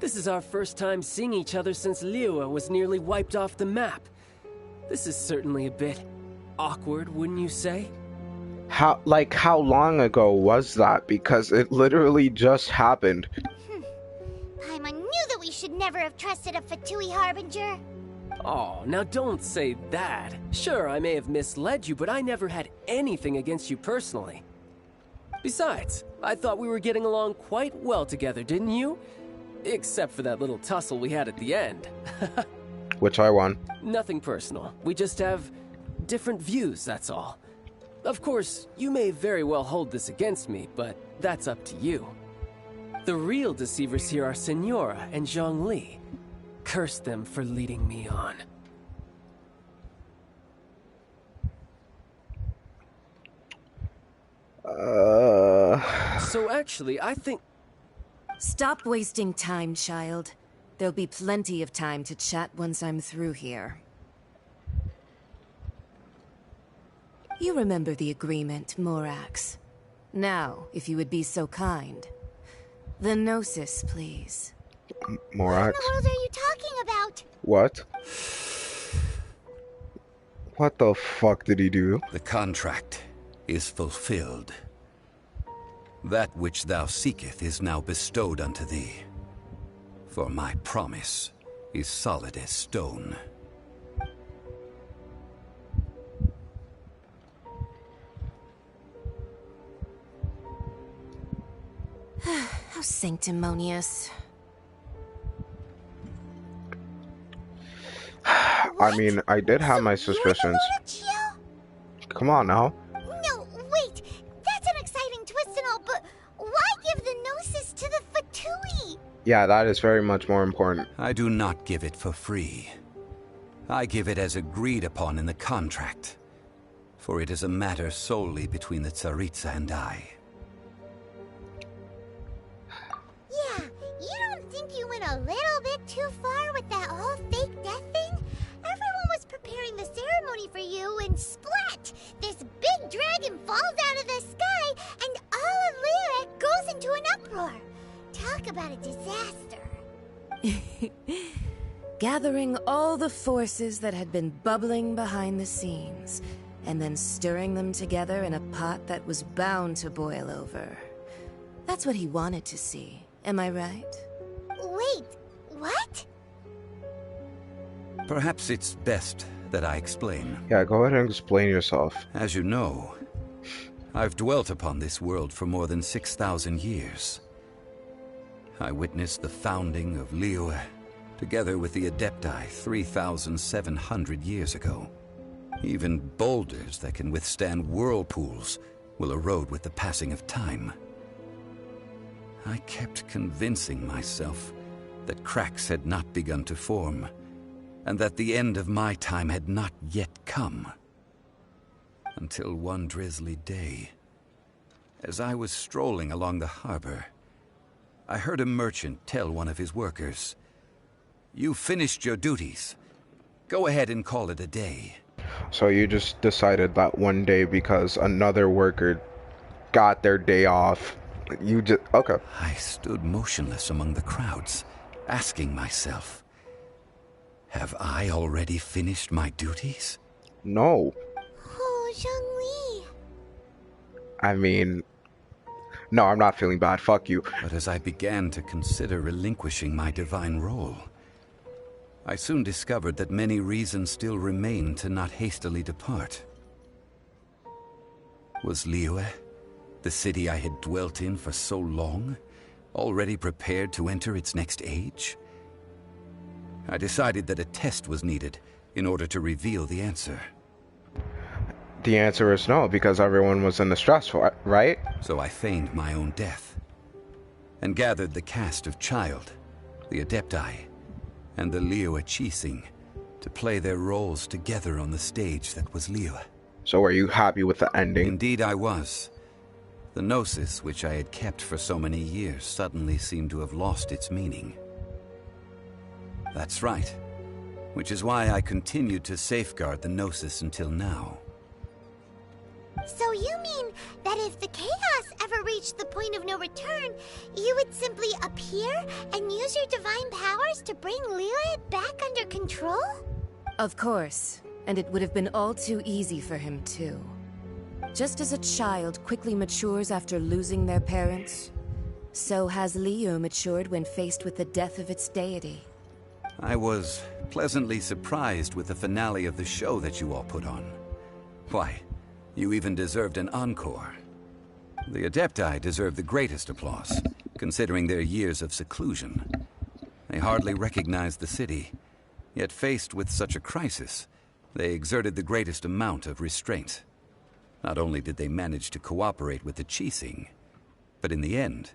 S9: This is our first time seeing each other since Liyue was nearly wiped off the map. This is certainly a bit awkward, wouldn't you say?
S1: How long ago was that? Because it literally just happened.
S4: Paimon knew that we should never have trusted a Fatoui harbinger.
S9: Oh, now don't say that. Sure, I may have misled you, but I never had anything against you personally. Besides, I thought we were getting along quite well together, didn't you? Except for that little tussle we had at the end.
S1: Which I won.
S9: Nothing personal. We just have different views, that's all. Of course, you may very well hold this against me, but that's up to you. The real deceivers here are Senora and Zhongli. Curse them for leading me on. So actually, I think...
S20: Stop wasting time, child. There'll be plenty of time to chat once I'm through here. You remember the agreement, Morax. Now, if you would be so kind. The Gnosis, please.
S1: Morax?
S4: What in the world are you talking about?
S1: What? What the fuck did he do?
S10: The contract is fulfilled. That which thou seeketh is now bestowed unto thee. For my promise is solid as stone.
S20: How sanctimonious.
S1: I mean, I did have my suspicions. Come on now.
S4: No, wait. That's an exciting twist and all, but why give the Gnosis to the Fatoui?
S1: Yeah, that is very much more important.
S10: I do not give it for free. I give it as agreed upon in the contract. For it is a matter solely between the Tsaritsa and I.
S4: Yeah, you don't think you went a little bit too far with that whole fake death thing? Everyone was preparing the ceremony for you, and splat! This big dragon falls out of the sky, and all of Liyue goes into an uproar. Talk about a disaster.
S20: Gathering all the forces that had been bubbling behind the scenes, and then stirring them together in a pot that was bound to boil over. That's what he wanted to see, am I right?
S4: Wait, what?
S10: Perhaps it's best that I explain.
S1: Yeah, go ahead and explain yourself.
S10: As you know, I've dwelt upon this world for more than 6,000 years. I witnessed the founding of Liyue, together with the Adepti 3,700 years ago. Even boulders that can withstand whirlpools will erode with the passing of time. I kept convincing myself that cracks had not begun to form, and that the end of my time had not yet come. Until one drizzly day, as I was strolling along the harbor, I heard a merchant tell one of his workers, "You've finished your duties. Go ahead and call it a day."
S1: So you just decided that one day because another worker got their day off, you just... Okay.
S10: I stood motionless among the crowds, asking myself, have I already finished my duties?
S1: No.
S4: Oh, Zhongli.
S1: I mean... No, I'm not feeling bad. Fuck you.
S10: But as I began to consider relinquishing my divine role, I soon discovered that many reasons still remained to not hastily depart. Was Liyue, the city I had dwelt in for so long, already prepared to enter its next age? I decided that a test was needed in order to reveal the answer.
S1: The answer is no, because everyone was in the stress, right?
S10: So I feigned my own death, and gathered the cast of Childe, the Adepti, and the Liyue Keqing to play their roles together on the stage that was Liyue.
S1: So are you happy with the ending?
S10: Indeed I was. The Gnosis, which I had kept for so many years, suddenly seemed to have lost its meaning. That's right. Which is why I continued to safeguard the Gnosis until now.
S4: So you mean that if the chaos ever reached the point of no return, you would simply appear and use your divine powers to bring Liyue back under control?
S20: Of course, and it would have been all too easy for him too. Just as a child quickly matures after losing their parents, so has Liyue matured when faced with the death of its deity.
S10: I was pleasantly surprised with the finale of the show that you all put on. Why, you even deserved an encore. The Adepti deserve the greatest applause, considering their years of seclusion. They hardly recognized the city, yet faced with such a crisis, they exerted the greatest amount of restraint. Not only did they manage to cooperate with the Keqing, but in the end,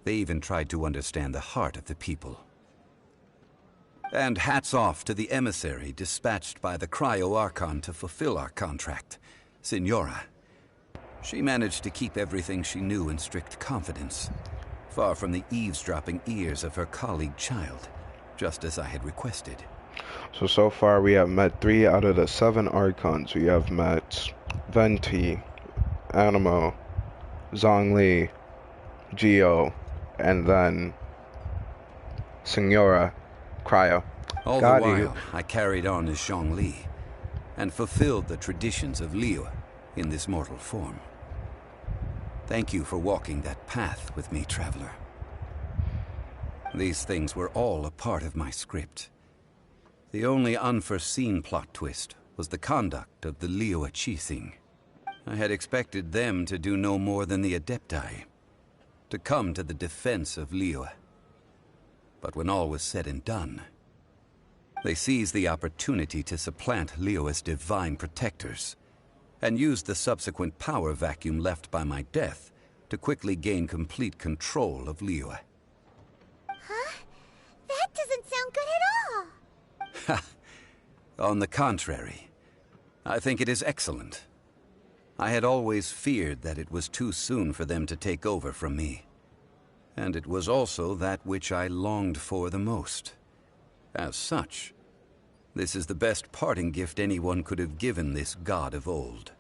S10: they even tried to understand the heart of the people. And hats off to the emissary dispatched by the Cryo-Archon to fulfill our contract, Signora. She managed to keep everything she knew in strict confidence, far from the eavesdropping ears of her colleague Childe, just as I had requested.
S1: So far we have met 3 out of the 7 Archons. We have met Venti, Animo, Zhongli, Geo, and then Signora Cryo.
S10: All the while, I carried on as Zhongli, and fulfilled the traditions of Liyue in this mortal form. Thank you for walking that path with me, traveler. These things were all a part of my script. The only unforeseen plot twist was the conduct of the Liyue Keqing. I had expected them to do no more than the Adepti, to come to the defense of Liyue. But when all was said and done, they seized the opportunity to supplant Liyue as divine protectors, and used the subsequent power vacuum left by my death to quickly gain complete control of Liyue.
S4: Huh? That doesn't sound good at all!
S10: Ha! On the contrary, I think it is excellent. I had always feared that it was too soon for them to take over from me. And it was also that which I longed for the most. As such, this is the best parting gift anyone could have given this god of old.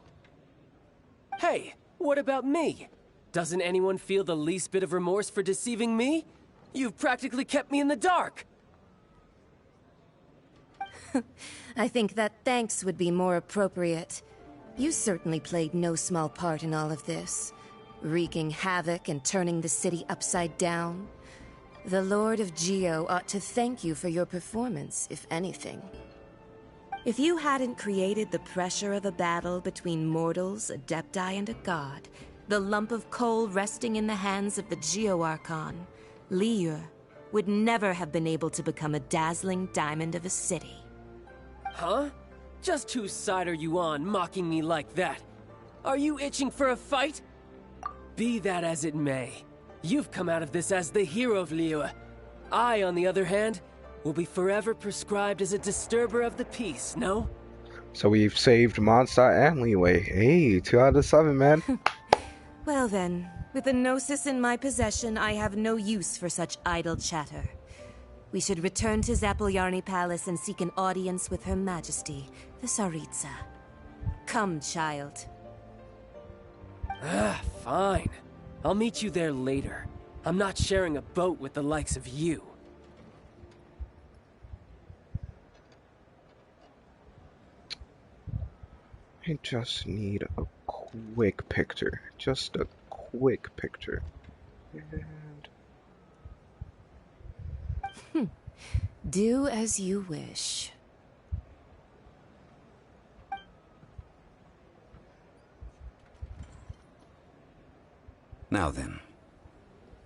S9: Hey, what about me? Doesn't anyone feel the least bit of remorse for deceiving me? You've practically kept me in the dark!
S20: I think that thanks would be more appropriate. You certainly played no small part in all of this, wreaking havoc and turning the city upside down. The Lord of Geo ought to thank you for your performance, if anything. If you hadn't created the pressure of a battle between mortals, Adepti, and a god, the lump of coal resting in the hands of the Geo-Archon, Liyue would never have been able to become a dazzling diamond of a city.
S9: Huh? Just whose side are you on, mocking me like that? Are you itching for a fight? Be that as it may, you've come out of this as the hero of Liyue. I, on the other hand, will be forever prescribed as a disturber of the peace, no?
S1: So we've saved Mondstadt and Liyue. Hey, 2 out of 7, man.
S20: Well then, with the Gnosis in my possession, I have no use for such idle chatter. We should return to Zappolyarny Palace and seek an audience with Her Majesty, the Tsaritsa. Come, child.
S9: Fine. I'll meet you there later. I'm not sharing a boat with the likes of you.
S1: I just need a quick picture. Just a quick picture. And...
S20: Do as you wish.
S10: Now then,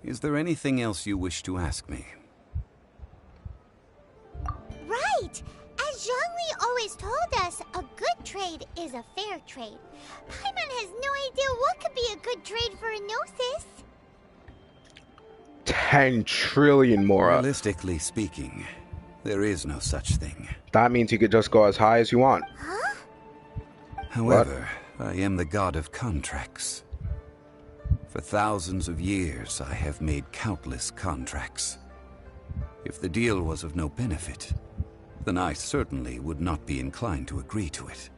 S10: is there anything else you wish to ask me?
S4: Right! As Zhongli always told us, a good trade is a fair trade. Paimon has no idea what could be a good trade for Enosis.
S1: 10 trillion more.
S10: Realistically speaking, there is no such thing.
S1: That means you could just go as high as you want.
S4: Huh?
S10: However, I am the god of contracts. For thousands of years, I have made countless contracts. If the deal was of no benefit, then I certainly would not be inclined to agree to it.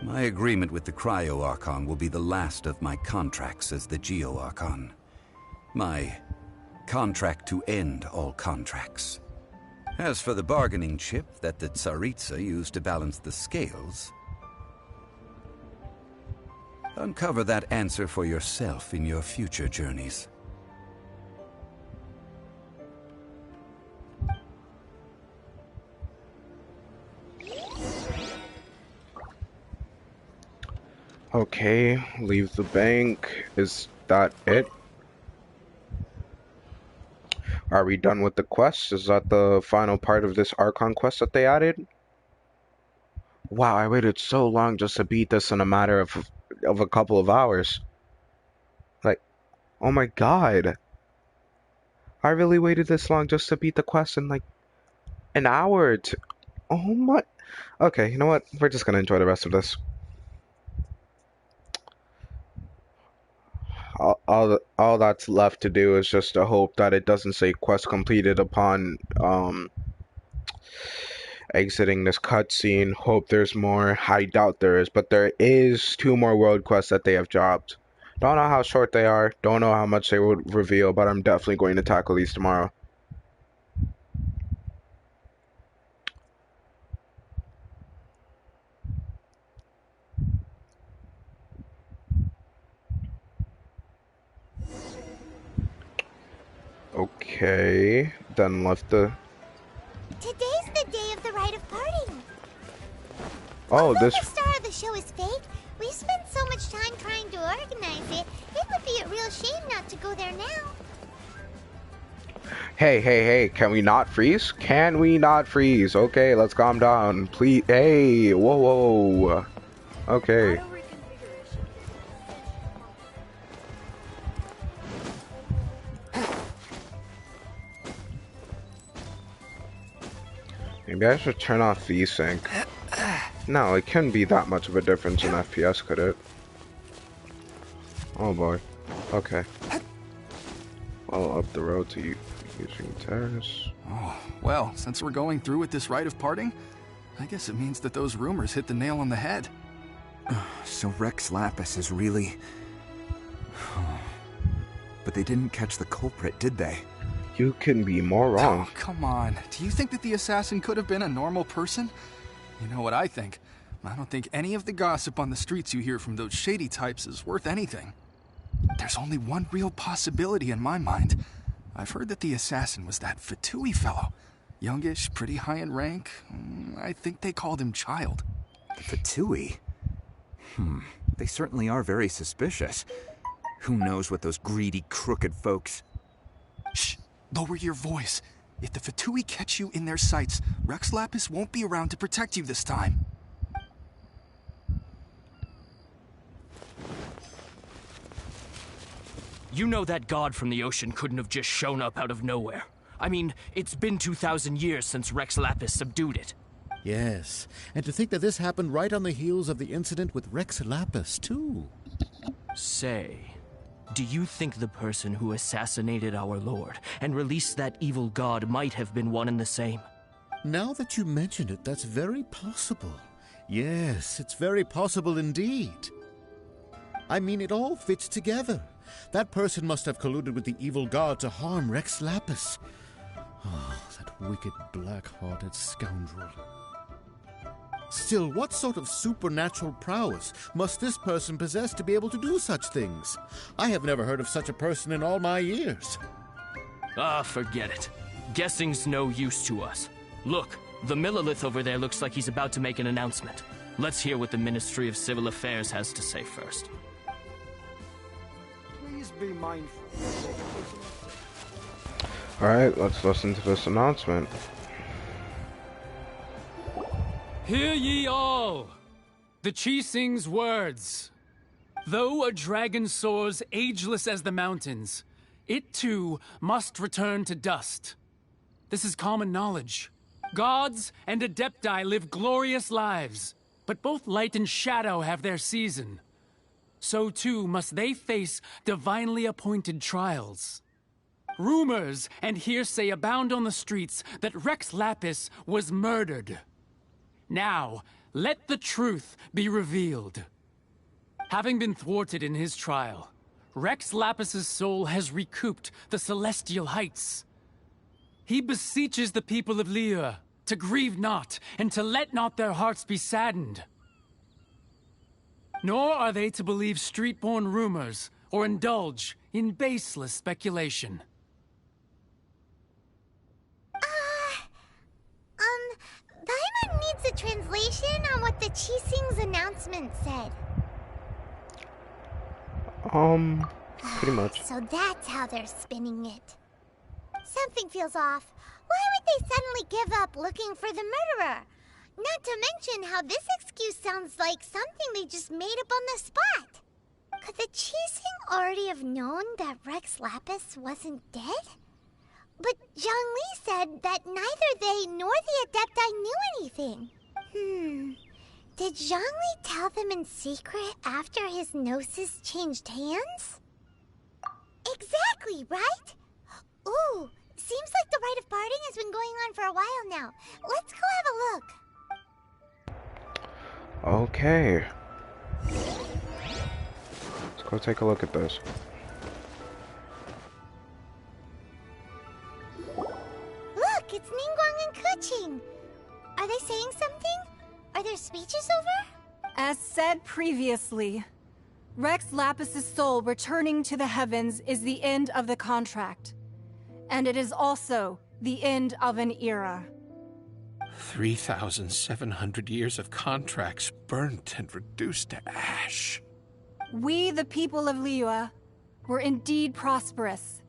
S10: My agreement with the Cryo-Archon will be the last of my contracts as the Geo-Archon. My contract to end all contracts. As for the bargaining chip that the Tsaritsa used to balance the scales, uncover that answer for yourself in your future journeys.
S1: Okay, leave the bank. Is that it? Are we done with the quest? Is that the final part of this Archon quest that they added? Wow, I waited so long just to beat this in a matter of a couple of hours. Like, oh my god. I really waited this long just to beat the quest in like an hour or two. Oh my... Okay, you know what? We're just gonna enjoy the rest of this. All that's left to do is just to hope that it doesn't say quest completed upon exiting this cutscene. Hope there's more. I doubt there is, but there is 2 more world quests that they have dropped. Don't know how short they are, don't know how much they would reveal, but I'm definitely going to tackle these tomorrow. Okay, then left the...
S4: Today's the day of the rite of parting.
S1: Oh,
S4: although
S1: this...
S4: the star of the show is fake, we spent so much time trying to organize it, it would be a real shame not to go there now.
S1: Hey, can we not freeze? Can we not freeze? Okay, let's calm down. Please, hey, whoa. Okay. Maybe I should turn off VSync. No, it couldn't be that much of a difference in FPS, could it? Oh boy. Okay. Well, up the road to using terrace.
S21: Oh, well, since we're going through with this rite of parting, I guess it means that those rumors hit the nail on the head.
S22: So Rex Lapis is really... But they didn't catch the culprit, did they?
S1: You can be more wrong.
S21: Oh, come on. Do you think that the assassin could have been a normal person? You know what I think? I don't think any of the gossip on the streets you hear from those shady types is worth anything. There's only one real possibility in my mind. I've heard that the assassin was that Fatoui fellow. Youngish, pretty high in rank. I think they called him Childe.
S22: Fatoui? They certainly are very suspicious. Who knows what those greedy, crooked folks...
S21: Shh! Lower your voice. If the Fatoui catch you in their sights, Rex Lapis won't be around to protect you this time.
S5: You know that god from the ocean couldn't have just shown up out of nowhere. I mean, it's been 2,000 years since Rex Lapis subdued it.
S23: Yes, and to think that this happened right on the heels of the incident with Rex Lapis, too.
S5: Say, do you think the person who assassinated our lord and released that evil god might have been one and the same?
S6: Now that you mention it, that's very possible. Yes, it's very possible indeed. I mean, it all fits together. That person must have colluded with the evil god to harm Rex Lapis. Oh, that wicked, black-hearted scoundrel. Still, what sort of supernatural prowess must this person possess to be able to do such things? I have never heard of such a person in all my years.
S5: Ah, forget it. Guessing's no use to us. Look, the Millelith over there looks like he's about to make an announcement. Let's hear what the Ministry of Civil Affairs has to say first.
S7: Please be mindful.
S1: Alright, let's listen to this announcement.
S16: Hear ye all! The Keqing's words. Though a dragon soars ageless as the mountains, it too must return to dust. This is common knowledge. Gods and Adepti live glorious lives, but both light and shadow have their season. So too must they face divinely appointed trials. Rumors and hearsay abound on the streets that Rex Lapis was murdered. Now, let the truth be revealed. Having been thwarted in his trial, Rex Lapis's soul has recouped the celestial heights. He beseeches the people of Liyue to grieve not and to let not their hearts be saddened. Nor are they to believe street-born rumors or indulge in baseless speculation.
S4: Paimon needs a translation on what the Keqing's announcement said.
S1: Pretty much.
S4: So that's how they're spinning it. Something feels off. Why would they suddenly give up looking for the murderer? Not to mention how this excuse sounds like something they just made up on the spot. Could the Keqing already have known that Rex Lapis wasn't dead? But Zhongli said that neither they nor the Adepti knew anything. Did Zhongli tell them in secret after his gnosis changed hands? Exactly, right? Ooh, seems like the rite of parting has been going on for a while now. Let's go have a look.
S1: Okay. Let's go take a look at this.
S4: Look, it's Ningguang and Keqing. Are they saying something? Are their speeches over?
S8: As said previously, Rex Lapis's soul returning to the heavens is the end of the contract. And it is also the end of an era.
S23: 3,700 years of contracts burnt and reduced to ash.
S8: We, the people of Liyue, were indeed prosperous.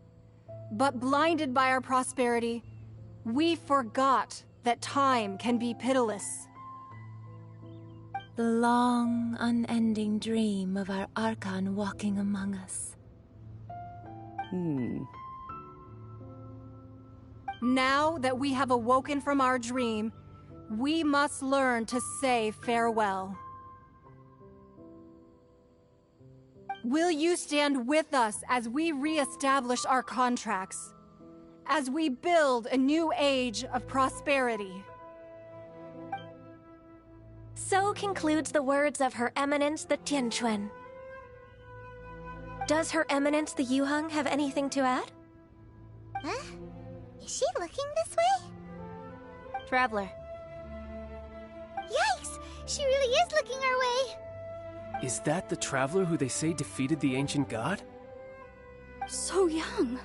S8: But blinded by our prosperity, we forgot that time can be pitiless.
S20: The long, unending dream of our Archon walking among us.
S8: Now that we have awoken from our dream, we must learn to say farewell. Will you stand with us as we re-establish our contracts? As we build a new age of prosperity?
S11: So concludes the words of Her Eminence the Tianquan. Does Her Eminence the Yuheng have anything to add?
S4: Huh? Is she looking this way?
S2: Traveler.
S4: Yikes! She really is looking our way!
S9: Is that the traveler who they say defeated the ancient god?
S19: So young.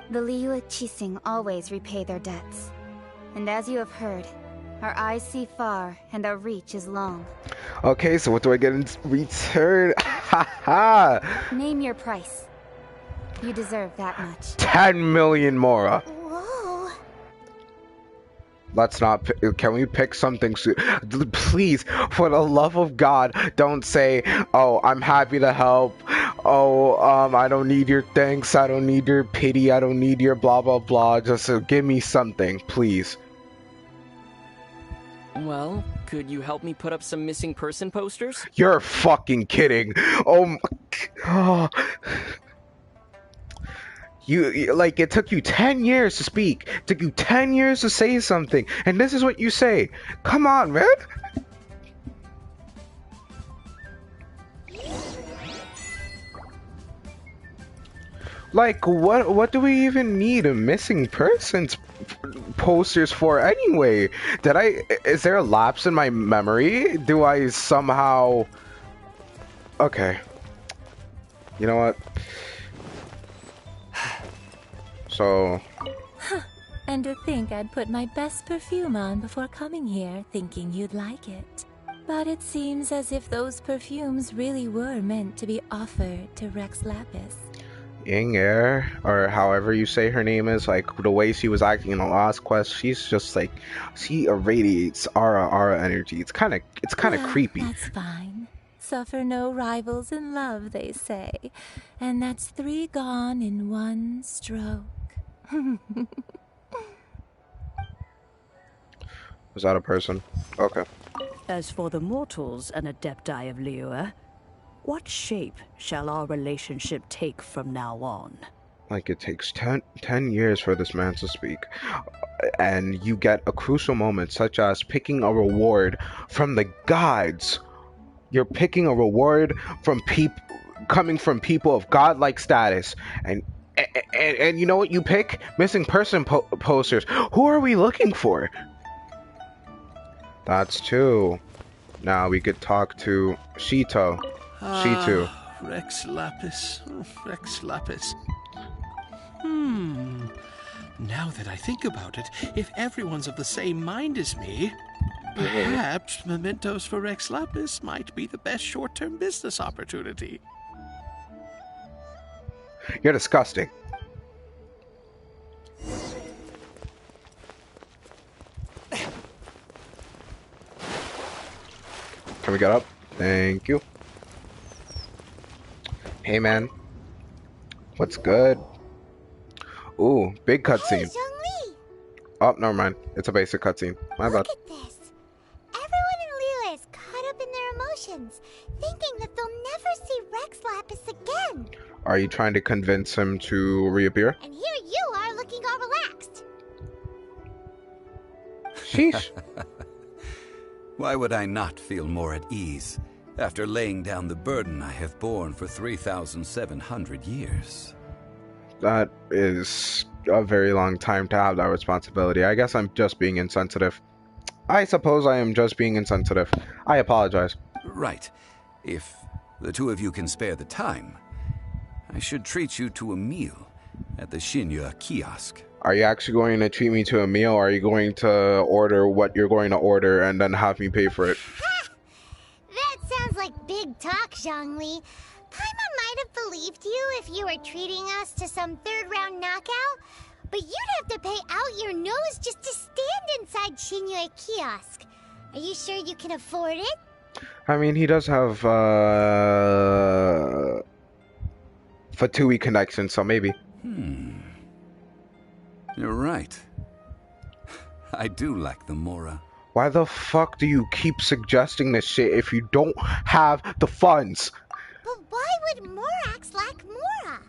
S2: The Liyue Keqing always repay their debts. And as you have heard, our eyes see far and our reach is long.
S1: Okay, so what do I get in return? Ha
S2: Name your price. You deserve that much.
S1: 10 million Mora.
S4: Whoa.
S1: Let's not. Can we pick something soon? Please, for the love of God, don't say, "Oh, I'm happy to help." Oh, I don't need your thanks. I don't need your pity. I don't need your blah blah blah. Just give me something, please.
S24: Well, could you help me put up some missing person posters?
S1: You're fucking kidding. Oh, Oh, like, it took you 10 years to speak. It took you 10 years to say something. And this is what you say. Come on, man. Like, what do we even need a missing persons posters for anyway? Is there a lapse in my memory? Do I somehow... Okay. You know what? So...
S3: And to think I'd put my best perfume on before coming here, thinking you'd like it. But it seems as if those perfumes really were meant to be offered to Rex Lapis.
S1: Ying Air, or however you say her name is, like, the way she was acting in the last quest, she's just like, she irradiates aura energy. It's kind of creepy.
S3: That's fine. Suffer no rivals in love, they say. And that's 3 gone in 1 stroke.
S1: Is that a person? Okay.
S15: As for the mortals and Adepti of Liyue, what shape shall our relationship take from now on?
S1: Like, it takes 10 years for this man to speak. And you get a crucial moment, such as picking a reward from the gods. You're picking a reward from coming from people of godlike status. And you know what you pick? Missing person posters. Who are we looking for? That's 2. Now we could talk to Shito. Shitu.
S23: Rex Lapis. Rex Lapis. Now that I think about it, if everyone's of the same mind as me, perhaps mementos for Rex Lapis might be the best short-term business opportunity.
S1: You're disgusting. Can we get up? Thank you. Hey, man. What's good? Ooh, big cutscene.
S4: Hey,
S1: Oh, never mind. It's a basic cutscene. My bad.
S4: Look at this. Everyone in Liyue is caught up in their emotions, thinking that they'll never see Rex Lapis again.
S1: Are you trying to convince him to reappear?
S4: And here you are looking all relaxed.
S1: Sheesh.
S10: Why would I not feel more at ease after laying down the burden I have borne for 3,700 years?
S1: That is a very long time to have that responsibility. I guess I'm just being insensitive. I suppose I am just being insensitive. I apologize.
S10: Right. If the 2 of you can spare the time, I should treat you to a meal at the Liyue kiosk.
S1: Are you actually going to treat me to a meal, or are you going to order what you're going to order and then have me pay for it?
S4: That sounds like big talk, Zhongli. Paimon might have believed you if you were treating us to some 3rd-round knockout, but you'd have to pay out your nose just to stand inside Liyue kiosk. Are you sure you can afford it?
S1: I mean, he does have Fatoui connection, so maybe.
S10: You're right. I do lack the Mora.
S1: Why the fuck do you keep suggesting this shit if you don't have the funds?
S4: But why would Morax lack Mora?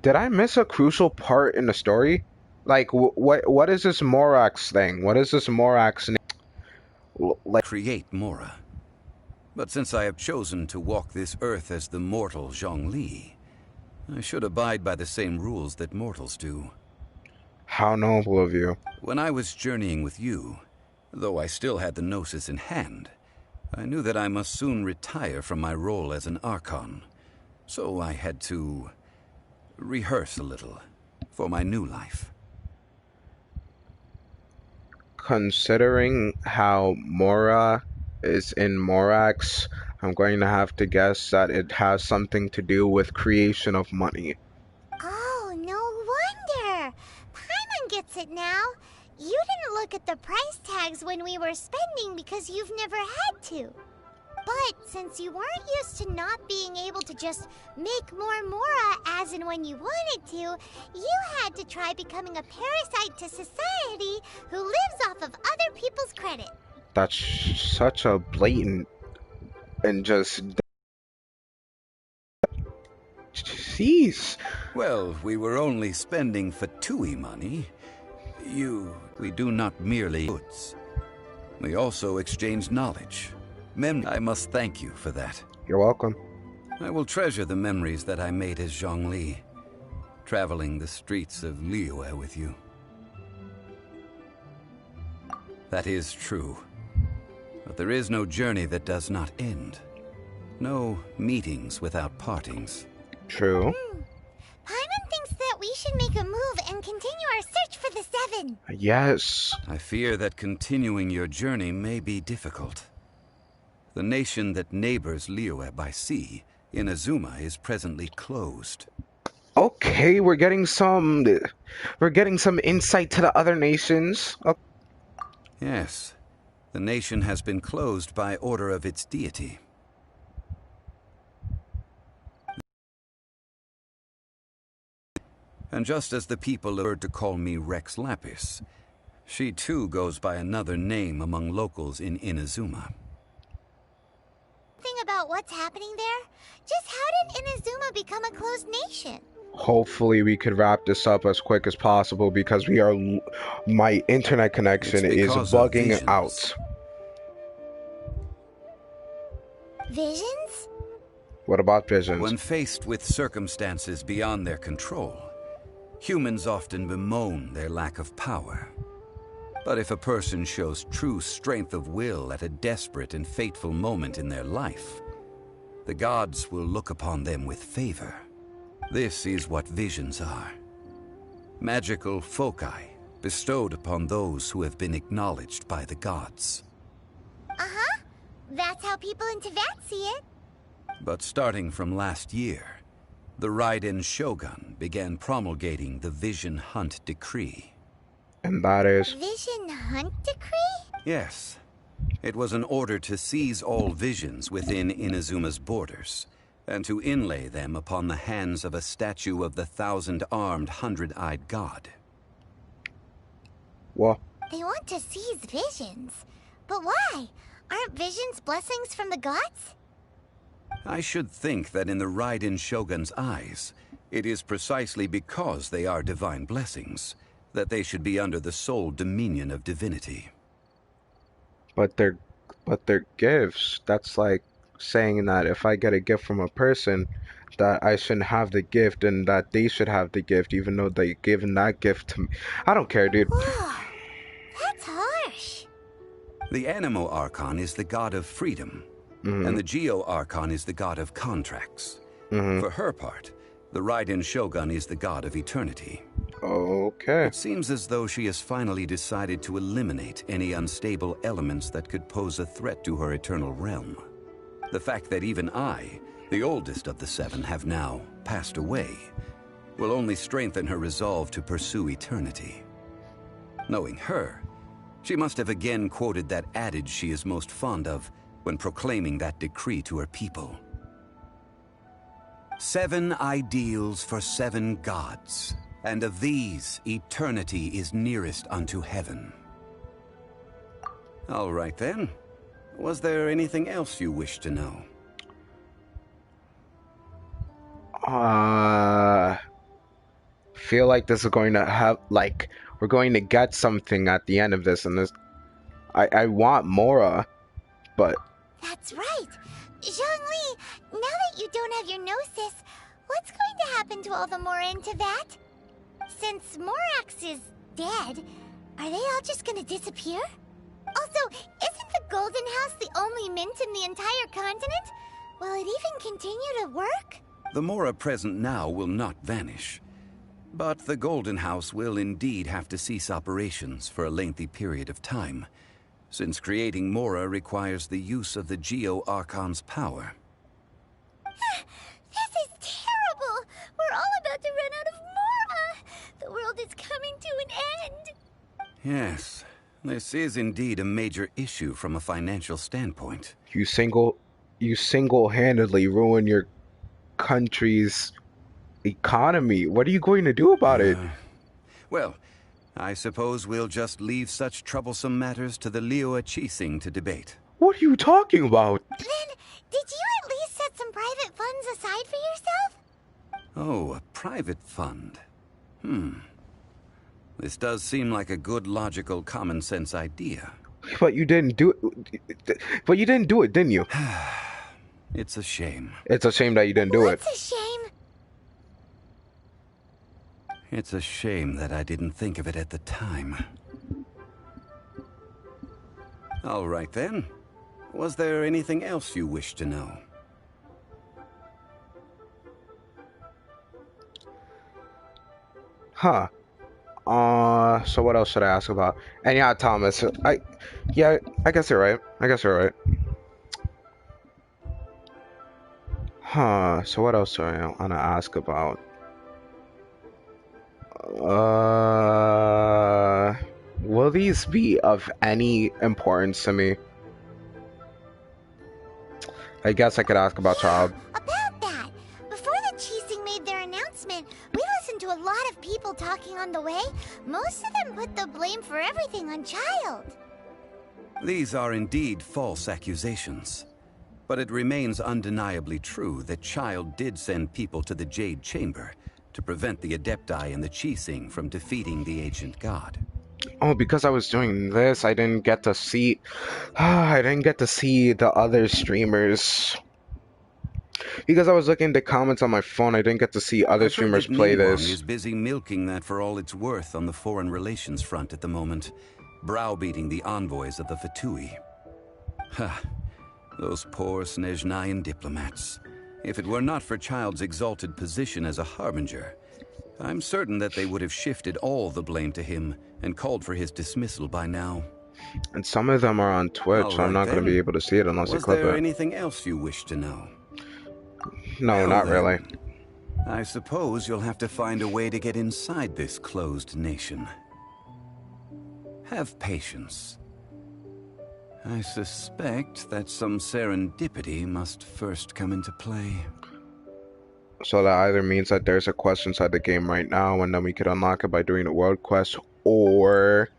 S1: Did I miss a crucial part in the story? Like, what is this Morax thing? What is this Morax like?
S10: Create Mora. But since I have chosen to walk this earth as the mortal Zhongli, I should abide by the same rules that mortals do.
S1: How noble of you.
S10: When I was journeying with you, though I still had the Gnosis in hand, I knew that I must soon retire from my role as an Archon. So I had to rehearse a little for my new life.
S1: Considering how Mora is in Morax, I'm going to have to guess that it has something to do with creation of money.
S4: Oh, no wonder. Paimon gets it now. You didn't look at the price tags when we were spending because you've never had to. But since you weren't used to not being able to just make more Mora as and when you wanted to, you had to try becoming a parasite to society who lives off of other people's credit.
S1: That's such a blatant and just seas.
S10: Well, we were only spending Fatoui money. We do not merely goods. We also exchange knowledge. I must thank you for that.
S1: You're welcome.
S10: I will treasure the memories that I made as Zhongli, traveling the streets of Liyue with you. That is true. But there is no journey that does not end. No meetings without partings.
S1: True.
S4: Paimon thinks that we should make a move and continue our search for the Seven.
S1: Yes.
S10: I fear that continuing your journey may be difficult. The nation that neighbors Liyue by sea, Inazuma, is presently closed.
S1: Okay, we're getting some insight to the other nations. Okay.
S10: Yes. The nation has been closed by order of its deity. And just as the people learned to call me Rex Lapis, she too goes by another name among locals in Inazuma.
S4: Thing about what's happening there? Just how did Inazuma become a closed nation?
S1: Hopefully we could wrap this up as quick as possible because my internet connection is bugging out.
S4: Visions?
S1: What about visions?
S10: When faced with circumstances beyond their control, humans often bemoan their lack of power. But if a person shows true strength of will at a desperate and fateful moment in their life, the gods will look upon them with favor. This is what visions are. Magical foci bestowed upon those who have been acknowledged by the gods.
S4: Uh-huh. That's how people in Teyvat see it.
S10: But starting from last year, the Raiden Shogun began promulgating the Vision Hunt Decree.
S1: And that is?
S4: Vision Hunt Decree?
S10: Yes. It was an order to seize all visions within Inazuma's borders, and to inlay them upon the hands of a statue of the 1,000-armed, 100-eyed god.
S1: What?
S4: They want to seize visions. But why? Aren't visions blessings from the gods?
S10: I should think that in the Raiden Shogun's eyes, it is precisely because they are divine blessings that they should be under the sole dominion of divinity.
S1: But they're gifts. That's like saying that if I get a gift from a person, that I shouldn't have the gift and that they should have the gift, even though they given that gift to me. I don't care, dude.
S4: Whoa, that's harsh.
S10: The Animo Archon is the god of freedom, and the Geo Archon is the god of contracts. For her part, the Raiden Shogun is the god of eternity.
S1: Okay.
S10: It seems as though she has finally decided to eliminate any unstable elements that could pose a threat to her eternal realm. The fact that even I, the oldest of the seven, have now passed away, will only strengthen her resolve to pursue eternity. Knowing her, she must have again quoted that adage she is most fond of when proclaiming that decree to her people. 7 ideals for 7 gods, and of these, eternity is nearest unto heaven. All right then. Was there anything else you wish to know?
S1: Feel like this is going to have, like, we're going to get something at the end of this, and this, I want Mora, but...
S4: That's right. Zhongli, now that you don't have your gnosis, what's going to happen to all the Mora in Teyvat? Since Morax is dead, are they all just gonna disappear? Also, isn't the Golden House the only mint in the entire continent? Will it even continue to work?
S10: The Mora present now will not vanish. But the Golden House will indeed have to cease operations for a lengthy period of time, since creating Mora requires the use of the Geo Archon's power.
S4: This is terrible! We're all about to run out of Mora! The world is coming to an end!
S10: Yes, this is indeed a major issue from a financial standpoint.
S1: You single-handedly ruin your country's economy. What are you going to do about it?
S10: Well, I suppose we'll just leave such troublesome matters to the Liyue Keqing to debate.
S1: What are you talking about?
S4: Then, did you at least set some private funds aside for yourself?
S10: Oh, a private fund. This does seem like a good, logical, common-sense idea.
S1: But you didn't do it. But you didn't do it, didn't you?
S10: It's a shame.
S1: It's a shame that you didn't do it.
S4: It's a shame.
S10: It's a shame that I didn't think of it at the time. All right, then. Was there anything else you wish to know?
S1: Huh. So what else should I ask about? And yeah, Thomas, I guess you're right. Huh, so what else do I want to ask about? Will these be of any importance to me? I guess I could ask about Childe.
S4: About that, before the Keqing made their announcement, we listened to a lot of people talking on the way. Most of them put the blame for everything on Childe.
S10: These are indeed false accusations. But it remains undeniably true that Childe did send people to the Jade Chamber to prevent the Adepti and the Keqing from defeating the ancient god.
S1: Oh, because I was doing this, I didn't get to see... I didn't get to see the other streamers. Because I was looking at the comments on my phone, I didn't get to see other streamers play this.
S10: Ningguang is busy milking that for all it's worth on the foreign relations front at the moment, browbeating the envoys of the Fatoui. Ha! Those poor Snezhnayan diplomats. If it were not for Childe's exalted position as a harbinger, I'm certain that they would have shifted all the blame to him and called for his dismissal by now.
S1: And some of them are on Twitch, so I'm not going to be able to see it unless you clip it.
S10: Was there anything else you wish to know?
S1: No, not really.
S10: I suppose you'll have to find a way to get inside this closed nation. Have patience. I suspect that some serendipity must first come into play.
S1: So that either means that there's a quest inside the game right now and then we could unlock it by doing the world quest, or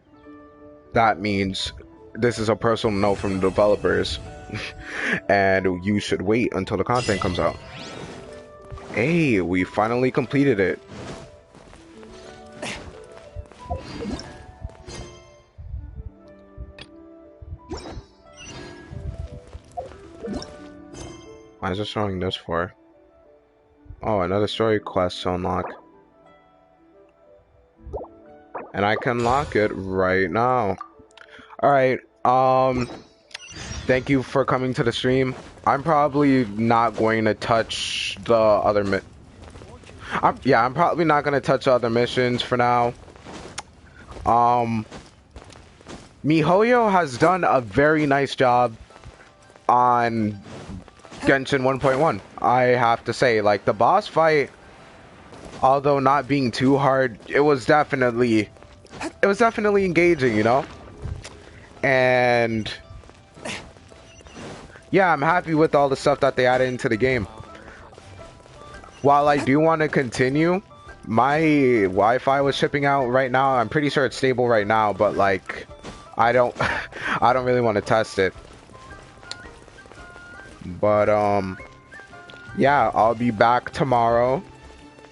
S1: that means this is a personal note from the developers and you should wait until the content comes out. Hey, we finally completed it. Why is it showing this for? Oh, another story quest to unlock. And I can unlock it right now. Alright, thank you for coming to the stream. I'm probably not going to touch the other I'm probably not going to touch the other missions for now. MiHoYo has done a very nice job on Genshin 1.1. I have to say, like, the boss fight, although not being too hard, it was definitely engaging, you know? And yeah, I'm happy with all the stuff that they added into the game. While I do want to continue, my Wi-Fi was shipping out right now. I'm pretty sure it's stable right now, but like, I don't really want to test it. But yeah, I'll be back tomorrow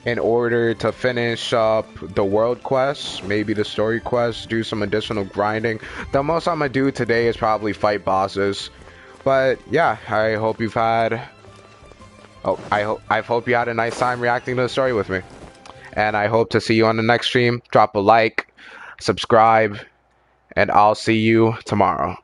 S1: in order to finish up the world quests, maybe the story quests, do some additional grinding. The most I'm gonna do today is probably fight bosses. But yeah, I hope you've had I hope you had a nice time reacting to the story with me. And I hope to see you on the next stream. Drop a like, subscribe, and I'll see you tomorrow.